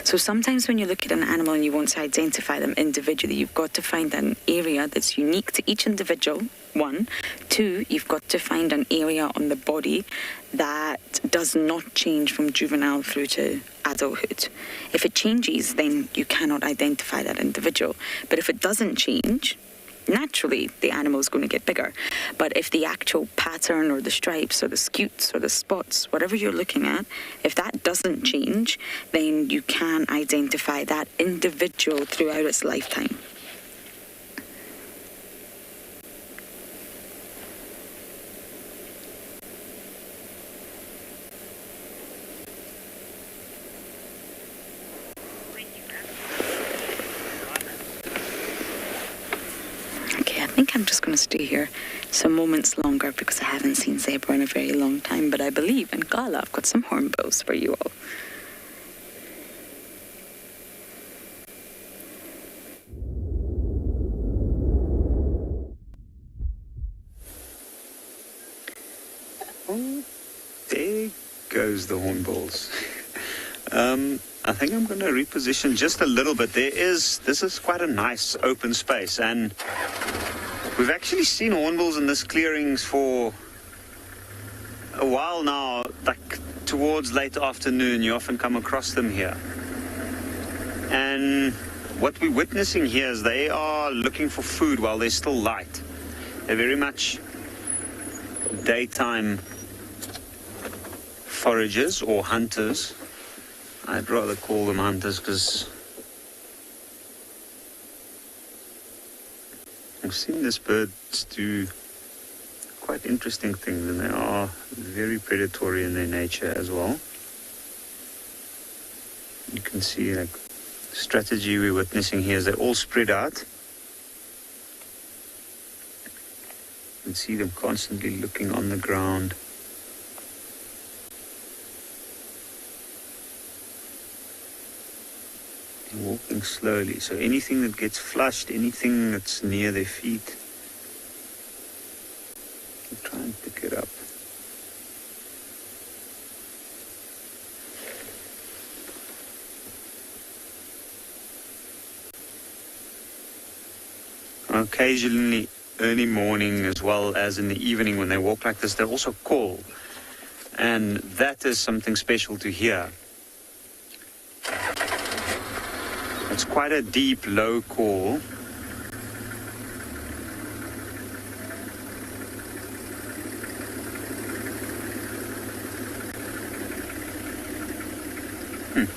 So sometimes when you look at an animal and you want to identify them individually, you've got to find an area that's unique to each individual, 1. 2, you've got to find an area on the body that does not change from juvenile through to adulthood. If it changes, then you cannot identify that individual. But if it doesn't change, naturally the animal is going to get bigger. But if the actual pattern or the stripes or the scutes or the spots, whatever you're looking at, if that doesn't change, then you can identify that individual throughout its lifetime. I think I'm just going to stay here some moments longer because I haven't seen zebra in a very long time, but I believe in Gala I've got some hornbills for you all. There goes the hornbills. I think I'm going to reposition just a little bit. This is quite a nice open space, and We've actually seen hornbills in this clearings for a while now, like towards late afternoon. You often come across them here. And what we're witnessing here is they are looking for food while there's still light. They're very much daytime foragers or hunters. I'd rather call them hunters because I've seen these birds do quite interesting things, and they are very predatory in their nature as well. You can see like the strategy we're witnessing here is they're all spread out. You can see them constantly looking on the ground. And walking slowly, so anything that gets flushed, anything that's near their feet, they try and pick it up. Occasionally, early morning as well as in the evening when they walk like this, they also call. And that is something special to hear. It's quite a deep, low call.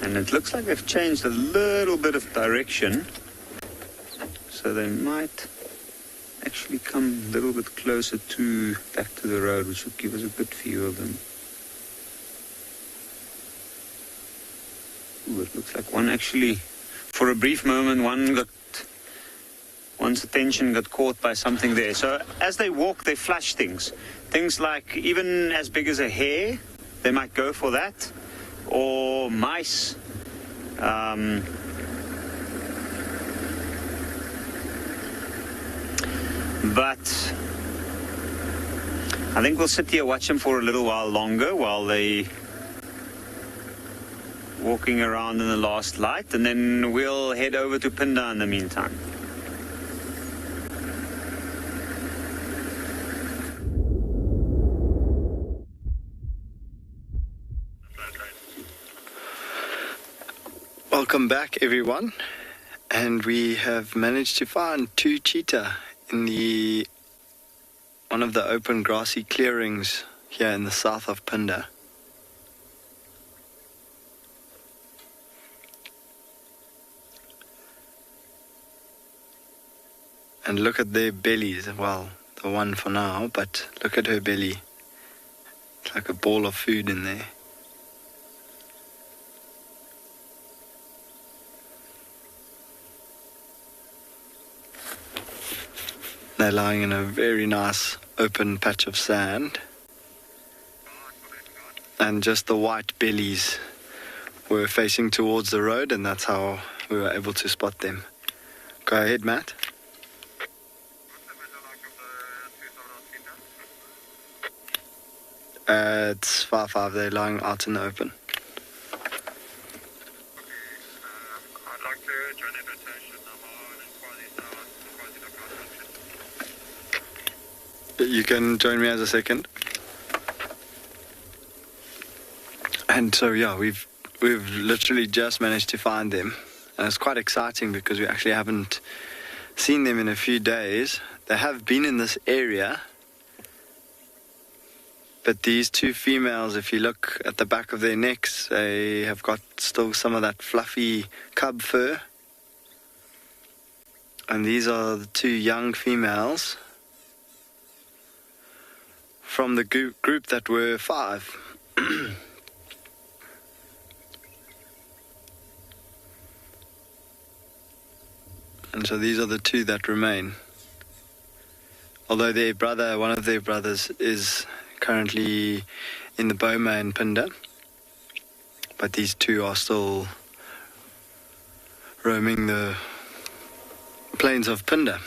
And it looks like they've changed a little bit of direction. So they might actually come a little bit closer back to the road, which would give us a good view of them. Ooh, it looks like one actually, for a brief moment, one's attention got caught by something there. So as they walk, they flash things. Things like even as big as a hare, they might go for that. Or mice. But I think we'll sit here, watch them for a little while longer while they walking around in the last light, and then we'll head over to Pinda in the meantime. Welcome back, everyone, and we have managed to find 2 cheetah in one of the open grassy clearings here in the south of Pinda. And look at their bellies. Well, the one for now, but look at her belly. It's like a ball of food in there. They're lying in a very nice open patch of sand. And just the white bellies were facing towards the road, and that's how we were able to spot them. Go ahead, Matt. It's 5-5. They're lying out in the open. You can join me as a second. And so yeah, we've literally just managed to find them, and it's quite exciting because we actually haven't seen them in a few days. They have been in this area, but these 2 females, if you look at the back of their necks, they have got still some of that fluffy cub fur. And these are the 2 young females from the group that were 5. And so these are the 2 that remain. Although their brother, one of their brothers, is currently in the Boma in Pinda, but these 2 are still roaming the plains of Pinda.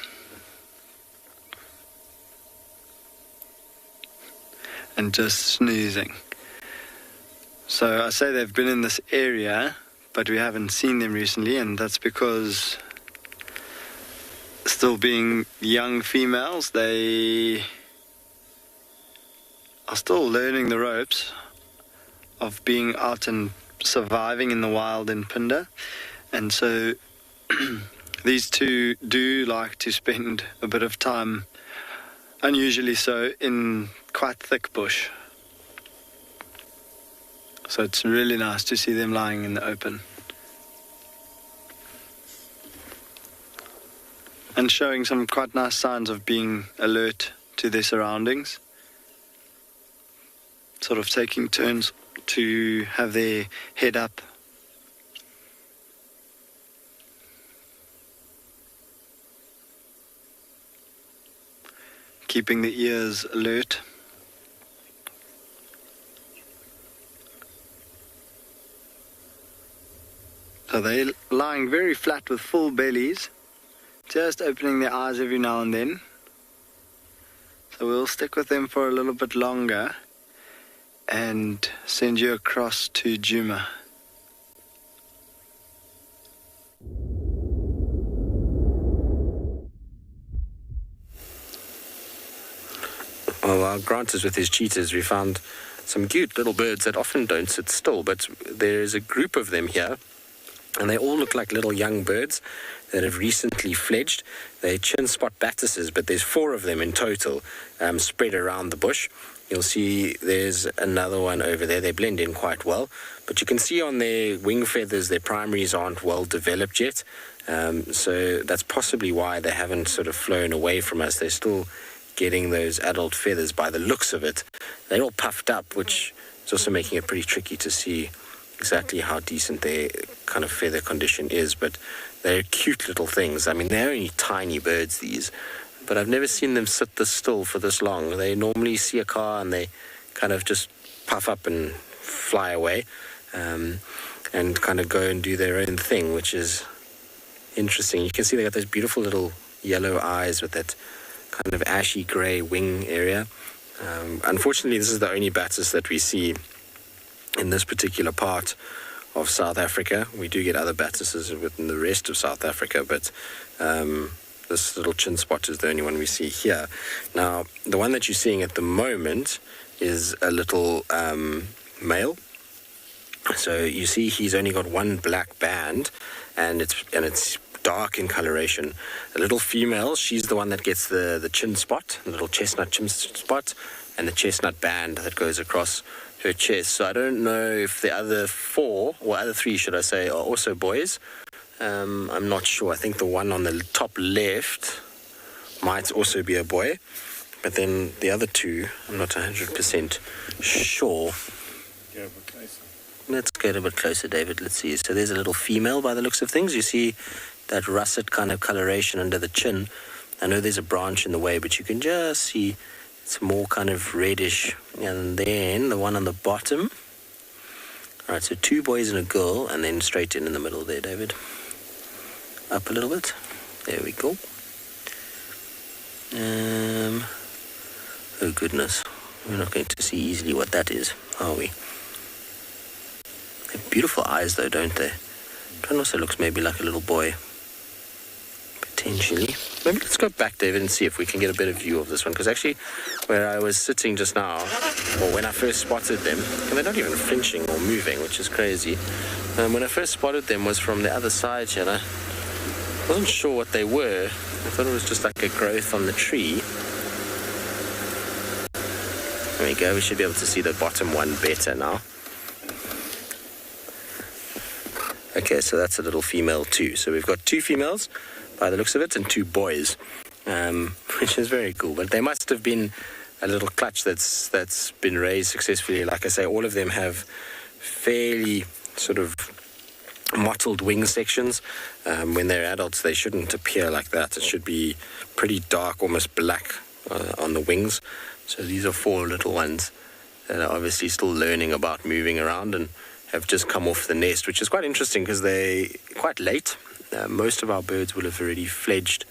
And just snoozing. So I say they've been in this area, but we haven't seen them recently, and that's because still being young females, they are still learning the ropes of being out and surviving in the wild in Phinda. And so these two do like to spend a bit of time, unusually so, in quite thick bush. So it's really nice to see them lying in the open and showing some quite nice signs of being alert to their surroundings, sort of taking turns to have their head up. Keeping the ears alert. So they're lying very flat with full bellies, just opening their eyes every now and then. So we'll stick with them for a little bit longer and send you across to Djuma. Well, while Grant is with his cheetahs, we found some cute little birds that often don't sit still, but there is a group of them here, and they all look like little young birds that have recently fledged. They're chin spot batises, but there's 4 of them in total spread around the bush. You'll see there's another one over there. They blend in quite well, but you can see on their wing feathers their primaries aren't well developed yet, so that's possibly why they haven't sort of flown away from us. They're still getting those adult feathers by the looks of it. They're all puffed up, which is also making it pretty tricky to see exactly how decent their kind of feather condition is, but they're cute little things. I mean, they're only tiny birds, these, but I've never seen them sit this still for this long. They normally see a car and they kind of just puff up and fly away, and kind of go and do their own thing, which is interesting. You can see they got those beautiful little yellow eyes with that kind of ashy grey wing area. Unfortunately, this is the only batis that we see in this particular part of South Africa. We do get other batises within the rest of South Africa, but this little chin spot is the only one we see here. Now, the one that you're seeing at the moment is a little male. So you see he's only got one black band, and it's dark in coloration. The little female, she's the one that gets the chin spot, the little chestnut chin spot, and the chestnut band that goes across her chest. So I don't know if the other 4, or other 3 should I say, are also boys. I'm not sure. I think the one on the top left might also be a boy, but then the other 2, I'm not 100% sure. Yeah, but closer. Let's get a bit closer, David. Let's see. So there's a little female by the looks of things. You see that russet kind of coloration under the chin. I know there's a branch in the way, but you can just see it's more kind of reddish. And then the one on the bottom. All right, so 2 boys and a girl, and then straight in the middle there, David. Up a little bit. There we go. Oh goodness, we're not going to see easily what that is, are we? They have beautiful eyes though, don't they? That also looks maybe like a little boy. Potentially. Maybe let's go back, David, and see if we can get a better view of this one, because actually where I was sitting just now, or when I first spotted them, and they're not even flinching or moving, which is crazy. When I first spotted them was from the other side here, and I wasn't sure what they were. I thought it was just like a growth on the tree. There we go, we should be able to see the bottom one better now. Okay, so that's a little female too. So we've got 2 females by the looks of it and 2 boys, which is very cool. But they must have been a little clutch that's been raised successfully. Like I say, all of them have fairly sort of mottled wing sections. When they're adults, they shouldn't appear like that. It should be pretty dark, almost black on the wings. So these are 4 little ones that are obviously still learning about moving around and have just come off the nest, which is quite interesting because they're quite late. Most of our birds will have already fledged,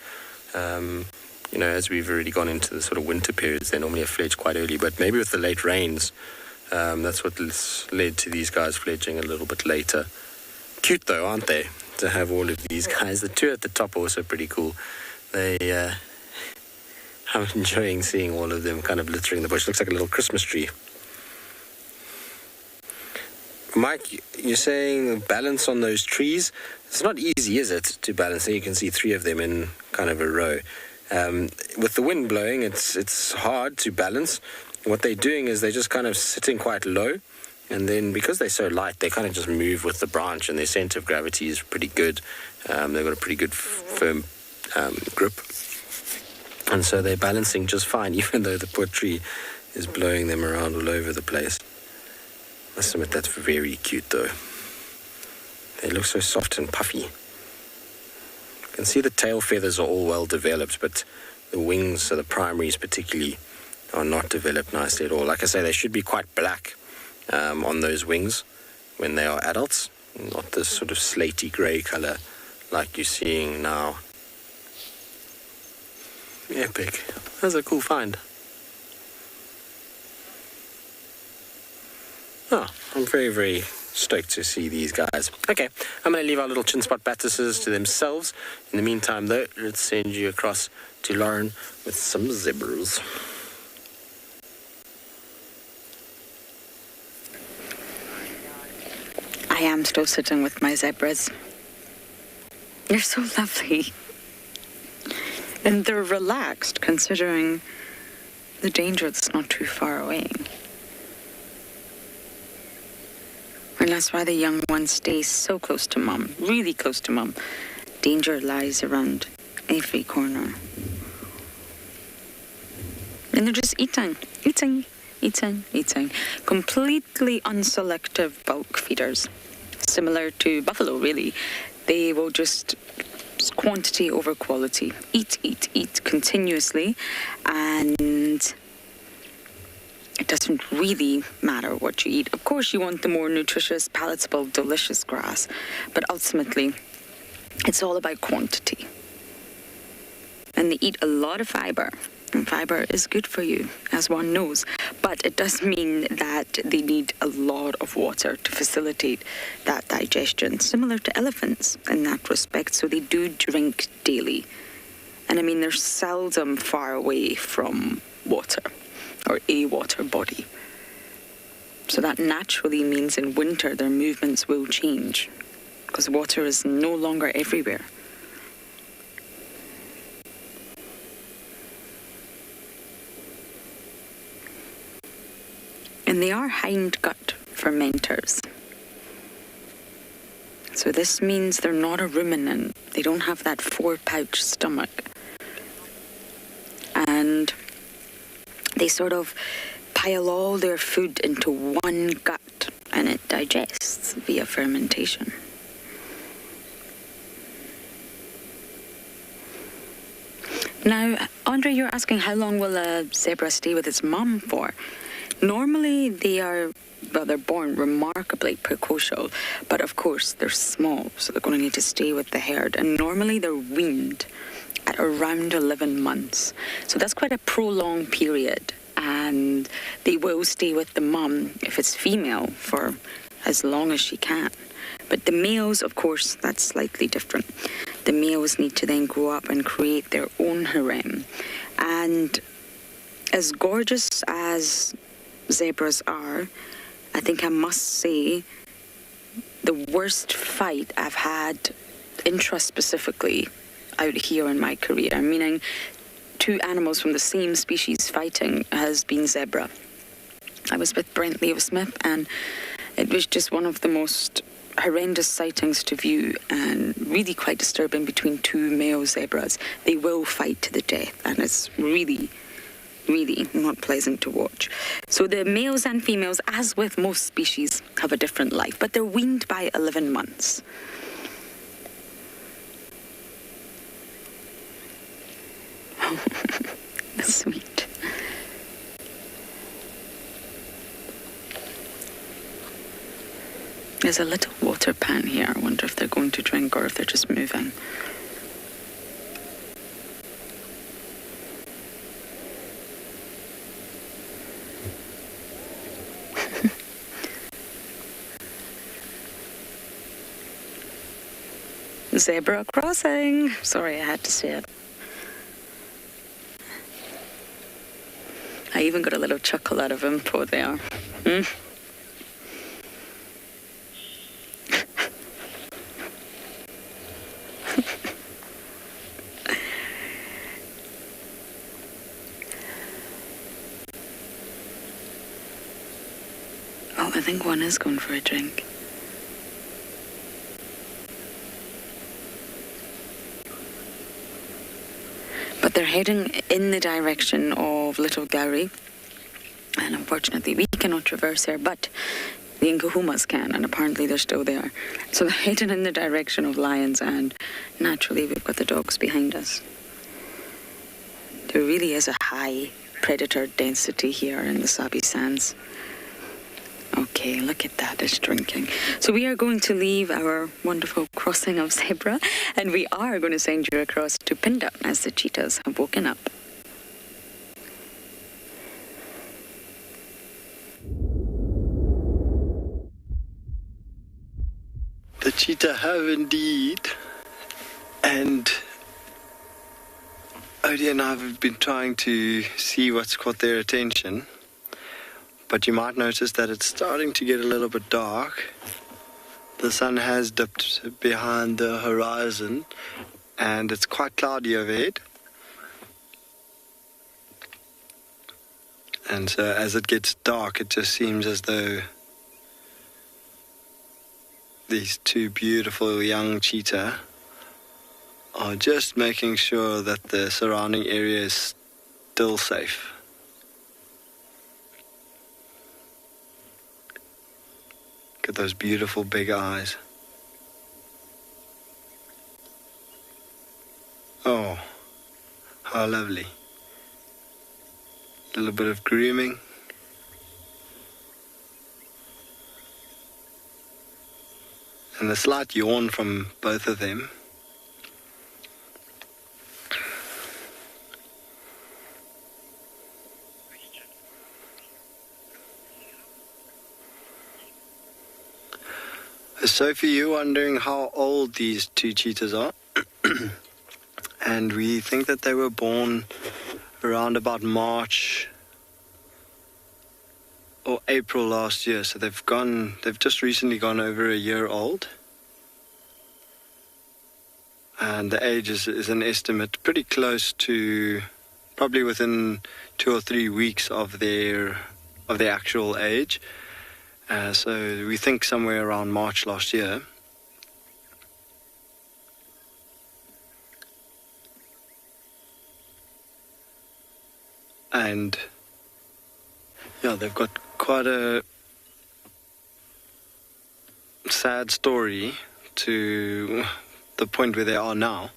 as we've already gone into the sort of winter periods. They normally have fledged quite early, but maybe with the late rains, that's what led to these guys fledging a little bit later. Cute though, aren't they, to have all of these guys? The 2 at the top are also pretty cool. I'm enjoying seeing all of them kind of littering the bush. Looks like a little Christmas tree. Mike, you're saying balance on those trees. It's not easy, is it, to balance? You can see 3 of them in kind of a row. With the wind blowing, it's hard to balance. What they're doing is they're just kind of sitting quite low, and then because they're so light, they kind of just move with the branch, and their center of gravity is pretty good. They've got a pretty good firm grip, and so they're balancing just fine, even though the poor tree is blowing them around all over the place. I must admit, that's very cute, though. They look so soft and puffy. You can see the tail feathers are all well developed, but the wings, so the primaries particularly, are not developed nicely at all. Like I say, they should be quite black on those wings when they are adults, not this sort of slaty grey colour like you're seeing now. Epic. That's a cool find. Oh, I'm very, very stoked to see these guys. Okay, I'm going to leave our little chin spot baptises to themselves. In the meantime, though, let's send you across to Lauren with some zebras. I am still sitting with my zebras. They're so lovely. And they're relaxed, considering the danger that's not too far away. And that's why the young ones stay so close to mum, really close to mum. Danger lies around every corner. And they're just eating. Completely unselective bulk feeders. Similar to buffalo, really. They will just quantity over quality. Eat continuously. And it doesn't really matter what you eat. Of course, you want the more nutritious, palatable, delicious grass. But ultimately, it's all about quantity. And they eat a lot of fiber. And fiber is good for you, as one knows. But it does mean that they need a lot of water to facilitate that digestion, similar to elephants in that respect. So they do drink daily. And I mean, they're seldom far away from water or a water body. So that naturally means in winter their movements will change because water is no longer everywhere. And they are hindgut fermenters. So this means they're not a ruminant. They don't have that 4-pouch stomach. And they sort of pile all their food into one gut and it digests via fermentation. Now, Andre, you're asking how long will a zebra stay with its mum for? Normally they're born remarkably precocial, but of course they're small, so they're going to need to stay with the herd. And normally they're weaned at around 11 months. So that's quite a prolonged period. And they will stay with the mum, if it's female, for as long as she can. But the males, of course, that's slightly different. The males need to then grow up and create their own harem. And as gorgeous as zebras are, I think I must say the worst fight I've had intraspecifically out here in my career, meaning 2 animals from the same species fighting, has been zebra. I was with Brent Leo Smith and it was just one of the most horrendous sightings to view and really quite disturbing between 2 male zebras. They will fight to the death and it's really not pleasant to watch. So the males and females, as with most species, have a different life, but they're weaned by 11 months. That's sweet. There's a little water pan here. I wonder if they're going to drink or if they're just moving. Zebra crossing. Sorry, I had to say it. I even got a little chuckle out of him, poor they are. Oh, I think one is going for a drink. But they're heading in the direction of Little Gowrie. And unfortunately, we cannot traverse here, but the Nkahumas can, and apparently they're still there. So they're heading in the direction of Lions, and naturally we've got the dogs behind us. There really is a high predator density here in the Sabi Sands. Okay, look at that, it's drinking. So we are going to leave our wonderful crossing of zebra, and we are going to send you across to Pinda as the cheetahs have woken up. The cheetah have indeed, and Odie and I have been trying to see what's caught their attention, but you might notice that it's starting to get a little bit dark. The sun has dipped behind the horizon, and it's quite cloudy overhead. And so as it gets dark, it just seems as though these two beautiful young cheetah are just making sure that the surrounding area is still safe. Look at those beautiful big eyes. Oh, how lovely. A little bit of grooming. And a slight yawn from both of them. Sophie, you're wondering how old these two cheetahs are. And we think that they were born around about March or April last year. So they've just recently gone over a year old. And the age is an estimate pretty close to probably within 2 or 3 weeks of their actual age. So we think somewhere around March last year. And yeah, they've got quite a sad story to the point where they are now.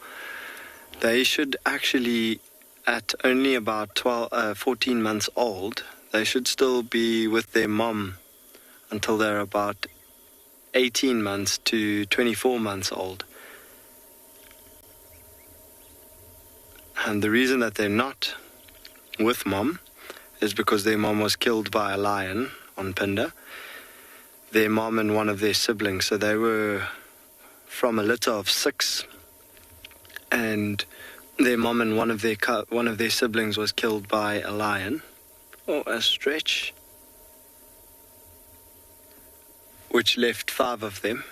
They should actually, at only about 14 months old, they should still be with their mom until they're about 18 months to 24 months old. And the reason that they're not with mom is because their mom was killed by a lion on Pinda. Their mom and one of their siblings, so they were from a litter of 6, and their mom and one of their siblings was killed by a lion, or a stretch, which left 5 of them.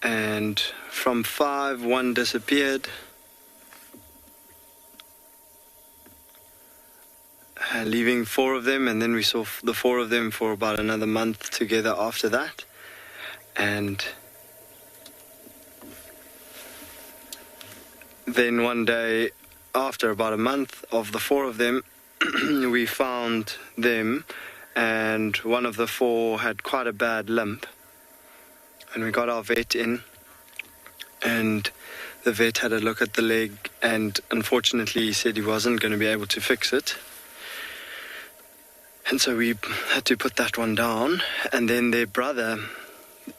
And from 5, 1 disappeared. Leaving 4 of them, and then we saw the 4 of them for about another month together after that. And then one day, after about a month of the 4 of them, we found them, and one of the 4 had quite a bad limp. And we got our vet in, and the vet had a look at the leg, and unfortunately he said he wasn't going to be able to fix it. And so we had to put that one down. And then their brother,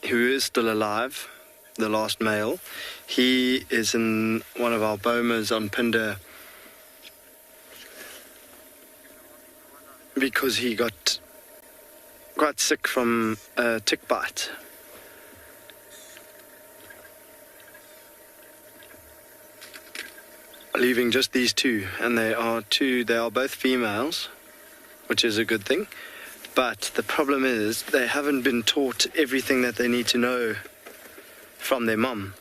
who is still alive, the last male, he is in one of our bomas on Pinda because he got quite sick from a tick bite. leaving just these two, and they are both females, which is a good thing. But the problem is they haven't been taught everything that they need to know from their mum.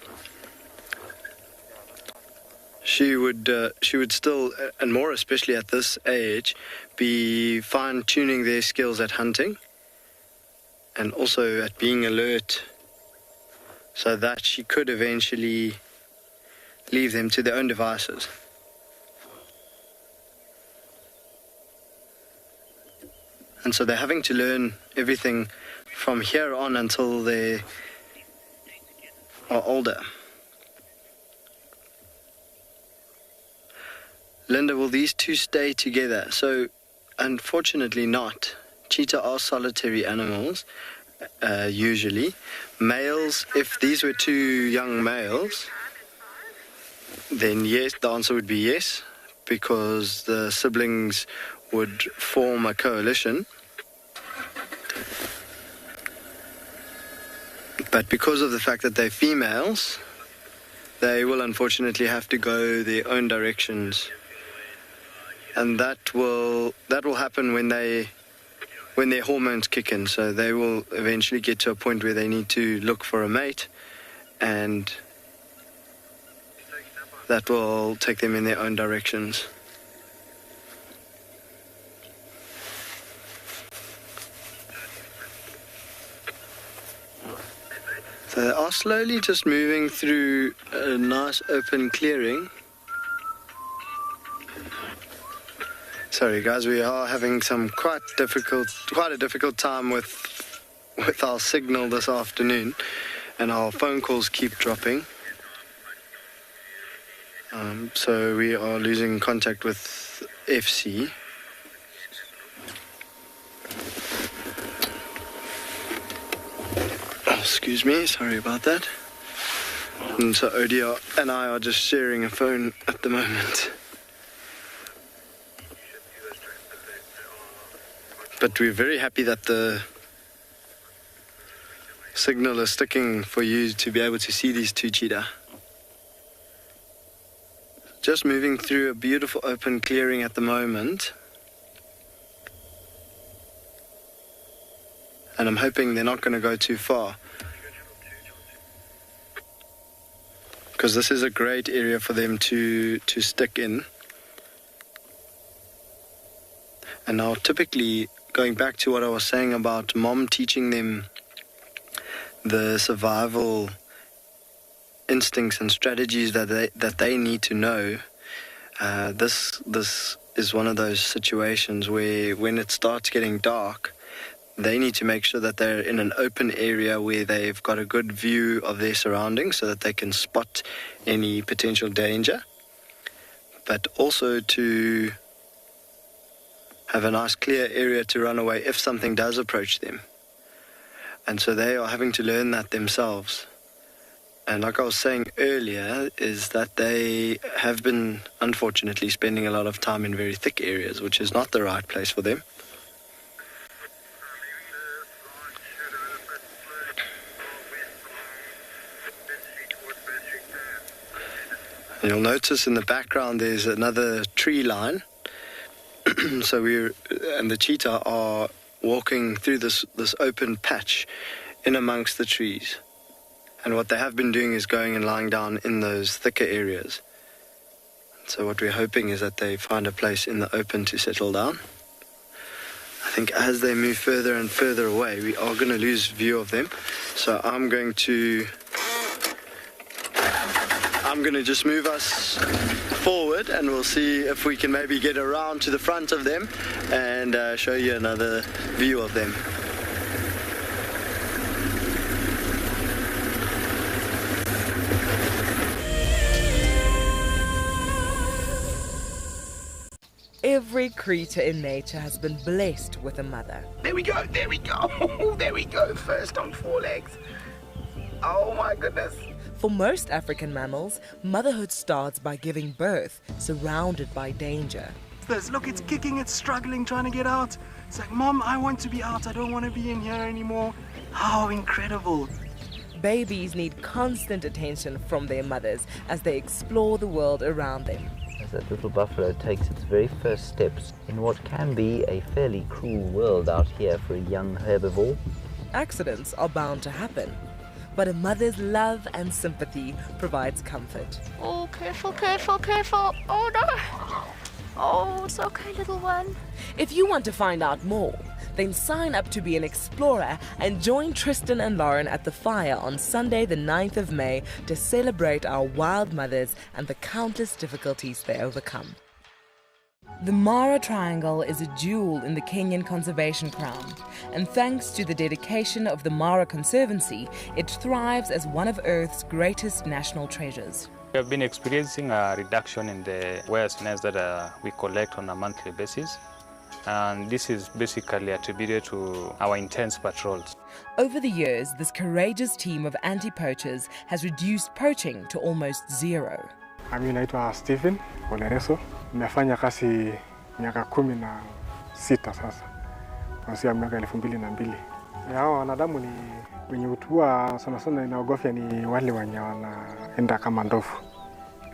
She would still, and more especially at this age, be fine-tuning their skills at hunting and also at being alert, so that she could eventually leave them to their own devices. And so they're having to learn everything from here on until they are older. Linda, will these two stay together? So, unfortunately not. Cheetah are solitary animals, usually. Males, if these were two young males, then yes, the answer would be yes, because the siblings would form a coalition. But because of the fact that they're females, they will unfortunately have to go their own directions. And that will happen when their hormones kick in. So they will eventually get to a point where they need to look for a mate, and that will take them in their own directions. So they are slowly just moving through a nice open clearing. Sorry guys, we are having some quite a difficult time with our signal this afternoon, and our phone calls keep dropping. So we are losing contact with FC. Oh, excuse me, sorry about that. And so Odia and I are just sharing a phone at the moment. But we're very happy that the signal is sticking for you to be able to see these two cheetah. Just moving through a beautiful open clearing at the moment. And I'm hoping they're not going to go too far, because this is a great area for them to stick in. And now typically, going back to what I was saying about mom teaching them the survival instincts and strategies that they need to know, this is one of those situations where when it starts getting dark, they need to make sure that they're in an open area where they've got a good view of their surroundings so that they can spot any potential danger, but also to have a nice clear area to run away if something does approach them. And so they are having to learn that themselves. And like I was saying earlier, is that they have been, unfortunately, spending a lot of time in very thick areas, which is not the right place for them. And you'll notice in the background there's another tree line. So the cheetah are walking through this open patch in amongst the trees. And what they have been doing is going and lying down in those thicker areas. So what we're hoping is that they find a place in the open to settle down. I think as they move further and further away, we are going to lose view of them. So I'm going to just move us forward, and we'll see if we can maybe get around to the front of them and show you another view of them. Every creature in nature has been blessed with a mother. There we go, there we go, there we go, first on four legs. Oh my goodness. For most African mammals, motherhood starts by giving birth, surrounded by danger. Look, it's kicking, it's struggling, trying to get out. It's like, Mom, I want to be out, I don't want to be in here anymore. How incredible. Babies need constant attention from their mothers as they explore the world around them. as that little buffalo takes its very first steps in what can be a fairly cruel world out here for a young herbivore. Accidents are bound to happen, but a mother's love and sympathy provides comfort. Oh, careful, careful, careful. Oh, no. Oh, it's okay, little one. If you want to find out more, then sign up to be an explorer and join Tristan and Lauren at the fire on Sunday the 9th of May to celebrate our wild mothers and the countless difficulties they overcome. The Mara Triangle is a jewel in the Kenyan conservation crown, and thanks to the dedication of the Mara Conservancy, it thrives as one of Earth's greatest national treasures. We have been experiencing a reduction in the wire snails that we collect on a monthly basis, and this is basically attributed to our intense patrols. Over the years, this courageous team of anti-poachers has reduced poaching to almost zero. Mimi naitwa Stephen Olereso. Nimefanya kazi miaka 16 sasa. Kuanzia miaka 2002. Hao wanadamu ni wenye utua sana sana inaogofya ni wale wenye wanaenda kama ndovu.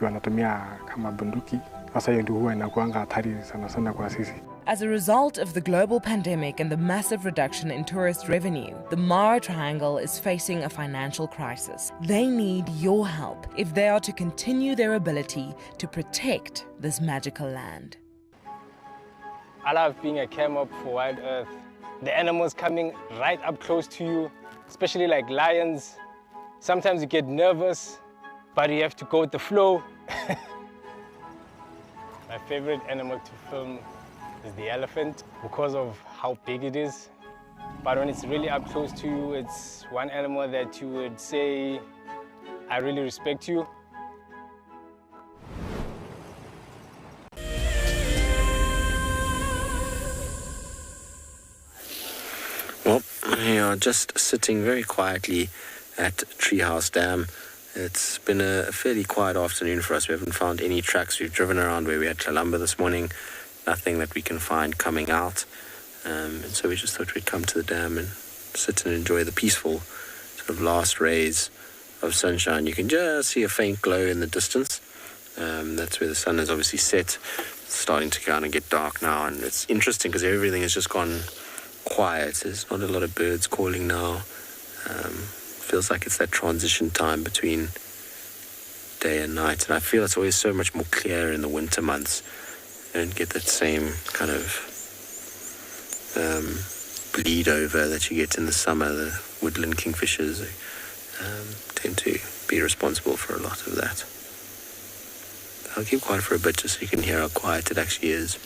Wanatumia kama bunduki. Sasa hiyo ndio huwa inakuanga hatari sana sana kwa sisi. As a result of the global pandemic and the massive reduction in tourist revenue, the Mara Triangle is facing a financial crisis. They need your help if they are to continue their ability to protect this magical land. I love being a cam-up for Wild Earth. The animals coming right up close to you, especially like lions. Sometimes you get nervous, but you have to go with the flow. My favorite animal to film is the elephant because of how big it is. But when it's really up close to you, it's one animal that you would say, I really respect you. Well, we are just sitting very quietly at Treehouse Dam. It's been a fairly quiet afternoon for us. We haven't found any tracks. We've driven around where we had Kalamba this morning. Nothing that we can find coming out. And so we just thought we'd come to the dam and sit and enjoy the peaceful sort of last rays of sunshine. You can just see a faint glow in the distance. That's where the sun has obviously set. It's starting to kind of get dark now, and it's interesting because everything has just gone quiet. There's not a lot of birds calling now. Feels like it's that transition time between day and night, and I feel it's always so much more clear in the winter months. You don't get that same kind of bleed over that you get in the summer. The woodland kingfishers tend to be responsible for a lot of that. I'll keep quiet for a bit just so you can hear how quiet it actually is.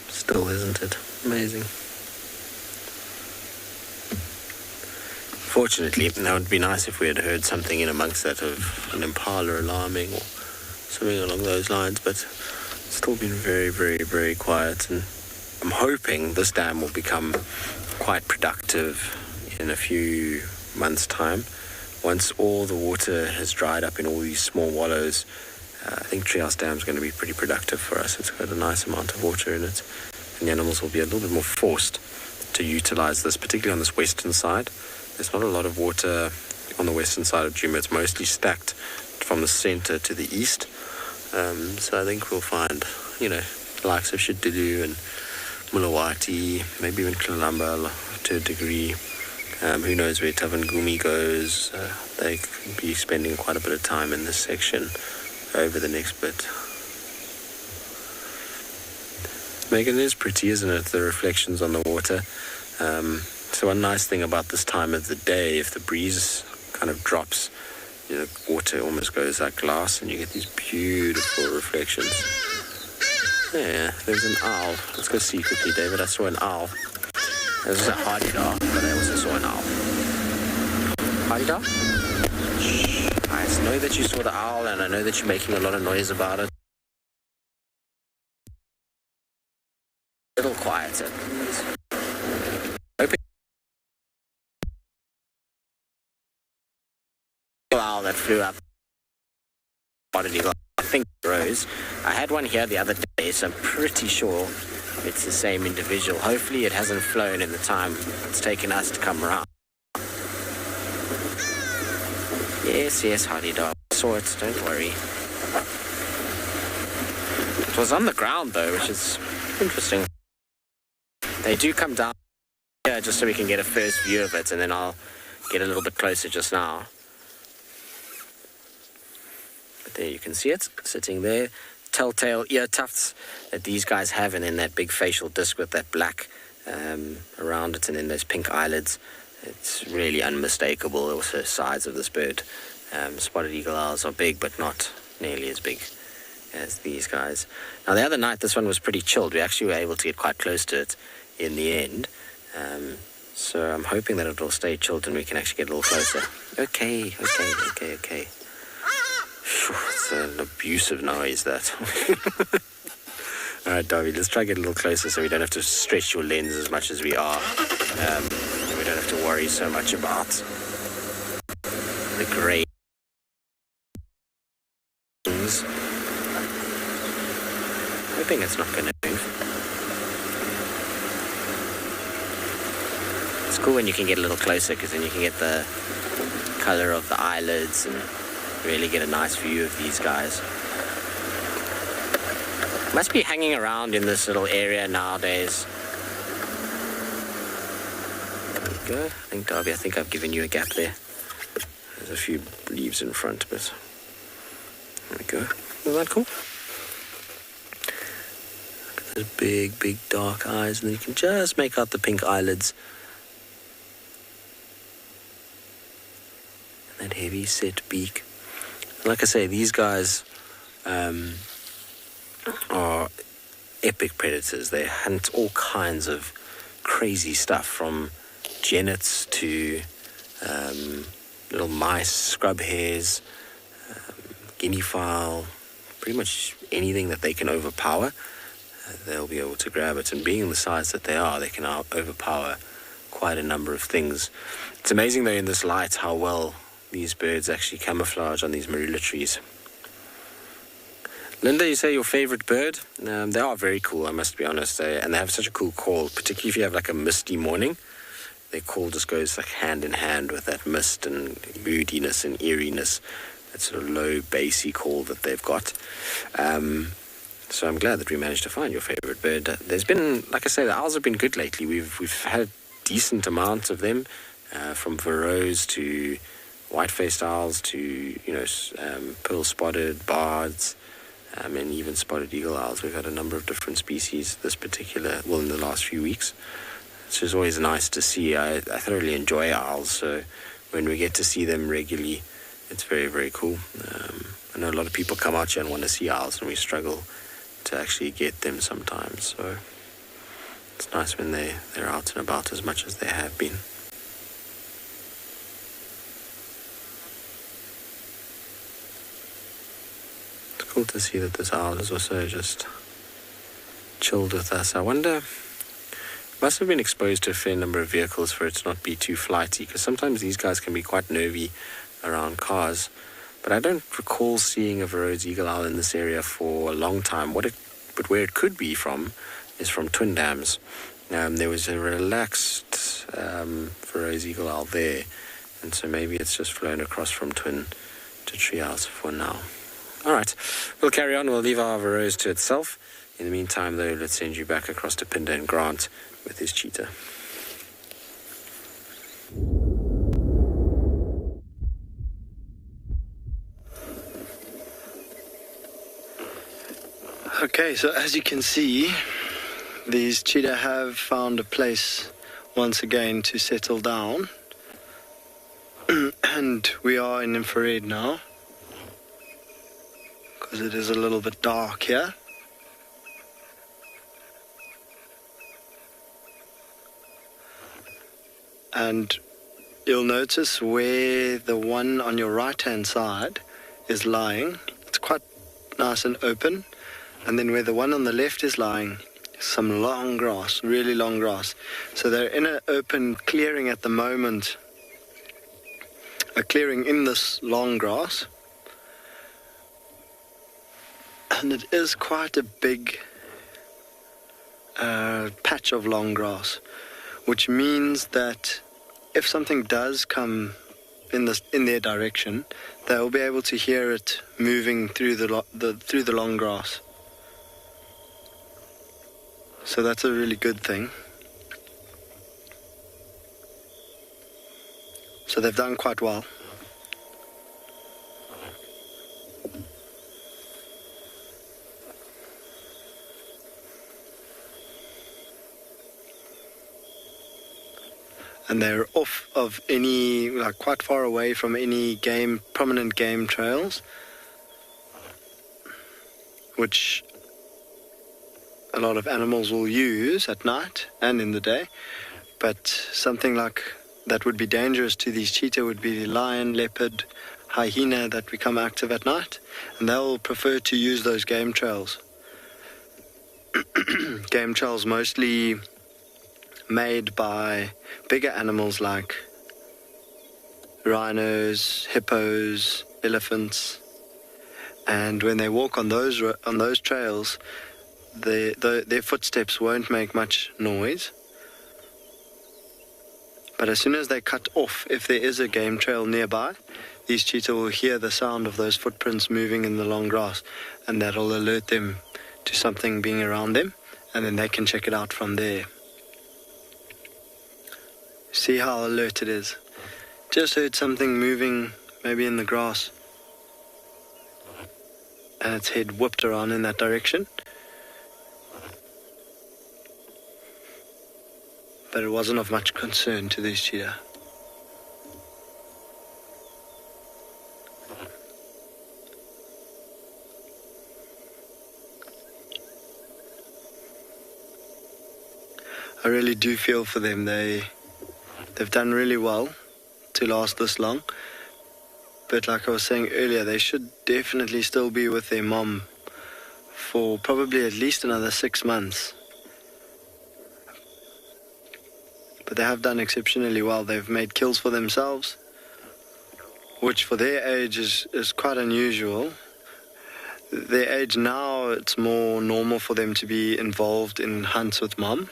Still, isn't it? Amazing. Fortunately, that would be nice if we had heard something in amongst that of an impala alarming or something along those lines, but it's still been very, very, very quiet, and I'm hoping this dam will become quite productive in a few months' time. Once all the water has dried up in all these small wallows, I think Treehouse Dam is going to be pretty productive for us. It's got a nice amount of water in it, and the animals will be a little bit more forced to utilize this, particularly on this western side. There's not a lot of water on the western side of Djuma. It's mostly stacked from the center to the east. So I think we'll find, the likes of Shitulu and Mulawati, maybe even Kalamba to a degree. Who knows where Tavangumi goes. They could be spending quite a bit of time in this section over the next bit. Megan, it is pretty, isn't it? The reflections on the water. So one nice thing about this time of the day, if the breeze kind of drops, water almost goes like glass, and you get these beautiful reflections. Yeah, there's an owl. Let's go see quickly, David. I saw an owl. This is a hardy-dar, but I also saw an owl. Hardy-dar? Shh. It's no know that you saw the owl, and I know that you're making a lot of noise about it. A little quieter, please. Hoping the owl that flew up. Spotted eagle, I think rose. I had one here the other day, so I'm pretty sure it's the same individual. Hopefully it hasn't flown in the time it's taken us to come around. Yes, Hardy Dog. I saw it, don't worry. It was on the ground though, which is interesting. They do come down here just so we can get a first view of it, and then I'll get a little bit closer just now. But there you can see it, sitting there. Telltale ear tufts that these guys have, and then that big facial disc with that black around it, and then those pink eyelids. It's really unmistakable, also size of this bird. Spotted eagle owls are big, but not nearly as big as these guys. Now, the other night, this one was pretty chilled. We actually were able to get quite close to it in the end. So I'm hoping that it'll stay chilled and we can actually get a little closer. Okay. It's an abusive noise, that. All right, Darby, let's try to get a little closer so we don't have to stretch your lens as much as we are. We don't have to worry so much about the grey things. Hoping it's not going to move. It's cool when you can get a little closer, because then you can get the color of the eyelids and really get a nice view of these guys. Must be hanging around in this little area nowadays. There we go. Darby, I think I've given you a gap there. There's a few leaves in front, but there we go. Isn't that cool? Look at those big dark eyes, and then you can just make out the pink eyelids. And that heavy set beak. Like I say, these guys are epic predators. They hunt all kinds of crazy stuff, from genets to little mice, scrub hares, guinea fowl, pretty much anything that they can overpower. They'll be able to grab it, and being the size that they are, they can overpower quite a number of things. It's amazing though in this light how well these birds actually camouflage on these marula trees. Linda, you say your favorite bird? They are very cool, I must be honest, and they have such a cool call, particularly if you have like a misty morning. Their call just goes like hand in hand with that mist and moodiness and eeriness, that sort of low bassy call that they've got. So I'm glad that we managed to find your favorite bird. There's been, like I say, the owls have been good lately. We've had a decent amount of them, from Varroes to white-faced owls to, pearl-spotted, bards, and even spotted eagle owls. We've had a number of different species in the last few weeks. It's just always nice to see. I thoroughly enjoy owls, so when we get to see them regularly, it's very, very cool. I know a lot of people come out here and want to see owls, and we struggle to actually get them sometimes, so it's nice when they're out and about as much as they have been. Cool to see that this owl is also just chilled with us. I wonder, must have been exposed to a fair number of vehicles for it to not be too flighty, because sometimes these guys can be quite nervy around cars. But I don't recall seeing a Varroes eagle owl in this area for a long time. But where it could be from is from Twin Dams. There was a relaxed Varroes eagle owl there, and so maybe it's just flown across from Twin to Treehouse for now. All right, we'll carry on. We'll leave our Varroes to itself. In the meantime, though, let's send you back across to Pinder and Grant with his cheetah. Okay, so as you can see, these cheetah have found a place once again to settle down. And we are in infrared now, because it is a little bit dark here. And you'll notice where the one on your right hand side is lying, it's quite nice and open. And then where the one on the left is lying, some long grass, really long grass. So they're in an open clearing at the moment, a clearing in this long grass. And it is quite a big patch of long grass, which means that if something does come in their direction, they'll be able to hear it moving through the long grass. So that's a really good thing. So they've done quite well. And they're off of any, like quite far away from any prominent game trails, which a lot of animals will use at night and in the day. But something like that would be dangerous to these cheetah would be the lion, leopard, hyena that become active at night, and they'll prefer to use those game trails. Game trails mostly made by bigger animals like rhinos, hippos, elephants, and when they walk on those trails, their footsteps won't make much noise. But as soon as they cut off, if there is a game trail nearby, these cheetah will hear the sound of those footprints moving in the long grass, and that'll alert them to something being around them, and then they can check it out from there. See how alert it is. Just heard something moving, maybe in the grass, and its head whipped around in that direction. But it wasn't of much concern to these cheetah. I really do feel for them. They've done really well to last this long. But like I was saying earlier, they should definitely still be with their mom for probably at least another 6 months. But they have done exceptionally well. They've made kills for themselves, which for their age is quite unusual. Their age now, it's more normal for them to be involved in hunts with mom.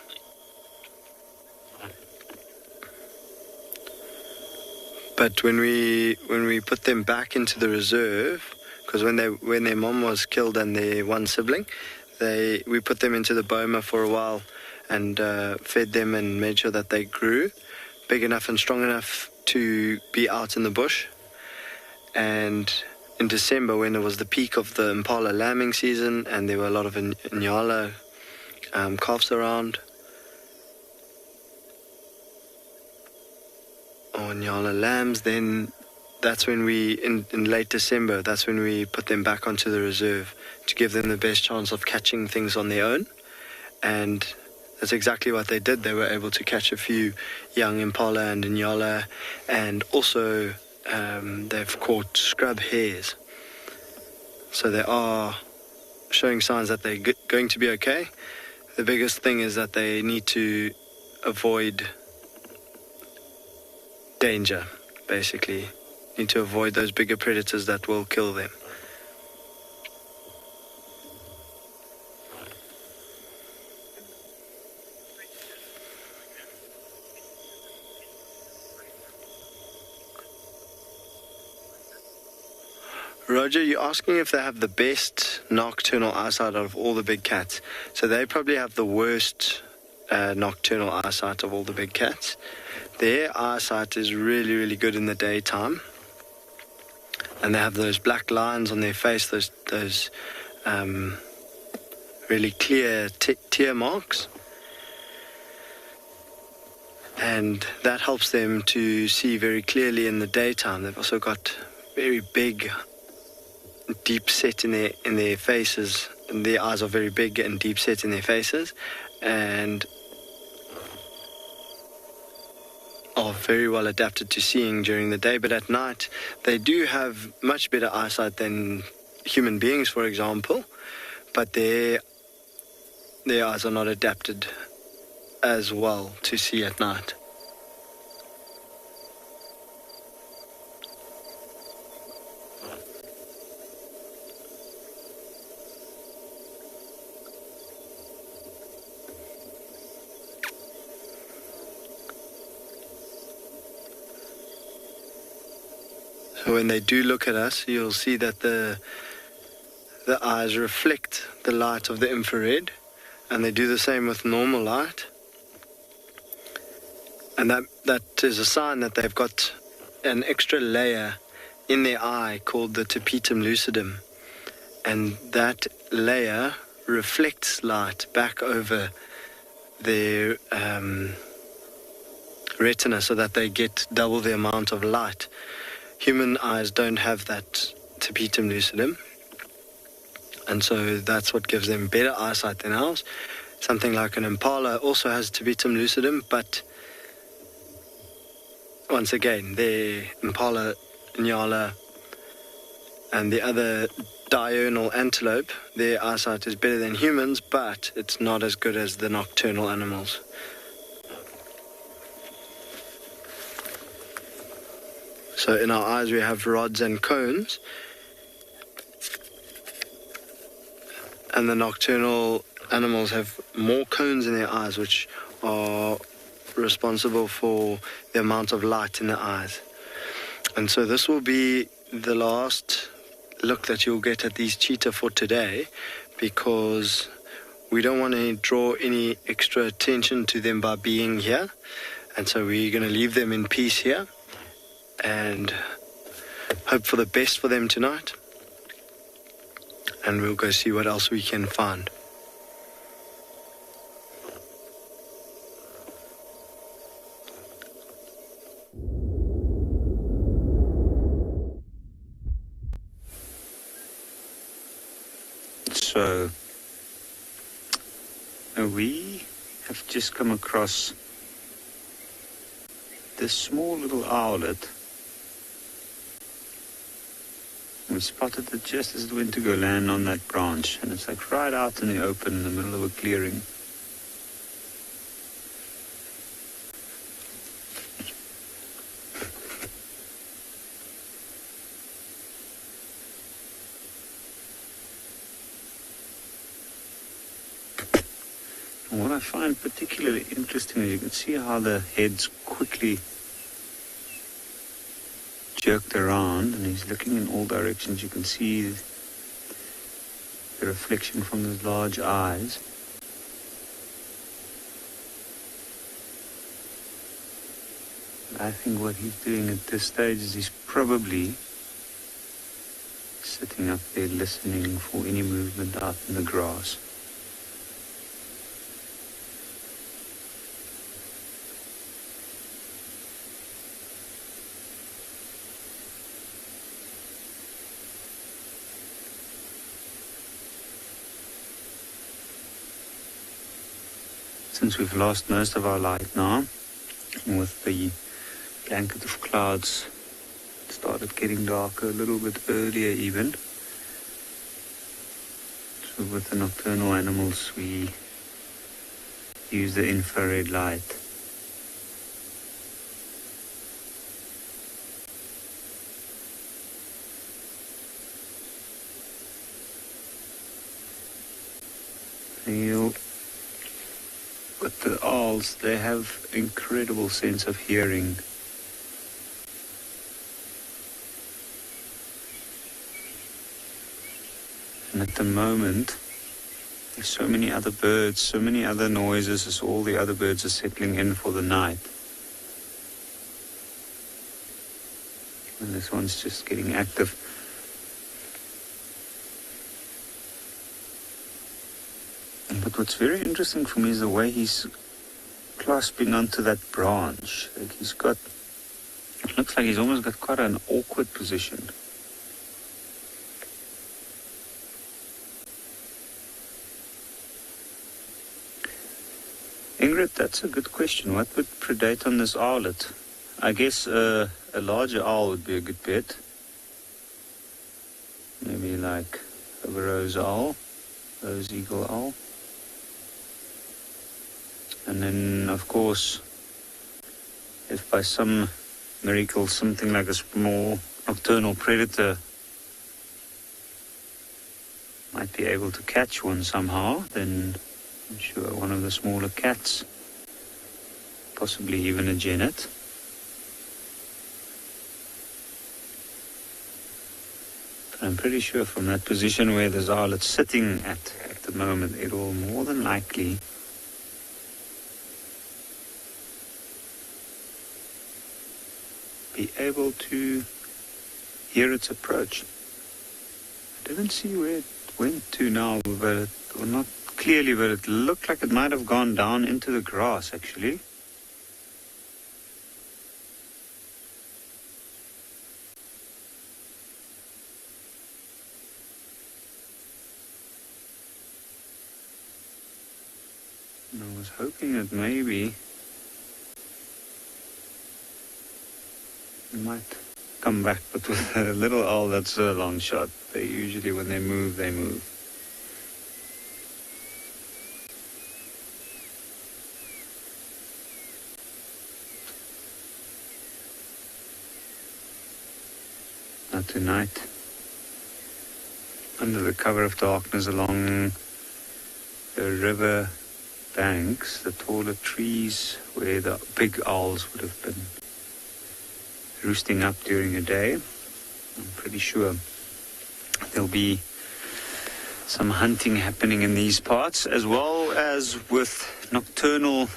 But when we put them back into the reserve, because when their mom was killed and their one sibling, we put them into the boma for a while and fed them and made sure that they grew big enough and strong enough to be out in the bush. And in December, when it was the peak of the impala lambing season and there were a lot of Inyala calves around, or Inyala lambs, then that's when in late December, that's when we put them back onto the reserve to give them the best chance of catching things on their own. And that's exactly what they did. They were able to catch a few young impala and Inyala, and also they've caught scrub hares. So they are showing signs that they're going to be okay. The biggest thing is that they need to avoid danger, basically. Need to avoid those bigger predators that will kill them. Roger, you're asking if they have the best nocturnal eyesight out of all the big cats. So they probably have the worst nocturnal eyesight of all the big cats. Their eyesight is really, really good in the daytime. And they have those black lines on their face, those really clear tear marks. And that helps them to see very clearly in the daytime. They've also got very big, deep set in their faces, and their eyes are very big and deep set in their faces, and are very well adapted to seeing during the day, but at night they do have much better eyesight than human beings, for example, but their eyes are not adapted as well to see at night. So when they do look at us, you'll see that the eyes reflect the light of the infrared, and they do the same with normal light. And that is a sign that they've got an extra layer in their eye called the tapetum lucidum. And that layer reflects light back over their retina so that they get double the amount of light. Human eyes don't have that tapetum lucidum, and so that's what gives them better eyesight than ours. Something like an impala also has tapetum lucidum, but once again, the impala, nyala, and the other diurnal antelope, their eyesight is better than humans, but it's not as good as the nocturnal animals. So in our eyes we have rods and cones, and the nocturnal animals have more cones in their eyes, which are responsible for the amount of light in the eyes. And so this will be the last look that you'll get at these cheetah for today, because we don't want to draw any extra attention to them by being here, and so we're going to leave them in peace here and hope for the best for them tonight, and we'll go see what else we can find. So we have just come across this small little owlet. We spotted it just as it went to go land on that branch, and it's like right out in the open in the middle of a clearing. And what I find particularly interesting is you can see how the head's quickly jerked around, and he's looking in all directions. You can see the reflection from those large eyes. I think what he's doing at this stage is he's probably sitting up there listening for any movement out in the grass. Since we've lost most of our light now, with the blanket of clouds, it started getting darker a little bit earlier even. So with the nocturnal animals we use the infrared light. But the owls, they have incredible sense of hearing. And at the moment, there's so many other birds, so many other noises as all the other birds are settling in for the night. And this one's just getting active. But what's very interesting for me is the way he's clasping onto that branch. Like he's got, it looks like he's almost got quite an awkward position. Ingrid, that's a good question. What would predate on this owlet? I guess a larger owl would be a good bet. Maybe like a rose owl, rose eagle owl. And then, of course, if by some miracle something like a small nocturnal predator might be able to catch one somehow, then I'm sure one of the smaller cats, possibly even a genet. But I'm pretty sure from that position where the Zarlet's sitting at the moment, it will more than likely be able to hear its approach. I didn't see where it went to now, but or not clearly, but it looked like it might have gone down into the grass, actually. And I was hoping that maybe it might come back, but with a little owl, that's a long shot. They usually, when they move, they move. Not tonight. Under the cover of darkness along the river banks, the taller trees where the big owls would have been roosting up during the day. I'm pretty sure there'll be some hunting happening in these parts, as well as with nocturnal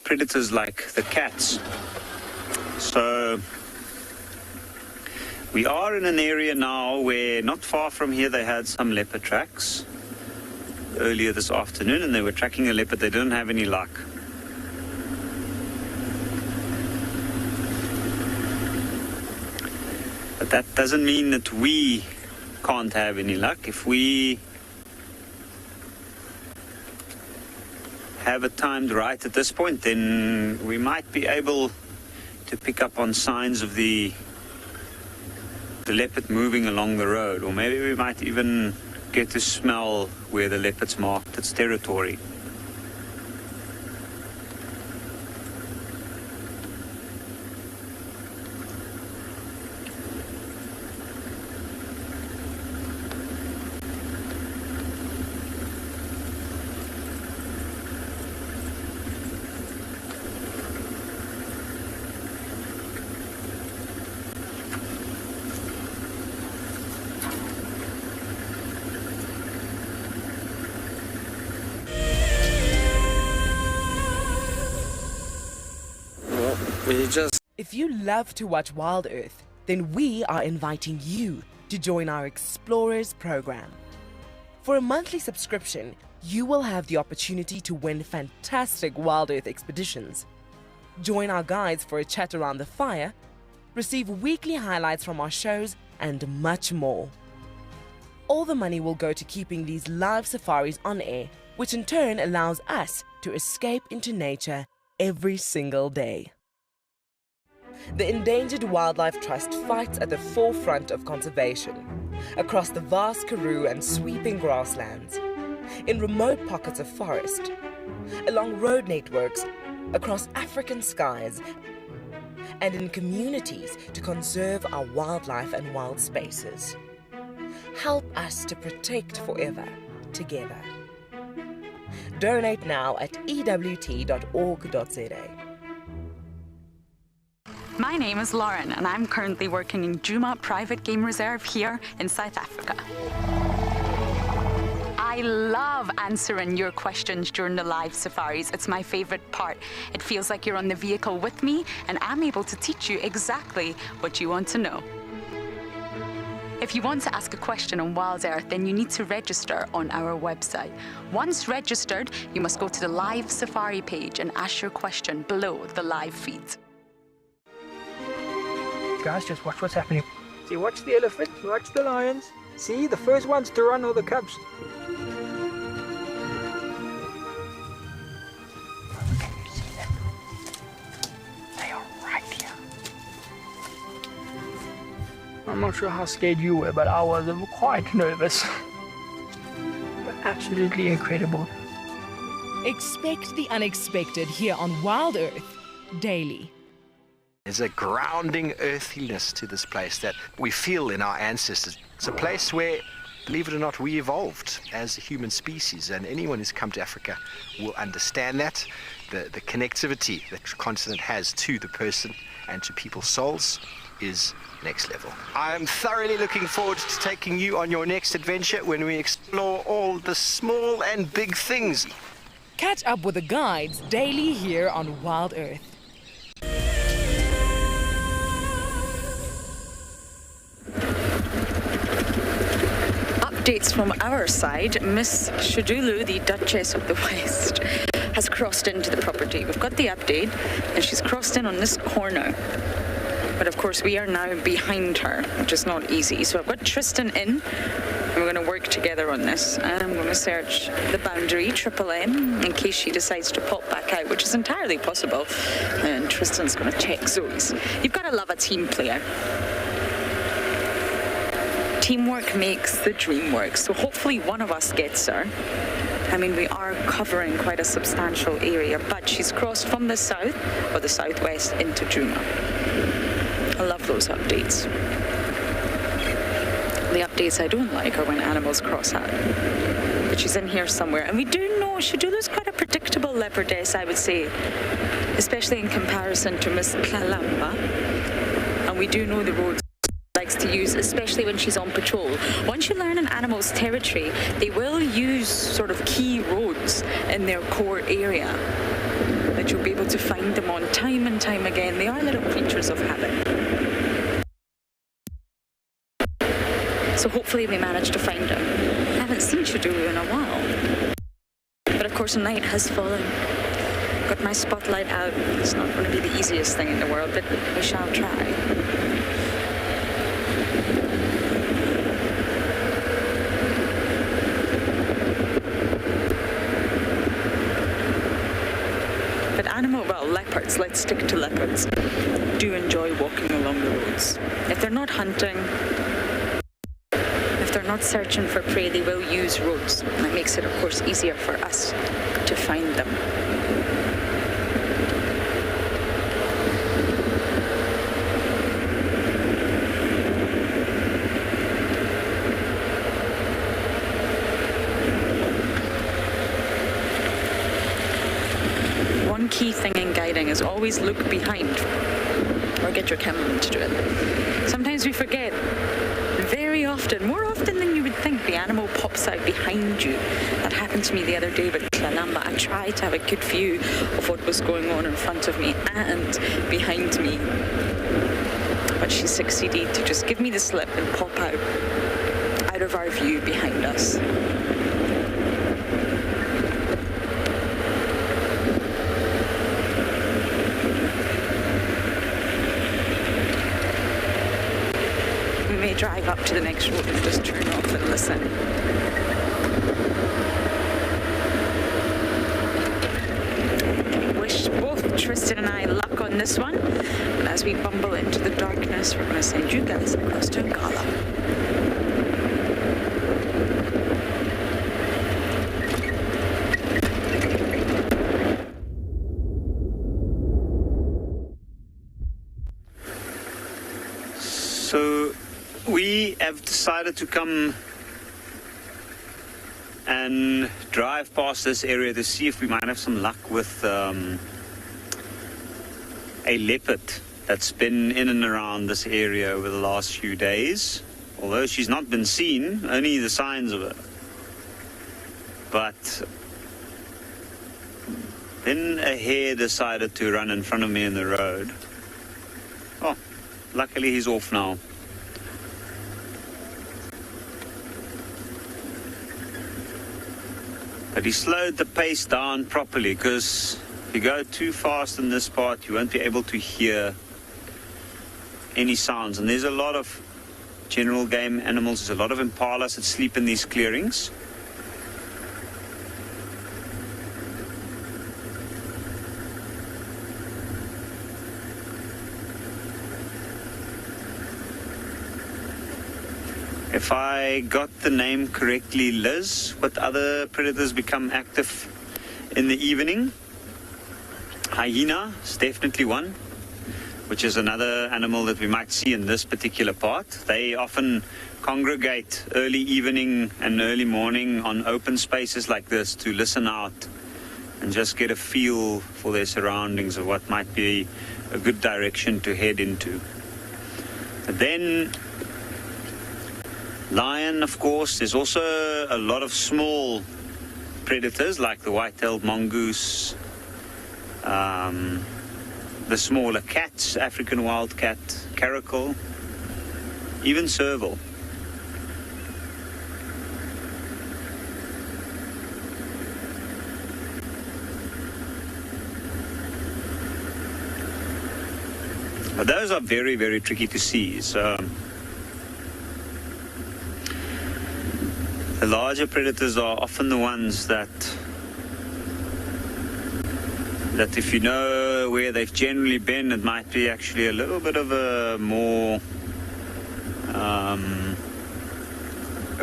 predators like the cats. So we are in an area now where not far from here they had some leopard tracks earlier this afternoon, and they were tracking a leopard. They didn't have any luck. But that doesn't mean that we can't have any luck. If we have it timed right at this point, then we might be able to pick up on signs of the leopard moving along the road, or maybe we might even get to smell where the leopard's marked its territory. If you love to watch Wild Earth, then we are inviting you to join our Explorers program. For a monthly subscription, you will have the opportunity to win fantastic Wild Earth expeditions, join our guides for a chat around the fire, receive weekly highlights from our shows, and much more. All the money will go to keeping these live safaris on air, which in turn allows us to escape into nature every single day. The Endangered Wildlife Trust fights at the forefront of conservation, across the vast Karoo and sweeping grasslands, in remote pockets of forest, along road networks, across African skies, and in communities to conserve our wildlife and wild spaces. Help us to protect forever, together. Donate now at ewt.org.za. My name is Lauren, and I'm currently working in Djuma Private Game Reserve here in South Africa. I love answering your questions during the live safaris. It's my favorite part. It feels like you're on the vehicle with me, and I'm able to teach you exactly what you want to know. If you want to ask a question on Wild Earth, then you need to register on our website. Once registered, you must go to the live safari page and ask your question below the live feed. Guys, just watch what's happening. See, watch the elephant, watch the lions. See, the first ones to run are the cubs. I'm not sure how scared you were, but I was quite nervous. Absolutely incredible. Expect the unexpected here on Wild Earth daily. There's a grounding earthiness to this place that we feel in our ancestors. It's a place where, believe it or not, we evolved as a human species, and anyone who's come to Africa will understand that. The connectivity that the continent has to the person and to people's souls is next level. I'm thoroughly looking forward to taking you on your next adventure when we explore all the small and big things. Catch up with the guides daily here on Wild Earth. Updates from our side. Miss Tswalu, the Duchess of the West, has crossed into the property. We've got the update, and she's crossed in on this corner. But of course, we are now behind her, which is not easy. So I've got Tristan in, and we're going to work together on this. I'm going to search the boundary, Triple M, in case she decides to pop back out, which is entirely possible. And Tristan's going to check Zoe's. You've got to love a team player. Teamwork makes the dream work, so hopefully one of us gets her. I mean, we are covering quite a substantial area, but she's crossed from the south or the southwest into Djuma. I love those updates. The updates I don't like are when animals cross out. But she's in here somewhere, and we do know Tswalu's quite a predictable leopardess, I would say, especially in comparison to Miss Kalamba. And we do know the roads likes to use, especially when she's on patrol. Once you learn an animal's territory, they will use sort of key roads in their core area that you'll be able to find them on time and time again. They are little creatures of habit. So hopefully we manage to find her. I haven't seen Tswalu in a while. But of course night has fallen. Got my spotlight out. It's not going to be the easiest thing in the world, but we shall try. Leopards, let's stick to leopards, do enjoy walking along the roads. If they're not hunting, if they're not searching for prey, they will use roads. That makes it, of course, easier for us to find them. Key thing in guiding is always look behind, or get your cameraman to do it. Sometimes we forget. Very often, more often than you would think, the animal pops out behind you. That happened to me the other day with Kalamba. I tried to have a good view of what was going on in front of me and behind me, but she succeeded to just give me the slip and pop out of our view behind us. Drive up to the next road and just turn off and listen. Wish both Tristan and I luck on this one. And as we bumble into the darkness, we're going to send you guys across to Nkala. So we have decided to come and drive past this area to see if we might have some luck with a leopard that's been in and around this area over the last few days. Although she's not been seen, only the signs of her. But then a hare decided to run in front of me in the road. Oh, luckily he's off now. But he slowed the pace down properly, because if you go too fast in this part, you won't be able to hear any sounds. And there's a lot of general game animals, there's a lot of impalas that sleep in these clearings. If I got the name correctly, Liz, what other predators become active in the evening? Hyena is definitely one, which is another animal that we might see in this particular part. They often congregate early evening and early morning on open spaces like this to listen out and just get a feel for their surroundings of what might be a good direction to head into. And then lion, of course. There's also a lot of small predators like the white-tailed mongoose, the smaller cats, African wildcat, caracal, even serval. But those are very, very tricky to see. So the larger predators are often the ones that if you know where they've generally been, it might be actually a little bit of a more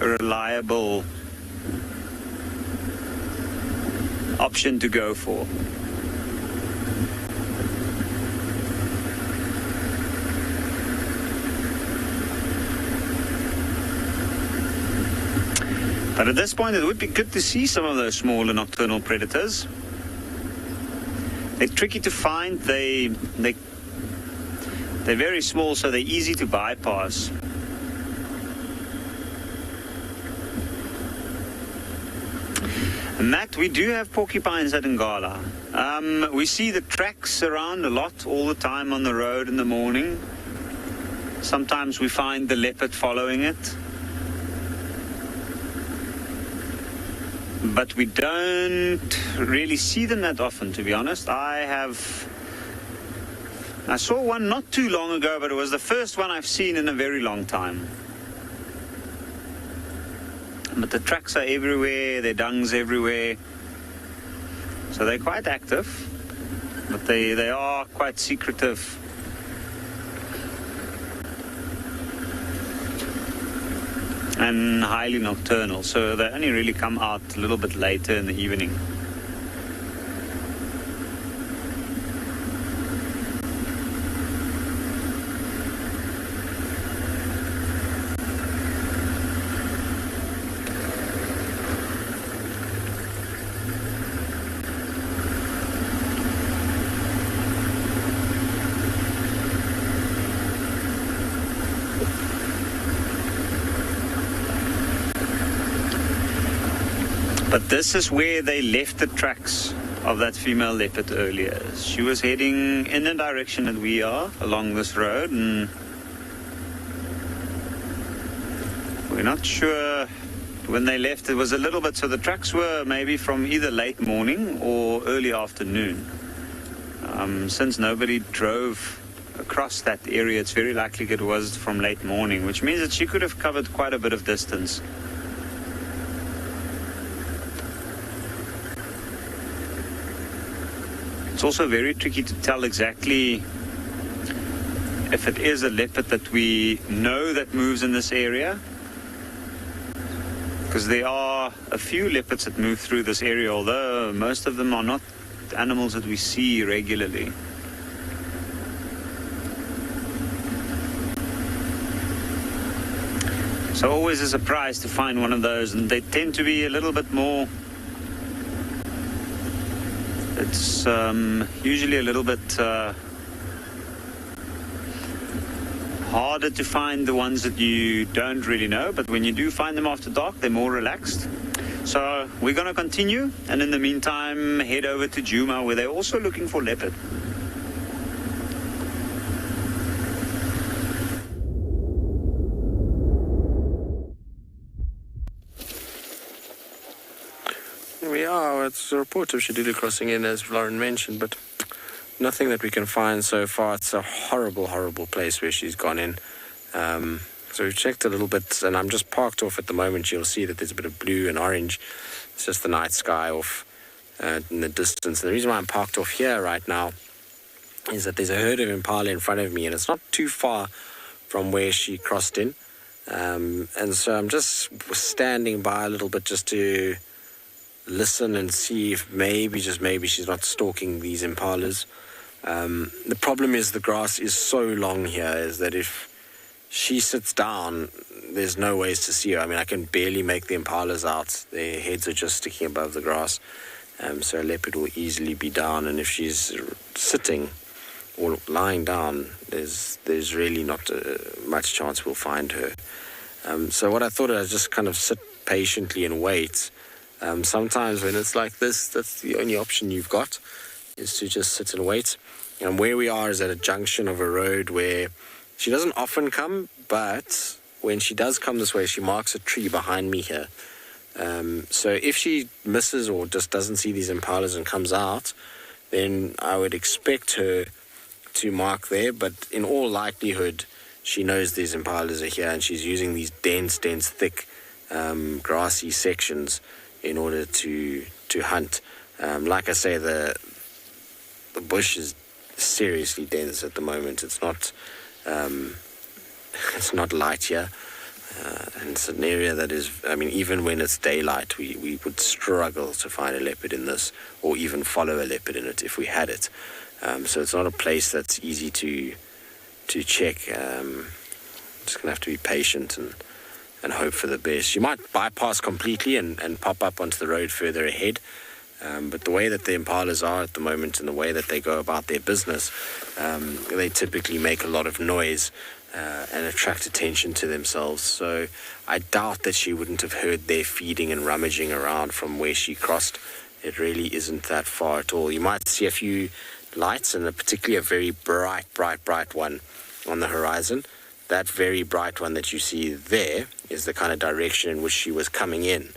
reliable option to go for. But at this point, it would be good to see some of those smaller nocturnal predators. They're tricky to find. They're very small, so they're easy to bypass. Matt, we do have porcupines at Ngala. We see the tracks around a lot all the time on the road in the morning. Sometimes we find the leopard following it. But we don't really see them that often, to be honest. I saw one not too long ago, but it was the first one I've seen in a very long time. But the tracks are everywhere, their dung's everywhere. So they're quite active, but they are quite secretive. And highly nocturnal, so they only really come out a little bit later in the evening. But this is where they left the tracks of that female leopard earlier. She was heading in the direction that we are along this road, and we're not sure when they left. It was a little bit, so the tracks were maybe from either late morning or early afternoon. Since nobody drove across that area, it's very likely it was from late morning, which means that she could have covered quite a bit of distance. It's also very tricky to tell exactly if it is a leopard that we know that moves in this area, because there are a few leopards that move through this area, although most of them are not animals that we see regularly. So always a surprise to find one of those, and they tend to be a little bit more. It's usually a little bit harder to find the ones that you don't really know, but when you do find them after dark, they're more relaxed. So we're going to continue, and in the meantime, head over to Djuma, where they're also looking for leopard. We are. It's a report of Shadulu crossing in, as Lauren mentioned, but nothing that we can find so far. It's a horrible, horrible place where she's gone in. So we've checked a little bit, and I'm just parked off at the moment. You'll see that there's a bit of blue and orange. It's just the night sky off in the distance. And the reason why I'm parked off here right now is that there's a herd of impala in front of me, and it's not too far from where she crossed in. And so I'm just standing by a little bit just to listen and see if maybe, just maybe, she's not stalking these impalas. The problem is the grass is so long here is that if she sits down, there's no ways to see her. I mean, I can barely make the impalas out. Their heads are just sticking above the grass. So a leopard will easily be down. And if she's sitting or lying down, there's really not much chance we'll find her. So what I thought, I'd just kind of sit patiently and wait. Sometimes when it's like this, that's the only option you've got, is to just sit and wait. And where we are is at a junction of a road where she doesn't often come, but when she does come this way, she marks a tree behind me here. So if she misses or just doesn't see these impalas and comes out, then I would expect her to mark there. But in all likelihood, she knows these impalas are here, and she's using these dense, thick, grassy sections in order to hunt. Like I say, the bush is seriously dense at the moment. It's not light here, and it's an area that is, I mean, even when it's daylight, we would struggle to find a leopard in this, or even follow a leopard in it if we had it. So it's not a place that's easy to check. Just gonna have to be patient and hope for the best. She might bypass completely and pop up onto the road further ahead. But the way that the impalas are at the moment and the way that they go about their business, they typically make a lot of noise and attract attention to themselves. So I doubt that she wouldn't have heard their feeding and rummaging around from where she crossed. It really isn't that far at all. You might see a few lights, and particularly a very bright one on the horizon. That very bright one that you see there is the kind of direction in which she was coming in.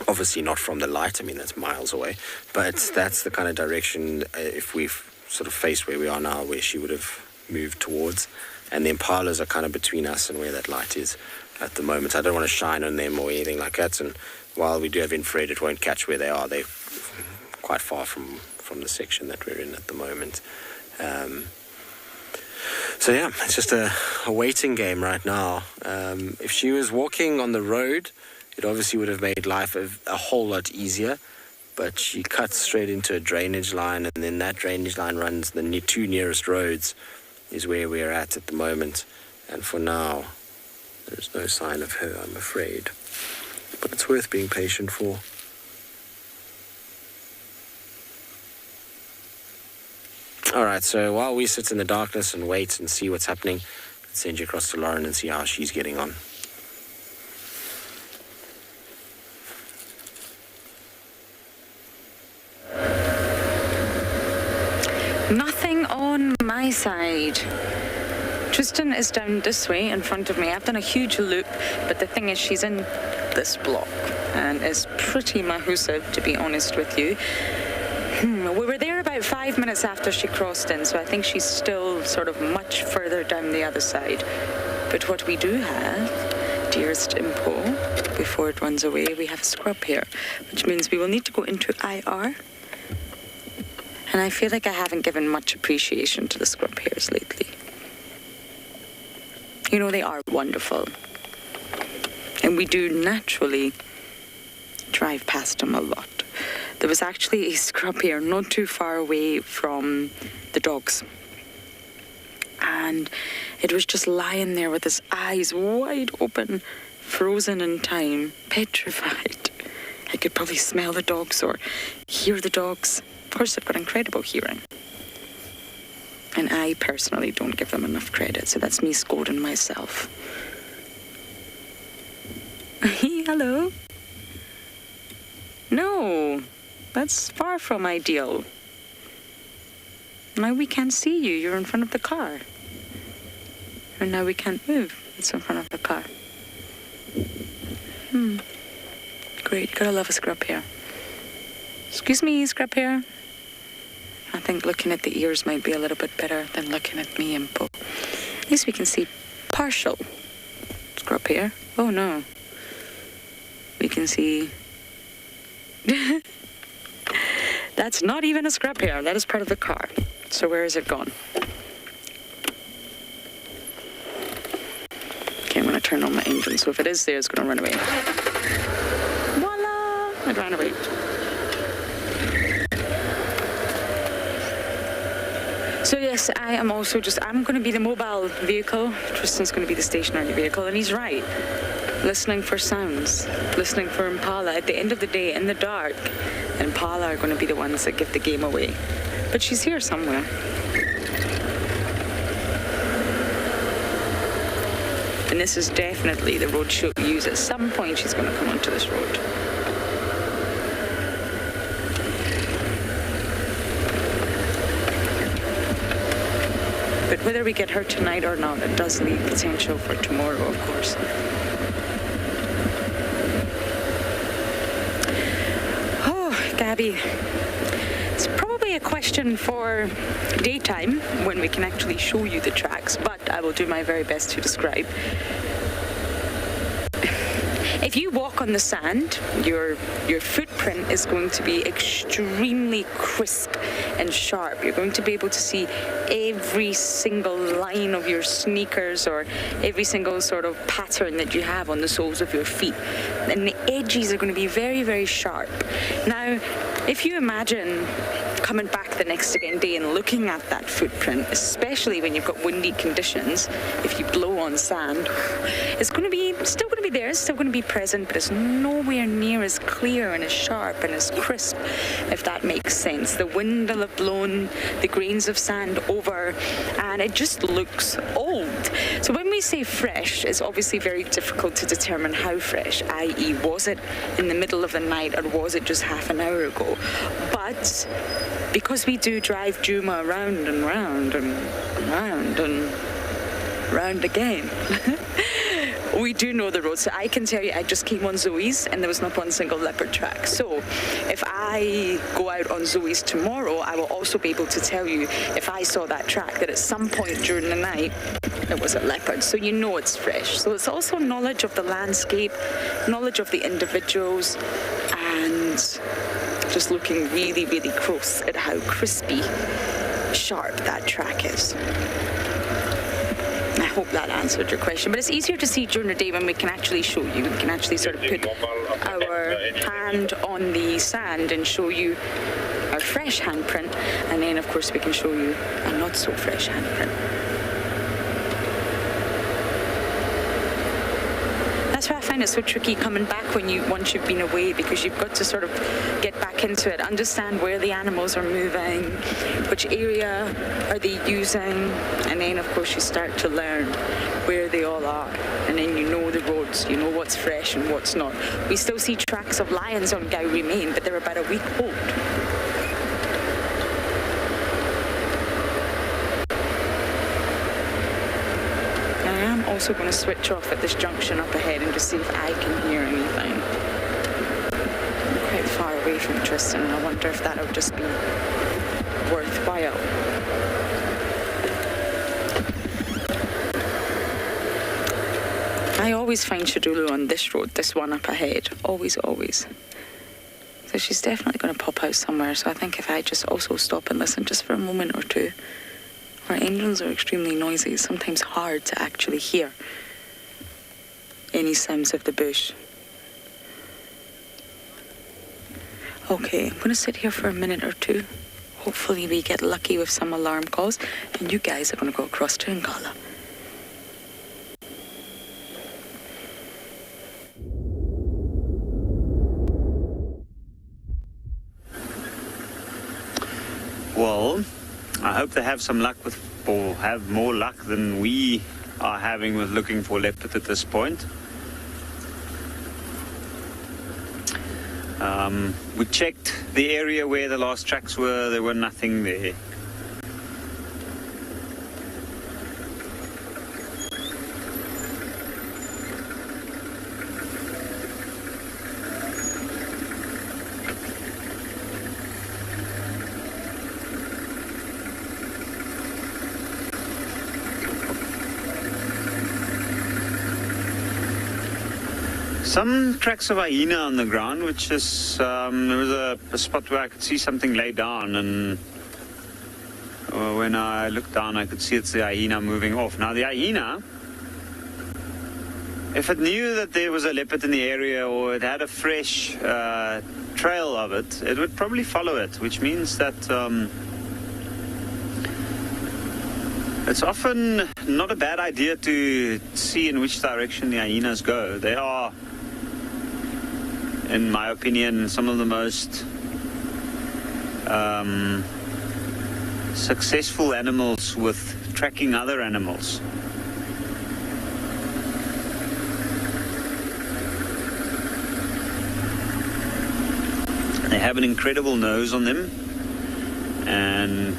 Obviously not from the light, I mean, that's miles away, but that's the kind of direction, if we've sort of faced where we are now, where she would have moved towards. And the impalas are kind of between us and where that light is at the moment. I don't want to shine on them or anything like that, and while we do have infrared, it won't catch where they are. They're quite far from the section that we're in at the moment. So yeah, it's just a waiting game right now. If she was walking on the road, it obviously would have made life a whole lot easier, but she cuts straight into a drainage line, and then that drainage line runs the two nearest roads is where we're at the moment. And for now, there's no sign of her, I'm afraid. But it's worth being patient for. Alright, so while we sit in the darkness and wait and see what's happening, let's send you across to Lauren and see how she's getting on. Nothing on my side. Tristan is down this way in front of me. I've done a huge loop, but the thing is, she's in this block and is pretty mahusive, to be honest with you. We were there about 5 minutes after she crossed in, so I think she's still sort of much further down the other side. But what we do have, dearest Impo, before it runs away, we have a scrub here, which means we will need to go into IR. And I feel like I haven't given much appreciation to the scrub hairs lately. You know, they are wonderful. And we do naturally drive past them a lot. There was actually a scrub here not too far away from the dogs. And it was just lying there with its eyes wide open, frozen in time, petrified. I could probably smell the dogs or hear the dogs. Of course, they've got incredible hearing. And I personally don't give them enough credit, so that's me scolding myself. Hello? No, that's far from ideal. Now we can't see you, you're in front of the car. And now we can't move, it's in front of the car. Great, gotta love a scrub hair. Excuse me, scrub hair. I think looking at the ears might be a little bit better than looking at me, Impo. At least we can see partial scrub hair. Oh no. We can see... That's not even a scrub hair. That is part of the car. So where is it gone? turn on my engine. So if it is there, it's going to run away. Voila! It ran away. So yes, I am also I'm going to be the mobile vehicle. Tristan's going to be the stationary vehicle, and he's right. Listening for sounds, listening for impala. At the end of the day, in the dark, impala are going to be the ones that give the game away. But she's here somewhere. And this is definitely the road she'll use. At some point, she's going to come onto this road. But whether we get her tonight or not, it does leave potential for tomorrow, of course. Oh, Gabby. It's probably a question for daytime when we can actually show you the tracks, but I will do my very best to describe. If you walk on the sand, your footprint is going to be extremely crisp and sharp. You're going to be able to see every single line of your sneakers or every single sort of pattern that you have on the soles of your feet. And the edges are going to be very, very sharp. Now, if you imagine coming back the next day and looking at that footprint, especially when you've got windy conditions, if you blow on sand, it's going to be still going to be there, it's still going to be present, but it's nowhere near as clear and as sharp and as crisp, if that makes sense. The wind will have blown the grains of sand over, and it just looks old. So when we say fresh, it's obviously very difficult to determine how fresh, i.e. was it in the middle of the night or was it just half an hour ago? But because we do drive Juma round and round and round and round again, we do know the road. So I can tell you, I just came on Zoe's and there was not one single leopard track. So if I go out on Zoe's tomorrow, I will also be able to tell you, if I saw that track, that at some point during the night it was a leopard. So you know it's fresh. So it's also knowledge of the landscape, knowledge of the individuals, and just looking really, really close at how crispy, sharp that track is. I hope that answered your question. But it's easier to see during the day when we can actually show you. We can actually sort of put our hand on the sand and show you our fresh handprint. And then, of course, we can show you a not so fresh handprint. That's why I find it so tricky coming back once you've been away, because you've got to sort of get back into it, understand where the animals are moving, which area are they using, and then of course you start to learn where they all are, and then you know the roads, you know what's fresh and what's not. We still see tracks of lions on Gowrie Main, but they're about a week old. I'm also going to switch off at this junction up ahead and just see if I can hear anything. I'm quite far away from Tristan, and I wonder if that'll just be worthwhile. I always find Shadulu on this road, this one up ahead. Always, always. So she's definitely going to pop out somewhere, so I think if I just also stop and listen just for a moment or two. Our engines are extremely noisy. It's sometimes hard to actually hear any sounds of the bush. Okay, I'm going to sit here for a minute or two. Hopefully we get lucky with some alarm calls, and you guys are going to go across to Ngala. Well, I hope they have some luck or have more luck than we are having with looking for leopard at this point. We checked the area where the last tracks were. There were nothing there. Some tracks of hyena on the ground, which is, there was a spot where I could see something lay down, and when I looked down I could see it's the hyena moving off. Now the hyena if it knew that there was a leopard in the area or it had a fresh trail of it, it would probably follow it, which means that it's often not a bad idea to see in which direction the hyenas go. They are, in my opinion, some of the most successful animals with tracking other animals. They have an incredible nose on them, and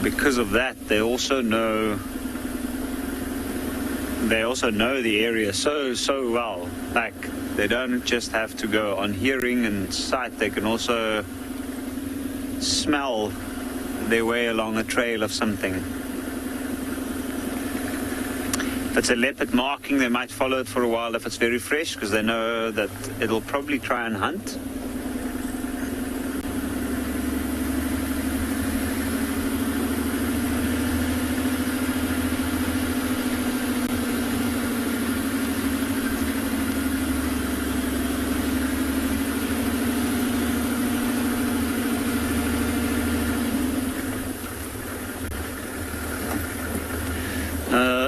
because of that, they also know the area so well. Like, they don't just have to go on hearing and sight, they can also smell their way along a trail of something. If it's a leopard marking, they might follow it for a while if it's very fresh, because they know that it'll probably try and hunt.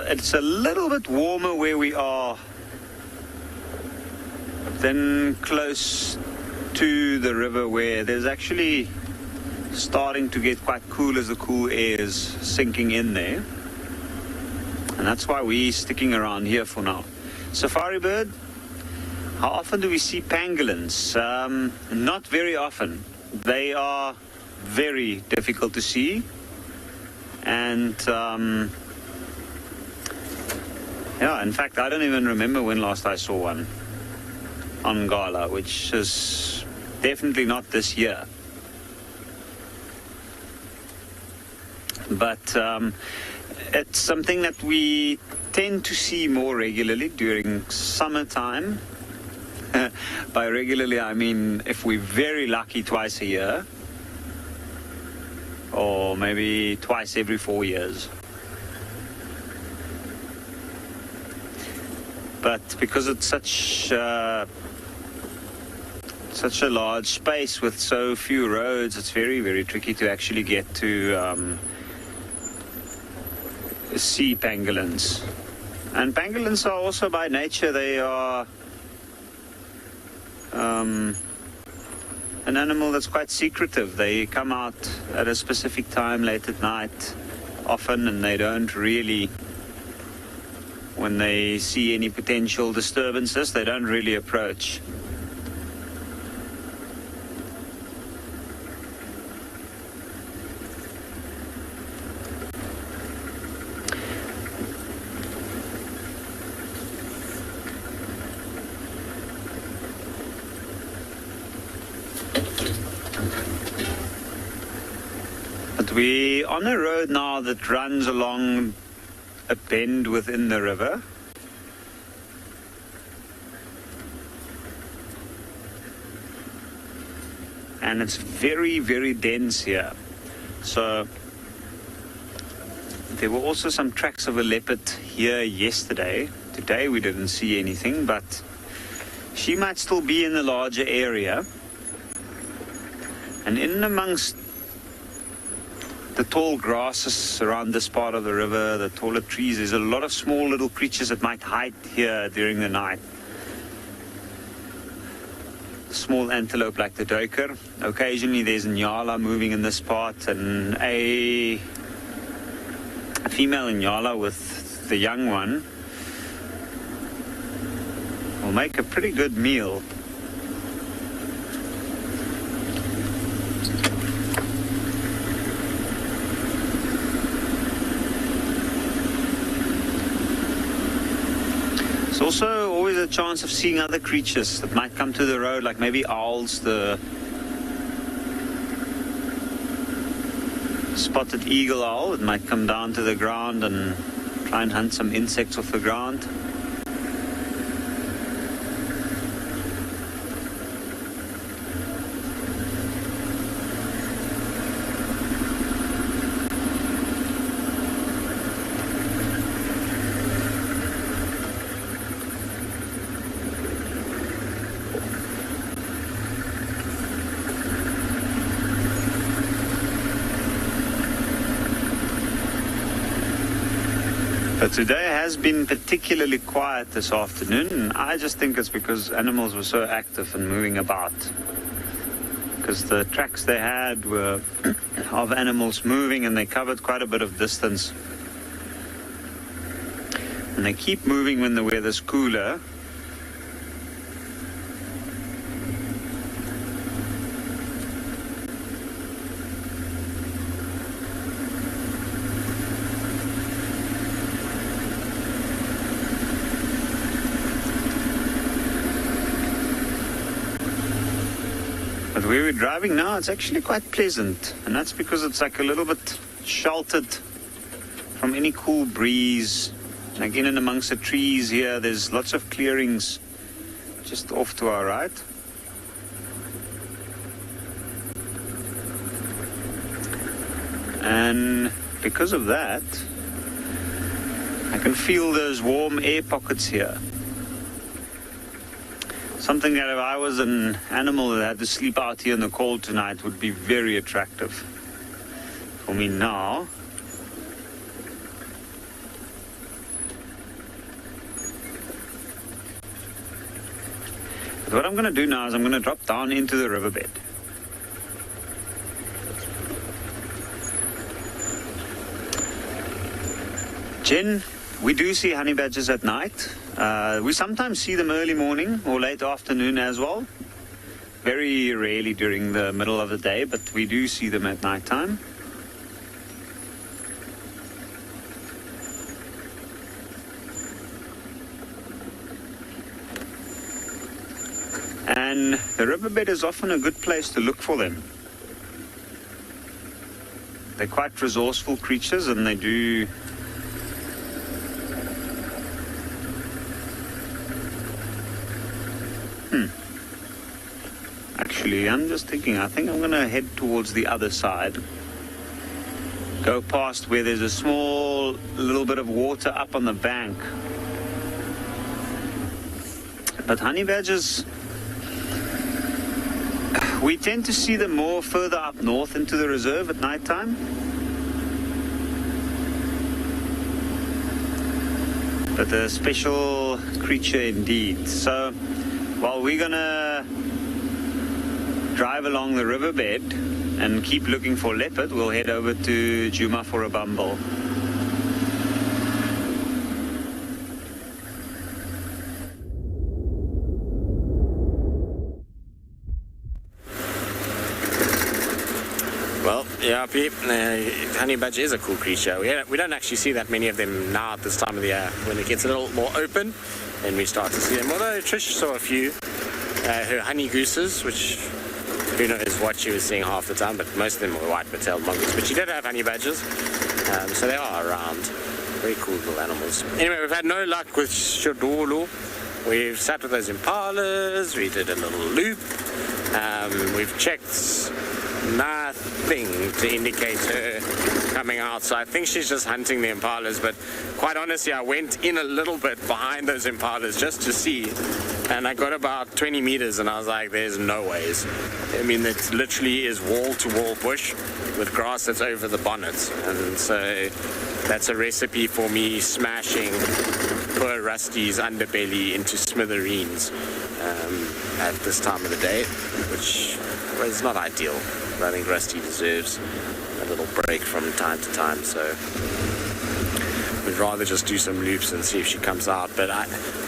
It's a little bit warmer where we are than close to the river, where there's actually starting to get quite cool as the cool air is sinking in there. And that's why we're sticking around here for now. Safari bird, how often do we see pangolins? Not very often. They are very difficult to see. And yeah, in fact, I don't even remember when last I saw one on Gala, which is definitely not this year. But it's something that we tend to see more regularly during summertime. By regularly, I mean if we're very lucky, twice a year, or maybe twice every 4 years. But because it's such a large space with so few roads, it's very, very tricky to actually get to see pangolins. And pangolins are also, by nature, they are an animal that's quite secretive. They come out at a specific time late at night often, and they don't really, when they see any potential disturbances, they don't really approach. But we're on a road now that runs along a bend within the river. And it's very, very dense here. So there were also some tracks of a leopard here yesterday. Today we didn't see anything, but she might still be in the larger area. And in amongst the tall grasses around this part of the river, the taller trees, there's a lot of small little creatures that might hide here during the night. Small antelope like the duiker. Occasionally there's nyala moving in this part, and a female nyala with the young one will make a pretty good meal. There's also always a chance of seeing other creatures that might come to the road, like maybe owls, the spotted eagle owl. It might come down to the ground and try and hunt some insects off the ground. But today has been particularly quiet this afternoon, and I just think it's because animals were so active and moving about. Because the tracks they had were of animals moving, and they covered quite a bit of distance. And they keep moving when the weather's cooler. But where we're driving now, it's actually quite pleasant. And that's because it's like a little bit sheltered from any cool breeze. Like in and amongst the trees here, there's lots of clearings just off to our right. And because of that, I can feel those warm air pockets here. Something that if I was an animal that had to sleep out here in the cold tonight would be very attractive for me now. But what I'm going to do now is I'm going to drop down into the riverbed. Jen, we do see honey badgers at night. We sometimes see them early morning or late afternoon as well. Very rarely during the middle of the day, but we do see them at night time. And the riverbed is often a good place to look for them. They're quite resourceful creatures, and they do Actually, I'm just thinking, I think I'm going to head towards the other side. Go past where there's a small little bit of water up on the bank. But honey badgers, we tend to see them more further up north into the reserve at night time. But a special creature indeed. So while we're going to drive along the riverbed and keep looking for leopard, we'll head over to Djuma for a bumble. Well, yeah, honey badger is a cool creature. We don't actually see that many of them now at this time of the year. When it gets a little more open, then we start to see them. Although Trish saw a few. Her honey gooses, which who knows what she was seeing half the time, but most of them were white-tailed mongoose. But she did have honey badgers, so they are around. Very cool little animals. Anyway, we've had no luck with Shadulu. We've sat with those impalas, we did a little loop. We've checked nothing to indicate her coming out, so I think she's just hunting the impalas. But quite honestly, I went in a little bit behind those impalas just to see, and I got about 20 meters and I was like, there's no ways. I mean, it literally is wall-to-wall bush with grass that's over the bonnet, and so that's a recipe for me smashing poor Rusty's underbelly into smithereens at this time of the day, which was not ideal. But I think Rusty deserves a little break from time to time, so we'd rather just do some loops and see if she comes out. But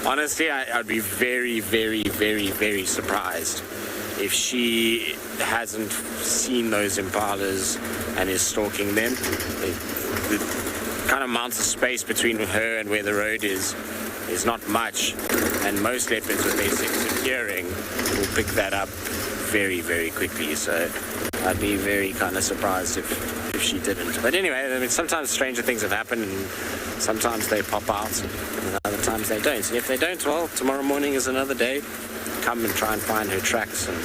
honestly, I'd be very, very, very, very surprised if she hasn't seen those impalas and is stalking them. The kind of amount of space between her and where the road is not much, and most leopards with their sense of hearing will pick that up very, very quickly. So I'd be very kind of surprised if she didn't. But anyway, I mean, sometimes stranger things have happened, and sometimes they pop out, and other times they don't. And if they don't, well, tomorrow morning is another day. Come and try and find her tracks and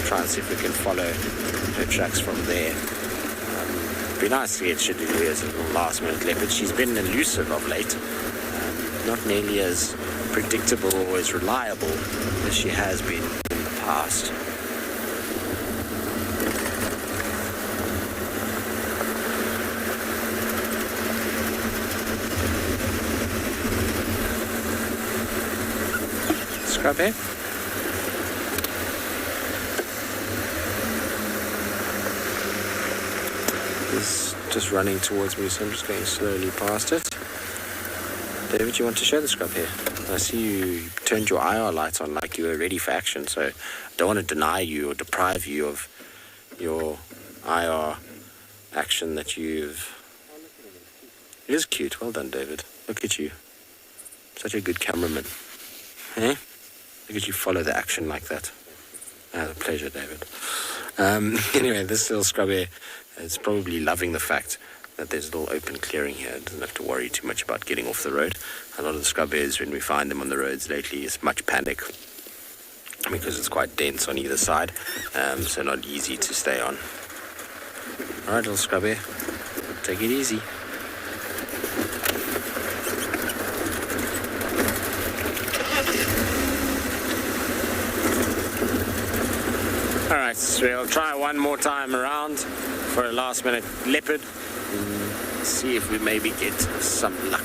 try and see if we can follow her tracks from there. It'd be nice to get Shadulu as a little last-minute leopard. She's been elusive of late. Not nearly as predictable or as reliable as she has been in the past. scrub here. He's just running towards me, so I'm just going slowly past it. David, you want to show the scrub here? I see you turned your IR light on like you were ready for action, so I don't want to deny you or deprive you of your IR action that you've... It is cute. Well done, David. Look at you. Such a good cameraman. Eh? Look at you follow the action like that. Ah, a pleasure, David. Anyway, this little scrub here is probably loving the fact that there's a little open clearing here. It doesn't have to worry too much about getting off the road. A lot of the scrub hares, when we find them on the roads lately, it's much panic because it's quite dense on either side, so not easy to stay on. All right, little scrub hare, take it easy. All right, so we'll try one more time around for a last-minute leopard. See if we maybe get some luck.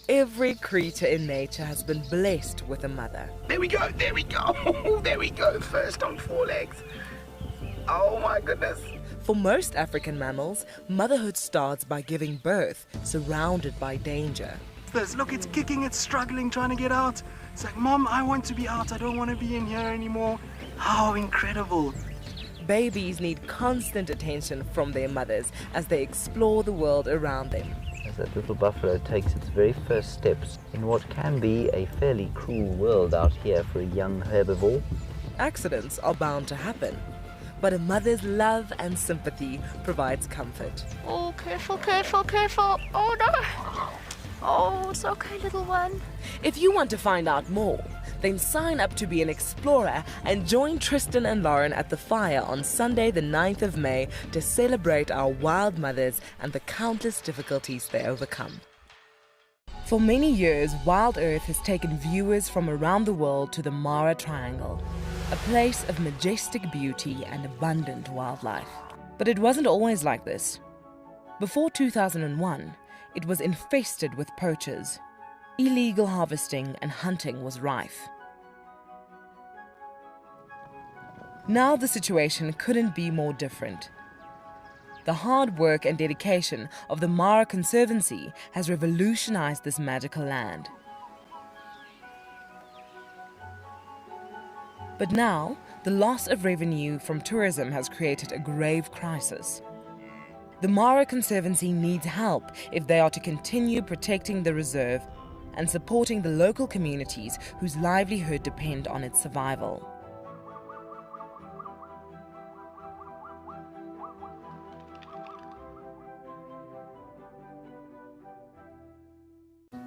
Every creature in nature has been blessed with a mother. There we go, there we go, there we go, first on 4 legs. Oh my goodness. For most African mammals, motherhood starts by giving birth, surrounded by danger. Look, it's kicking, it's struggling, trying to get out. It's like, Mom, I want to be out. I don't want to be in here anymore. How incredible. Babies need constant attention from their mothers as they explore the world around them. As that little buffalo takes its very first steps in what can be a fairly cruel world out here for a young herbivore. Accidents are bound to happen, but a mother's love and sympathy provides comfort. Oh, careful, careful, careful. Oh, no. Oh, it's okay, little one. If you want to find out more, then sign up to be an explorer and join Tristan and Lauren at the fire on Sunday the 9th of May to celebrate our wild mothers and the countless difficulties they overcome. For many years, Wild Earth has taken viewers from around the world to the Mara Triangle, a place of majestic beauty and abundant wildlife. But it wasn't always like this. Before 2001, it was infested with poachers. Illegal harvesting and hunting was rife. Now the situation couldn't be more different. The hard work and dedication of the Mara Conservancy has revolutionized this magical land. But now, the loss of revenue from tourism has created a grave crisis. The Mara Conservancy needs help if they are to continue protecting the reserve and supporting the local communities whose livelihood depend on its survival.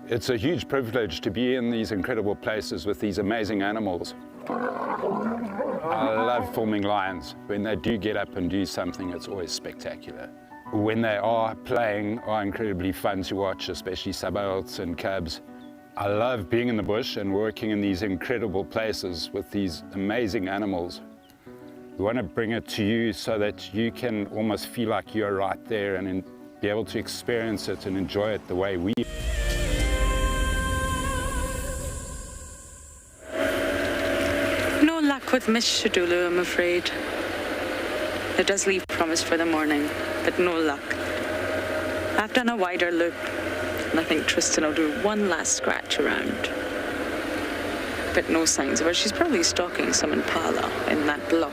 It's a huge privilege to be in these incredible places with these amazing animals. I love filming lions. When they do get up and do something, it's always spectacular. When they are playing, are incredibly fun to watch, especially sub-adults and cubs. I love being in the bush and working in these incredible places with these amazing animals. We want to bring it to you so that you can almost feel like you're right there and be able to experience it and enjoy it the way we. No luck with Miss Shadulu, I'm afraid. It does leave promise for the morning, but no luck. I've done a wider loop, and I think Tristan will do one last scratch around. But no signs of her. She's probably stalking some impala in that block.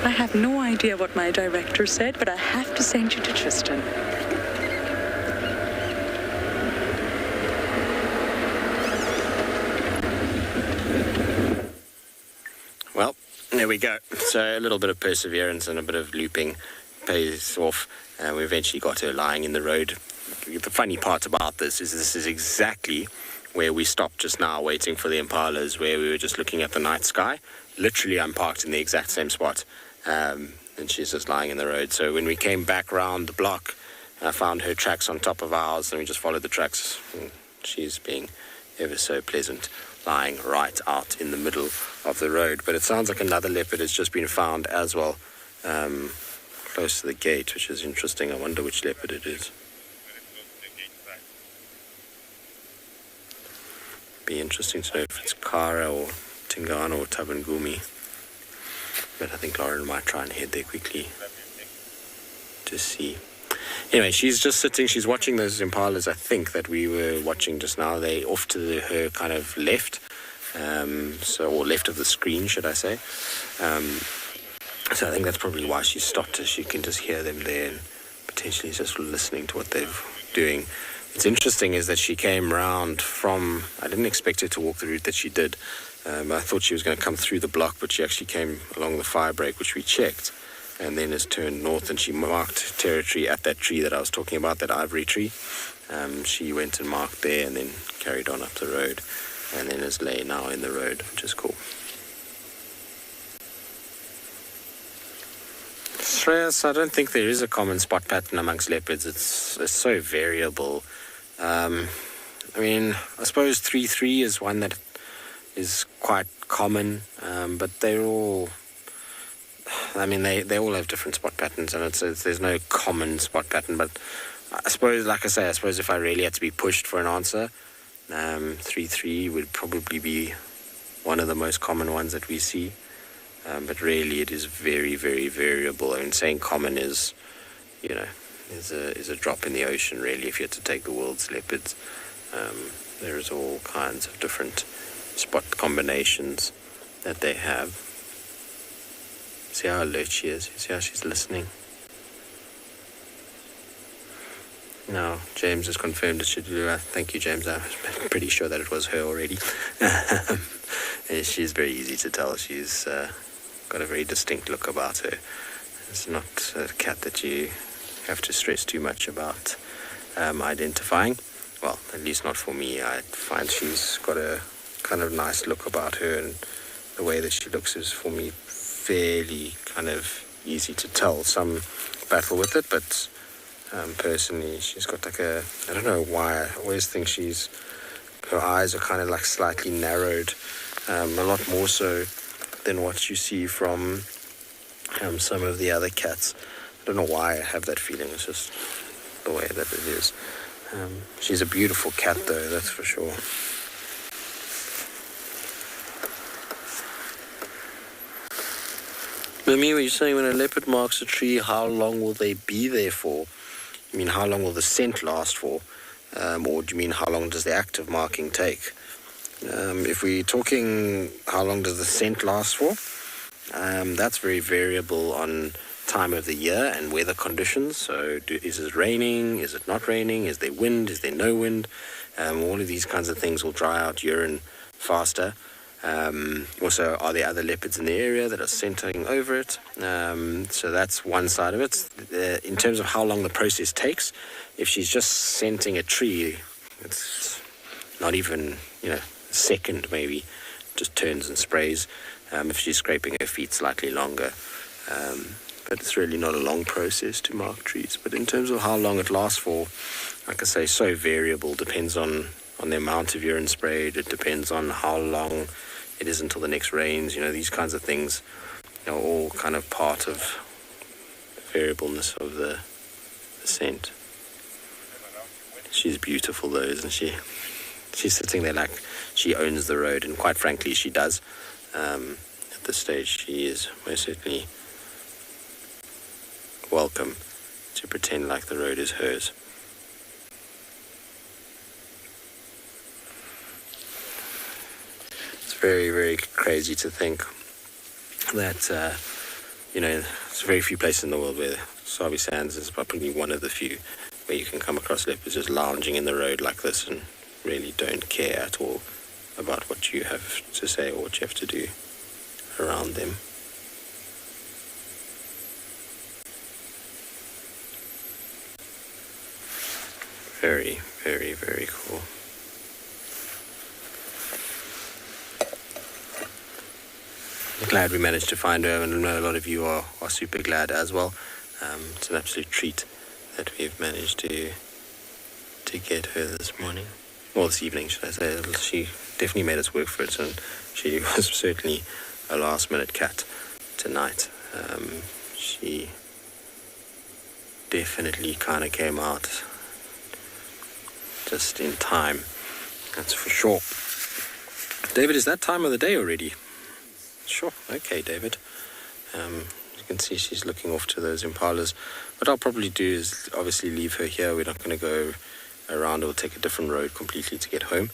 I have no idea what my director said, but I have to send you to Tristan. Well, there we go. So a little bit of perseverance and a bit of looping pays off, and we eventually got her lying in the road. The funny part about this is exactly where we stopped just now waiting for the impalas, where we were just looking at the night sky. Literally, I'm parked in the exact same spot, and she's just lying in the road. So when we came back round the block, I found her tracks on top of ours, and we just followed the tracks. And she's being ever so pleasant lying right out in the middle of the road. But it sounds like another leopard has just been found as well, close to the gate, which is interesting. I wonder which leopard it is. Be interesting to know if it's Kara or Tingana or Tabangumi. But I think Lauren might try and head there quickly to see. Anyway, she's just sitting, she's watching those impalas, I think, that we were watching just now. They off to her kind of left, or left of the screen, should I say. So I think that's probably why she stopped, as she can just hear them there and potentially just listening to what they're doing. What's interesting is that she came round from, I didn't expect her to walk the route that she did. I thought she was going to come through the block, but she actually came along the fire break, which we checked, and then has turned north, and she marked territory at that tree that I was talking about, that ivory tree. She went and marked there and then carried on up the road, and then is lay now in the road, which is cool. Shreyas, I don't think there is a common spot pattern amongst leopards. It's so variable. I mean, I suppose 3-3 is one that is quite common, but they're all, I mean, they all have different spot patterns, and there's no common spot pattern. But I suppose, like I say, if I really had to be pushed for an answer, 3-3 would probably be one of the most common ones that we see. But really, it is very, very variable. I mean, saying common is, is a drop in the ocean, really. If you had to take the world's leopards, there's all kinds of different spot combinations that they have. See how alert she is. See how she's listening. No, James has confirmed it should do. Thank you, James. I was pretty sure that it was her already. She's very easy to tell. She's got a very distinct look about her. It's not a cat that you have to stress too much about identifying. Well, at least not for me. I find she's got a kind of nice look about her, and the way that she looks is, for me, fairly kind of easy to tell. Some battle with it, but personally, she's got like I don't know why, I always think her eyes are kind of like slightly narrowed, a lot more so than what you see from some of the other cats. I don't know why I have that feeling. It's just the way that it is. She's a beautiful cat, though, that's for sure. Mimi, were you saying when a leopard marks a tree, how long will they be there for? You mean how long will the scent last for? Or do you mean how long does the act of marking take? If we're talking how long does the scent last for, that's very variable on time of the year and weather conditions. So is it raining? Is it not raining? Is there wind? Is there no wind? All of these kinds of things will dry out urine faster. Also, are there other leopards in the area that are scenting over it? So that's one side of it. In terms of how long the process takes, if she's just scenting a tree, it's not even, a second maybe, just turns and sprays. If she's scraping her feet, slightly longer. But it's really not a long process to mark trees. But in terms of how long it lasts for, like I say, so variable. Depends on the amount of urine sprayed. It depends on how long it is until the next rains. These kinds of things are all kind of part of the variableness of the scent. She's beautiful, though, isn't she? She's sitting there like she owns the road, and quite frankly, she does. At this stage, she is most certainly welcome to pretend like the road is hers. It's very, very crazy to think that, there's very few places in the world where Sabi Sands is probably one of the few where you can come across leopards just lounging in the road like this and really don't care at all about what you have to say or what you have to do around them. Very, very, very cool. Glad we managed to find her, and I know a lot of you are super glad as well. It's an absolute treat that we've managed to get her this morning. well, this evening, should I say. She definitely made us work for it, and she was certainly a last-minute cat tonight. She definitely kind of came out just in time, that's for sure. David, is that time of the day already? Sure. Okay, David. You can see she's looking off to those impalas. What I'll probably do is obviously leave her here. We're not going to go around or take a different road completely to get home.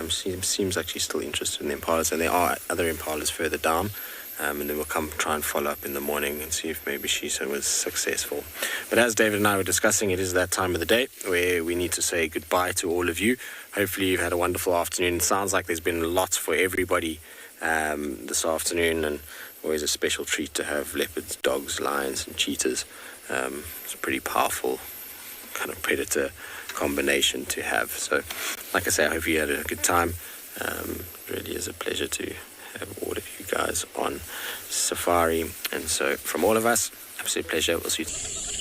She seems like she's still interested in the impalas, and there are other impalas further down. And then we'll come try and follow up in the morning and see if maybe she was successful. But as David and I were discussing, it is that time of the day where we need to say goodbye to all of you. Hopefully you've had a wonderful afternoon. It sounds like there's been lots for everybody this afternoon, and always a special treat to have leopards, dogs, lions and cheetahs. It's a pretty powerful kind of predator combination to have. So like I say, I hope you had a good time. Really is a pleasure to have all of you guys on safari, and so from all of us, absolute pleasure. We'll see you.